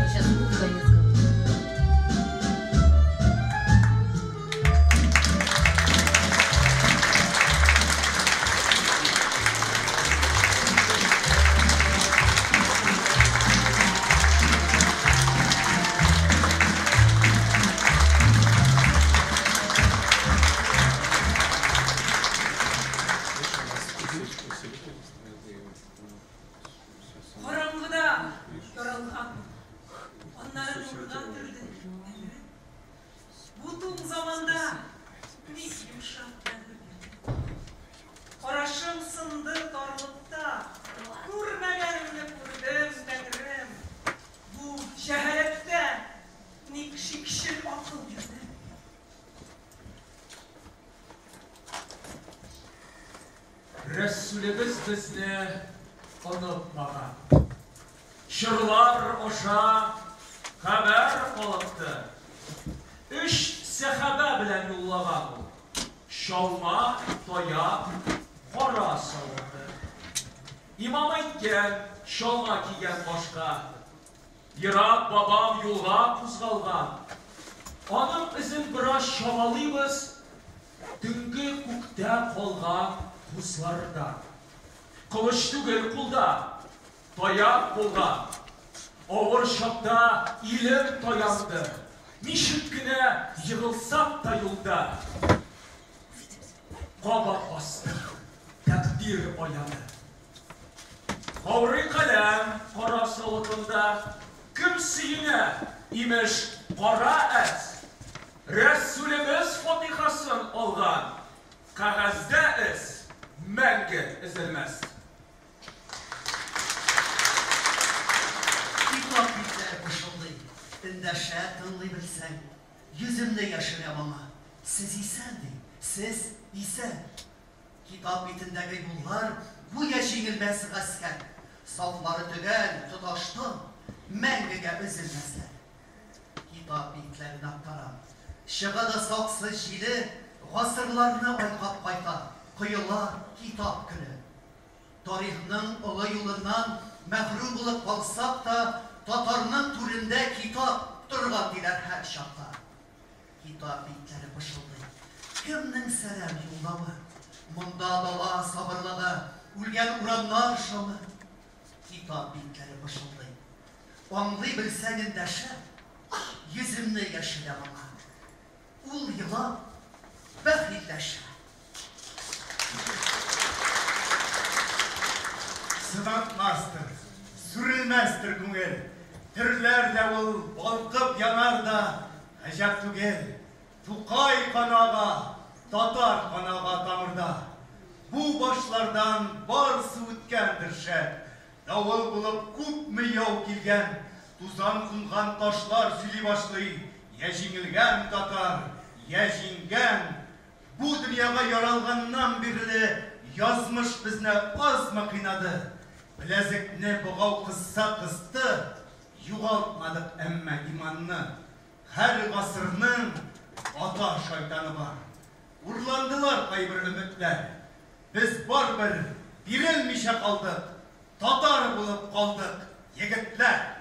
Сейчас буду конец. Karangıda yorulgan, onların urgan türdü. Bu tüm zamanda nik yumuşak dövüldü. Karашым сынды тарлыкта, күрмәгәнне күрдем, тәңрем. Бу җәһаләттә ник шикшел акыл йөрде. Resulümüz bizni unutmagan. Şırlar oşa haber kalıptı. 3 sehaba bilen yollagan bu. Şalma, toya, kara salındı. İmam aytken, şalma kiygen başka. Yırak babam yolga kuzgalgan. Onun izin biraz şamalıyız. Dünkü kukta kalgan kuzlarda. Kılıç tügel kulda, toyak bulgan. Ağır şapta ilim toyandı. Nişikkine yığılsak da yolda. Kabat bastı, takdir oyanı. Kavri kalem kara salıtında, kimsiyine imiş kara et. Resulümüz Fatihasın olgan, kağızda iz, мәңгі ezilmez. Endeşe tınlay bilsen, yüzümde yaşayam ama. Siz isendi, siz ise. Kitap bitindeki bunlar, bu yaşayılmez asker. Safları tügel, tutaştım, mengege üzülmezler. Kitap bitlerini aktaran, şıgıda saksı jili, gasırlarını aykap kayta, kıyılar kitap günü. Tarihinin ılı yılından mehrum bulup kalsak da, Tatarının türünde kitap durgan diler her şartta. Kitap bitleri bışıldı. Kimnin serem yollamı? Munda dala sabırladı, ülgen uranlar şamı. Kitap bitleri bışıldı. Anlay bilsenin deşe, yüzümle yaşayam ama. Ul yılan, behilleşe. Sıdatmazdır, sürülmezdir güngel. Türler davul balkıp yanar da, acak tügel. Tukay kanağa, Tatar kanağa tamırda. Bu başlardan barsı ütkendir şer. Davul bulup kup mi yav kilgen, tuzan kungan taşlar süli başlay. Ya jingilgen Tatar, ya jingen. Bu dünyaya yaralgandan birli yazmış bizne az mı kıynadı. Bilezikni buğav kızsa kızdı, yuğaltmadık emme imanını. Her gasırının ata şeytanı var. Urlandılar kaybır ümitler. Biz barbar, dirilmişe kaldık. Tatar bulup kaldık, yigitler.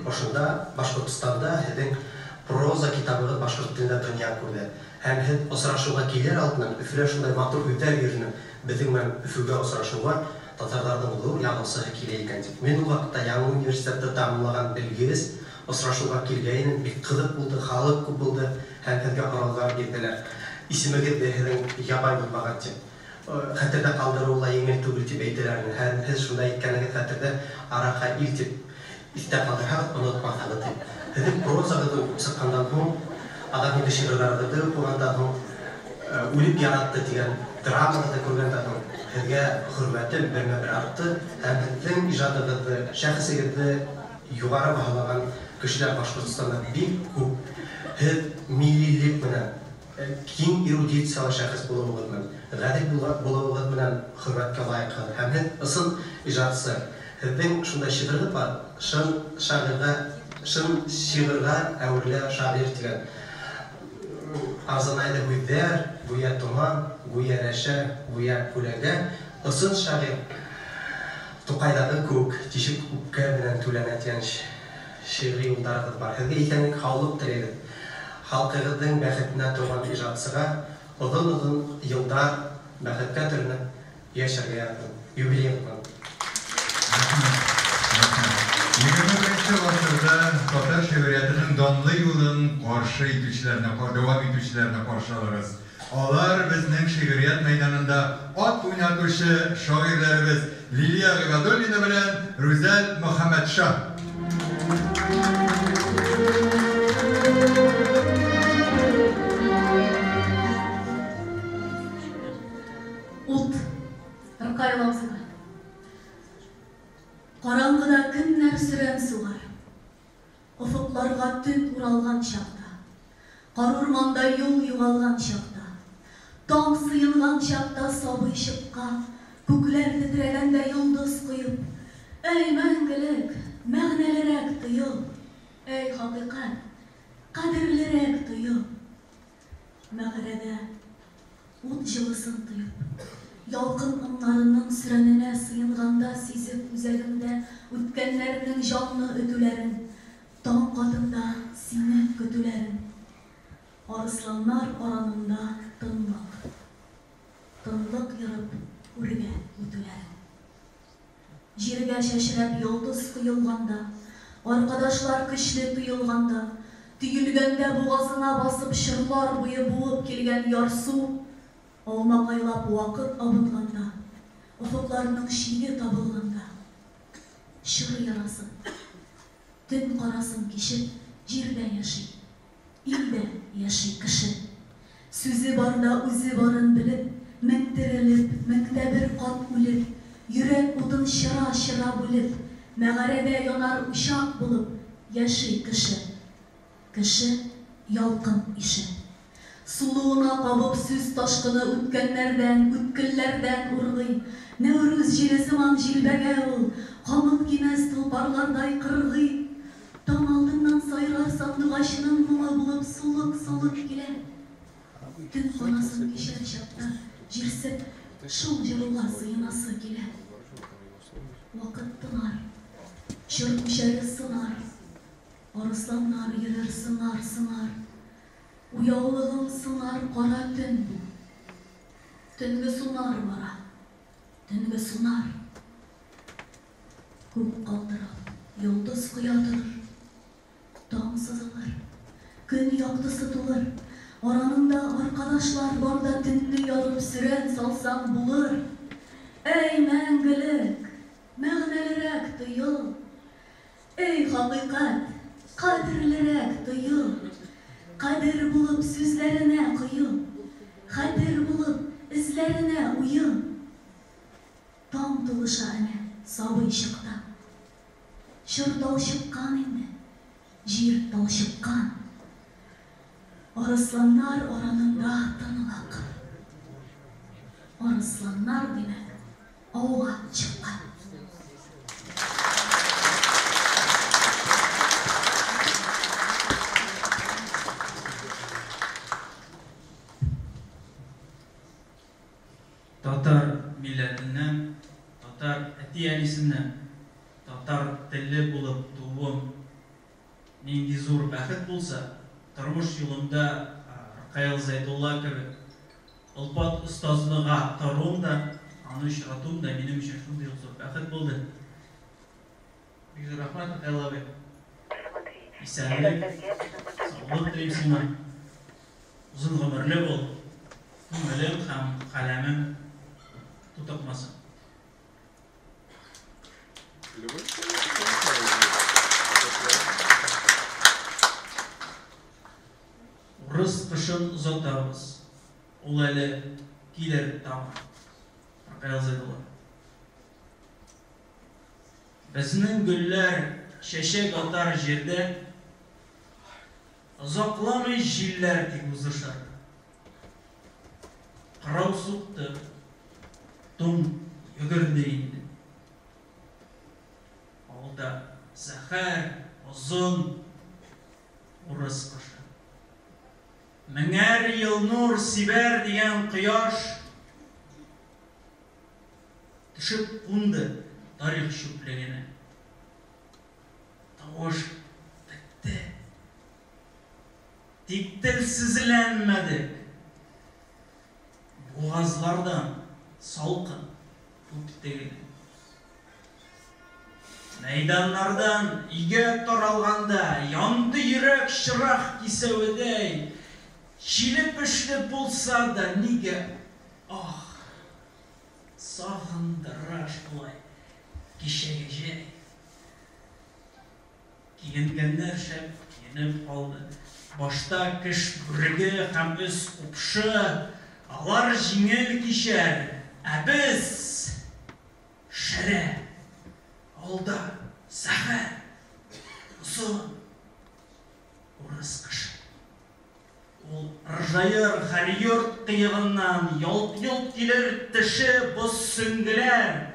ошында Башкортостанда һеҙҙең проза китабығыҙ башҡорт телендә донъя күрҙе. Һәм һеҙ осрашыуға килер алдынан Өфөлә шундай матур һүҙҙәр йөрөнө. Беҙҙең менән Өфөгә осрашыуға татарҙарҙың ҙур яғылсыһы килә икән тип. Мин ул ваҡытта яңы университетты тамамлаған белгес осрашыуға килгәйнем. Бик ҡыҙыҡ булды, халыҡ күп булды һәм һеҙгә һорауҙар бирҙеләр. Исемегеҙ ҙә һеҙҙең ябай булмаған тип. Хәтерҙә ҡалдырыу ла еңел түгел тип әйтәләр. Һәм һеҙ шундай икәнегеҙ хәтерҙә араҡа ил тип иҫтә ҡалдырһағыҙ, онотмаҫағыҙ тип. Һеҙҙең прозағыҙҙы сыҡҡандан һуң, аҙаҡ инде шиғырҙарығыҙҙы уҡығандан һуң, үлеп яратты тигән драмағыҙҙы күргәндән һуң, һеҙгә хөрмәтем бермә-бер артты һәм һеҙҙең ижадығыҙҙы, шәхсегеҙҙе юғары баһалаған кешеләр Башҡортостанда бик күп. Һеҙ миллилек менән, киң эрудициялы шәхес булыуығыҙ менән, ғәҙел булыуығыҙ менән хөрмәткә лайыҡһығыҙ һәм һеҙ ысын ижадсы. Һеҙҙең шундай шиғырығыҙ бар, шын шиғырға әүерле шағир тигән. Арзанайды һүҙҙәр, гүйә томан, гүйә рәшә, гүйә күләгә. Ысын шағир Туҡайҙағы күк, тишек күккә менән түләнә тигән шиғри юлдарығыҙ бар. Һеҙгә икәнлек һаулыҡ теләйбеҙ. Халҡығыҙҙың бәхетенә тыуған ижадсыға оҙон-оҙон йылдар бәхеткә төрөнөп йәшәргә яратам. Юбилейығыҙ. 21-нче ғасырда татар шиғриәтенең данлы юлын ҡаршы итеүселәренә, дауам итеүселәренә ҡаршы алырбыҙ. Алар безнең шиғриәт мәйданында ат уйнатыусы шағирҙәребеҙ Лилия Ғибадуллина белән Рүзәл Мөхәммәтша. Ут, ырҡайлаусыға. Ҡараңғыда кемнәр сүрән суғар. Офоҡларға төн уралған шаҡта. Ҡар урманда юл юғалған шаҡта. Таң сыйылған шаҡта сабый шыҡҡа. Күкләр тетрәгәндә йондоз ҡойоп. Әй мәңгелек, мәғнәлерәк тойол. Әй хаҡиҡәт, ҡәҙерлерәк тойол. Мәғәрәҙә ут жылысын тойоп. Ялҡын ыңларының сүрәненә сыйынғанда сизеп үзәгемдә үткәннәренең жанлы өтүләрен, таң ҡатында сине көтүләрен. Арысландар аранында тынлыҡ. Тынлыҡ йырып үргә үтүләрен. Җиргә шәшрәп йондоз ҡойолғанда, арҡадашлар көчле тойолғанда, төйөлгәндә буғазына басып шырлар буйы буып килгән ярсу, алмаҡайлап ваҡыт абынғанда, офоҡларының шиге табылғанда, шыр ярасын, төн ҡарасын кишеп, җирҙә йәшей, илдә йәшей кеше. Сүзе барда үзе барын белеп, мең терелеп, меңдә бер ҡат үлеп, йөрәк утын шыра-шыра бүлеп, мәғәрәҙә янар ушаҡ булып, йәшей кеше. Кеше ялҡын ише. Сулуына ҡабып сүз ташҡыны үткәннәрҙән, үткелләрҙән урлый. Нәүрүз җиле сыман җилбәгә ул, ҡамыт кимәс толпарларҙай ҡырғый. Таң алдынан сайрар сандуғашының моңо булып солоҡ-солоҡ килә. Төн ҡанасын кишәр шаҡта җирсеп, шул йылға сыйынасы килә. Ваҡыт тынар, шыр күшәре сынар, арысландар йөрөр сыңар-сыңар. Уяулығың сыңар ҡара төн. Төнгө сунар бара, төнгө сунар. Күк ҡалтырап, йондоз ҡоятыр. Таң сызылыр, көн яҡтысы тулыр. Аранында арҡадашлар барда төнлө ярып сүрән салсаң булыр. Әй мәңгелек, мәғнәлерәк тойол. Әй хаҡиҡәт, ҡәҙерлерәк тойол. Ҡәдер булып сүзләренә ҡойол, хәтер булып эзләренә уйыл. Таң тулыша әнә сабый шыҡта. Шыр талшыҡҡан инде, җир талшыҡҡан. Арысландар аранында тынлыҡ. Арысландар димәк, ауға чыҡҡан. Татар милләтеннән, татар әти-әнисеннән, татар телле булып тууым нинди зур бәхет булса, тормыш юлымда Ракаил Зайдулла кебек Олпат остазлыга таруым да, аны очратуым да минем өчен шундый зур бәхет булды. Бик зур рәхмәт, Ракаил абый. Исәнлек, саулык телим сиңа. Uzun гомерле бул. Күңелем һәм каләмем тутыкмасын. Урыс кышын озатабыз. Ул әле килер тама. Ракаил Зайдулла. Безнең гөлләр чәчәк атар җирдә озакламый җилләр тик узышар. Кырау сукты, тун йөгерде инде. Алда зәһәр, озын урыс кышы. Меңәр ел нур сибәр дигән кояш төшеп кунды тарих чүплегенә. Тавыш бетте. Тик телсезләнмәдек. Бугазлардан салкын үптегеле. Мәйданнардан игә таралганда янды йөрәк чырак кисәведәй чилеп эшлеп булса да нигә сагындыра шулай кичәгәчә. Кигенгәннәр шәп киенеп калды. Башта кеш бүрге һәм үз купшы алар җиңел кичәр, ә без шәрә, алда зәһәр, озын урыс кышы. Ул ыржаер һәр йорт кыегыннан ялт-йолт килер теше боз сөңгеләр.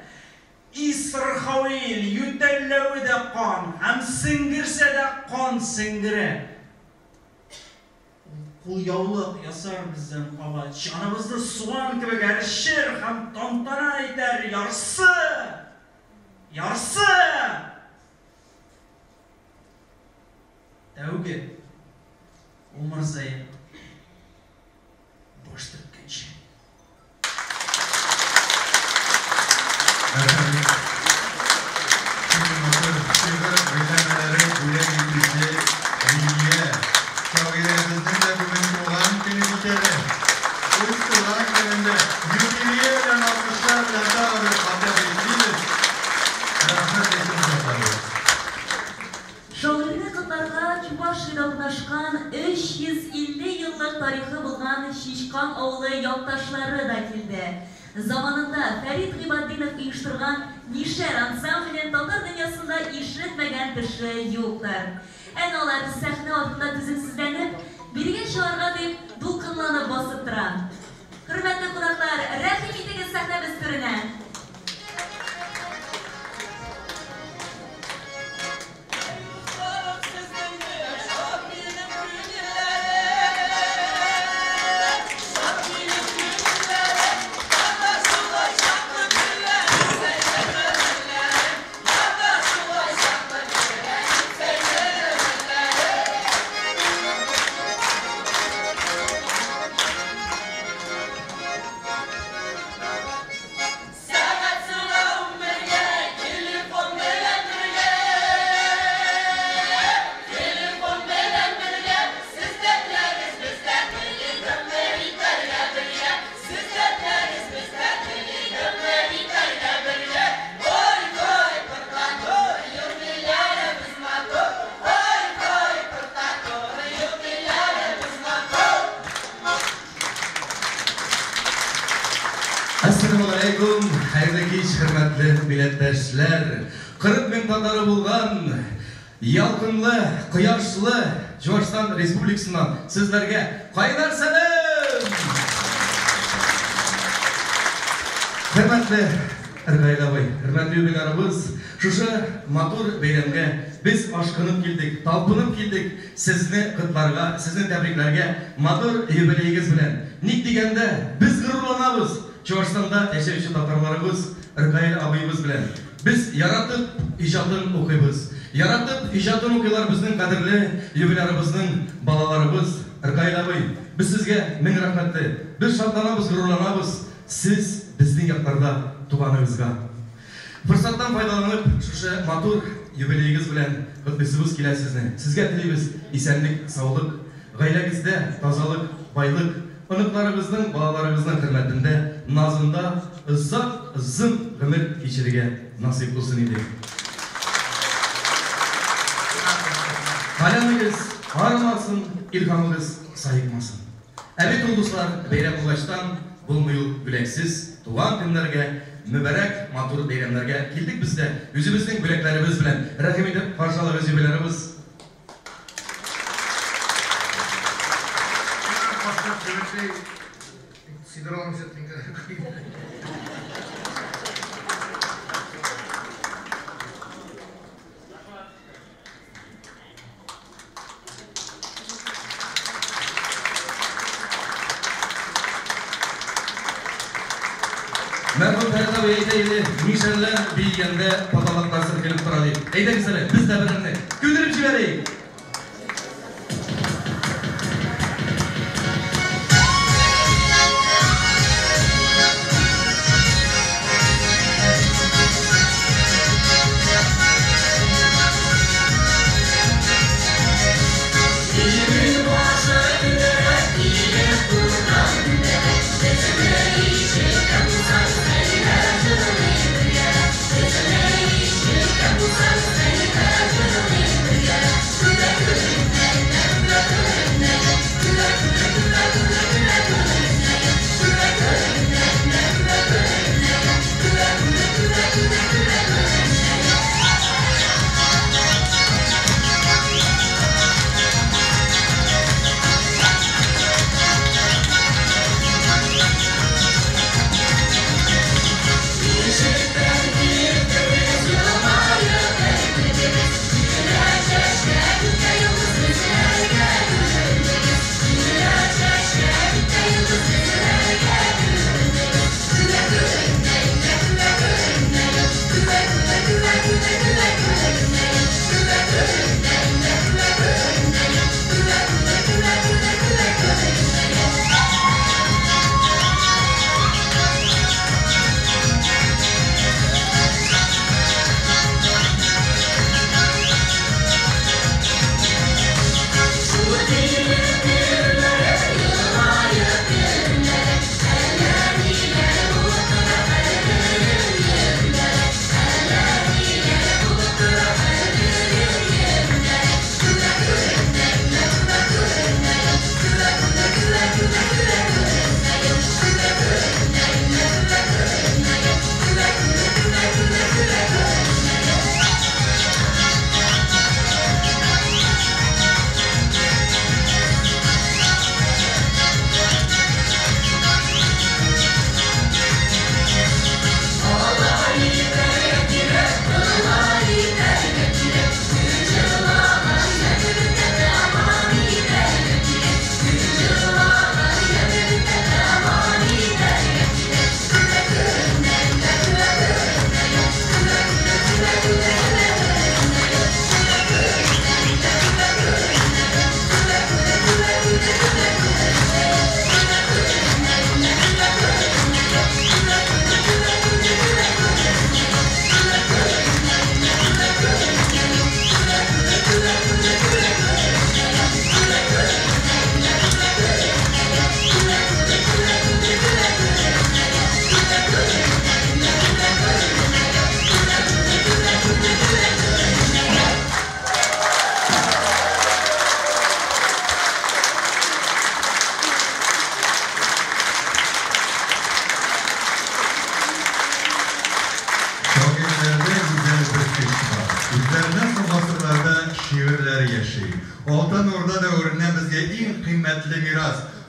Исрхавил ютәлләве дә кан, һәм сеңгерсә дә кан сеңгерә. Ул яулык ясар бездән кабат, җаныбызны суган кебек әршер һәм тантана итәр. Ярсы! Ярсы! Тәүге ул мырзая баш төрткәнче. Шагыйрьне кытларга Чувашиядә урнашкан 350 еллык тарихы булган Чишкан авылы якташлары да килде. Заманында Фәрит Гыйбаддинов оештырган Нишәр ансамблен татар дөньясында ишетмәгән кеше юктыр. Әнә алар сәхнә артында түземсезләнеп, биргә чыгарга дип дулкынланып басып тора. Хөрмәтле кунаклар, рәхим итегез сәхнәбез түренә. Assalamualaikum, hayırlı kech, hürmetli milletvekiller. 40 bin tatары bulgan, yalkınlı, kıyaşlı Çuvaşistan Respublikasından sizlerge kaynar selam. Hürmetli Rakail abay, hürmetli üyelerimiz, şuşu matur beylemge biz aşkınıp geldik, talpınıp geldik. Sizni kıtlarga, sizni tebriklerge matur yübeleyigiz bilen. Nik degende biz gururlanabız. Çuvaşistan'da yaşayıcı tatarlarımız Rakail abayımız bilen. Biz yaratып ижатын укыйбыз. Яратып ижатын укыйлар безнең кадерле юбилярыбызның балаларыбыз. Ркаил абый, без сезгә мең рәхмәтле. Без шатланабыз, горурланабыз. Сез безнең якларда туганыбызга. Фырсаттан файдаланып, шушы матур юбилейгез белән котлыйсыбыз килә сезне. Сезгә телибез исәнлек, саулык, гаиләгездә тазалык, байлык, оныкларыбызның, балаларыбызның хөрмәтендә, назында озын гомер кичерергә насыйп булсын иде. Каләмегез арымасын, илһамыгыз сайыкмасын. Әбит улдуслар, бәйрәм булгачтан булмый ул бүләксез туган көннәргә, mübarek матур бәйрәмнәргә килдек без дә. Үзебезнең бүләкләребез белән рәхим итеп каршылагыз юбилярыбыз. Мәрхүм Фәрит абый әйтә, мишәрләр бейгәндә паталаклар сиркелеп тора ди. Әйдәгез әле, без дә берәрне күндереп җибәрик.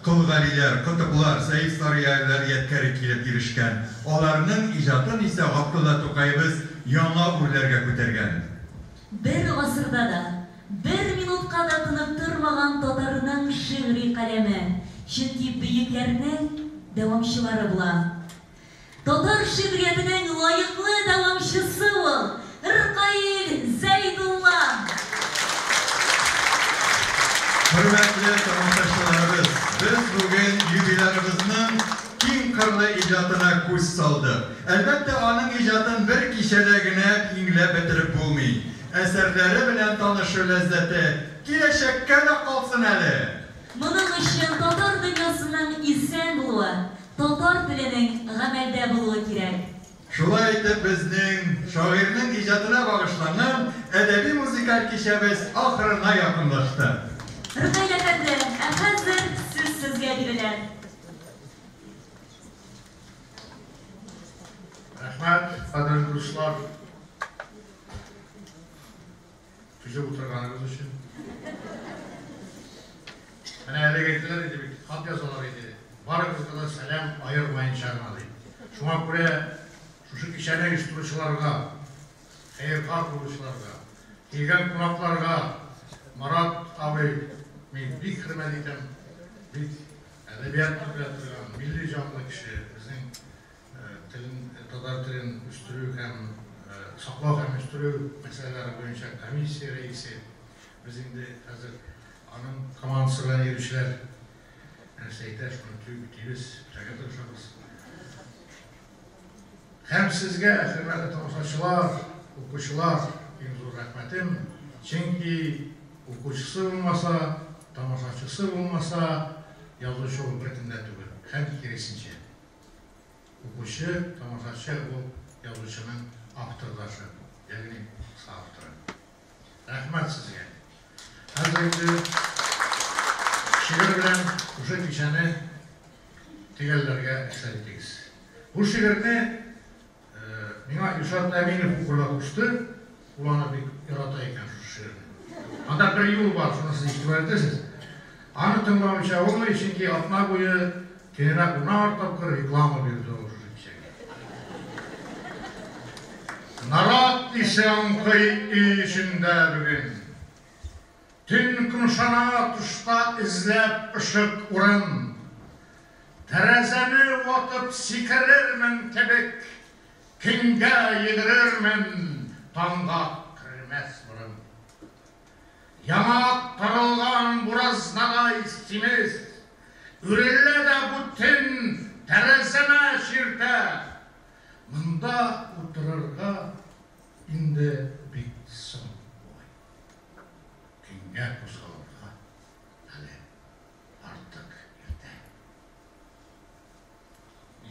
Кылгалилер, кытыклар, Сәйф Сарыялар яткәре килеп ирешкән. Аларның иҗатын исә Габдулла Тукайбыз яңа үрләргә күтәргән. Бер гасырда да, бер минутка да тынып тормаган татарның шигъри каләме, чөнки бөекләрнең дәвамчылары була. Татар шигъриятының лайыклы дәвамчысы ул Ркаил Зәйдулла. Hürmetli tamamdaşlarımız, biz bugün юбилярımızın kim kırlı icatına kuş saldık. Elbette onun icatını bir kişilegine ingle bitirip bulmayın. Eserleri bilen tanışı lezzeti gelecekte de kalsın hele. Bunun için Tatar dünyasının isen bulуы, Tatar dilinin gamelde bulуы kirek. Şulay etip bizning şairning icatına bağışlanan edebi müzikal kişimiz ahırına yakınlaştı. Rıkayl efendi, hazır söz sizge biriler. Rahmet, kadın dostlar. Tüze oturganınız için. Hani ele getirdiler idi, bir kat yazılar idi. Barınızda da selam ayırmayın çağırmadı. Şuna buraya, şu kişene iştiricilerine, hayırkar kuruluşlarına, gelgen konaklarına, Marat abi, men bir hürmet etem, bir edebiyat yaptırgan, milli canlı kişi, bizim Tatar tilin üstürü hem saklao hem üstürü meseleleri boyunca komissiya reisi, bizim de hazır anın komandasıyla yürüyüşler, seytaş bunu tüyüz, bıçağa duruşamız. Hem sizge, hürmetli tamaşaçılar, okuyucular, en zor rahmetim, çünkü okuyucusu olmasa, tamaşaçısı olmasa, yazıcı ol bütünde tügül, hem keresince. Okuyucu, tamaşaçı o yazıcının aktırdaşı, yani sağıftırı. Rahmet sizge. Hazırda şiir bilen uşak kişini tegellerge eser ettiyiz. Bu şiirini Mena Yusuf Eminov uğurlamıştı. Ulanı bir yaratayken şu şiirini. Hatta bir yol var, şunu siz ihtimal edersiniz. Anı tınlamışa olma için ki atma boyu kendine buna artapkır reklama bir doğru şey. Narat isyan kayı işinde bugün. Tün kımşana tuşta izlep ışık urun. Terezemi vatıp sikerirmen tebek. Kinge yedirirmen tanga kırmez burun. Yamak tarılgan buraznana istimiz. Ürelle de bu tün terezeme şirte. Mında otururga indi bir son boy. Kinge kusarga hali artık irde.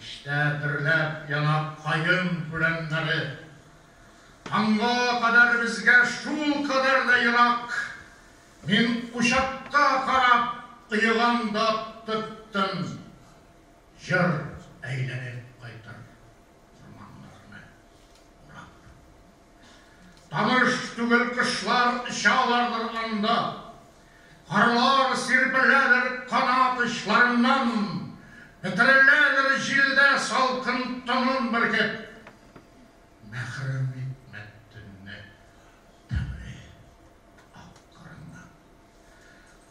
İşte birlep yanak kayın pülenleri. Hanga kadar bizge şu kadar da yırak. Min uşakka karap ıyıganda tıttın. Jır eğlenip kaytır ormanlarını uğrap. Tanış tügül kışlar ışağlardır anda. Karlar sirpiledir kanat ışlarından. Bitirirlerdir jilde salkın tonun birkip. Mehrim hikmettinni temri akkırından.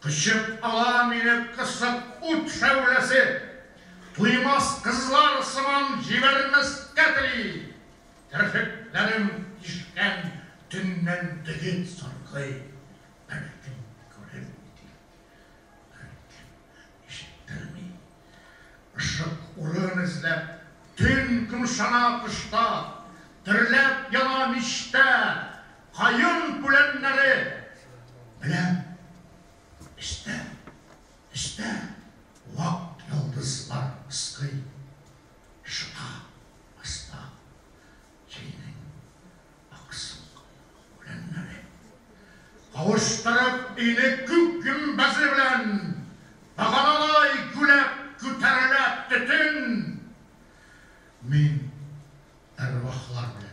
Kışıp alam inip kısıp ut şevlesi. Duymaz kızlar sıman civermez ketri. Terfiklerim işken tünnen digit sarkayı. Belki görev idi. Belki işittir mi? Işık urun izlep, tün kımşana kışta, dirlep yanan işte, kayın pülenleri. Bilem, işte, vakt yıldızlar ıskıy, şuna hasta, şeyinin aksın pülenleri. Kavuşturup iyilik gük gümbezi bilen, bağanalay gülep, küterilep tütün. Min ervahlar bilen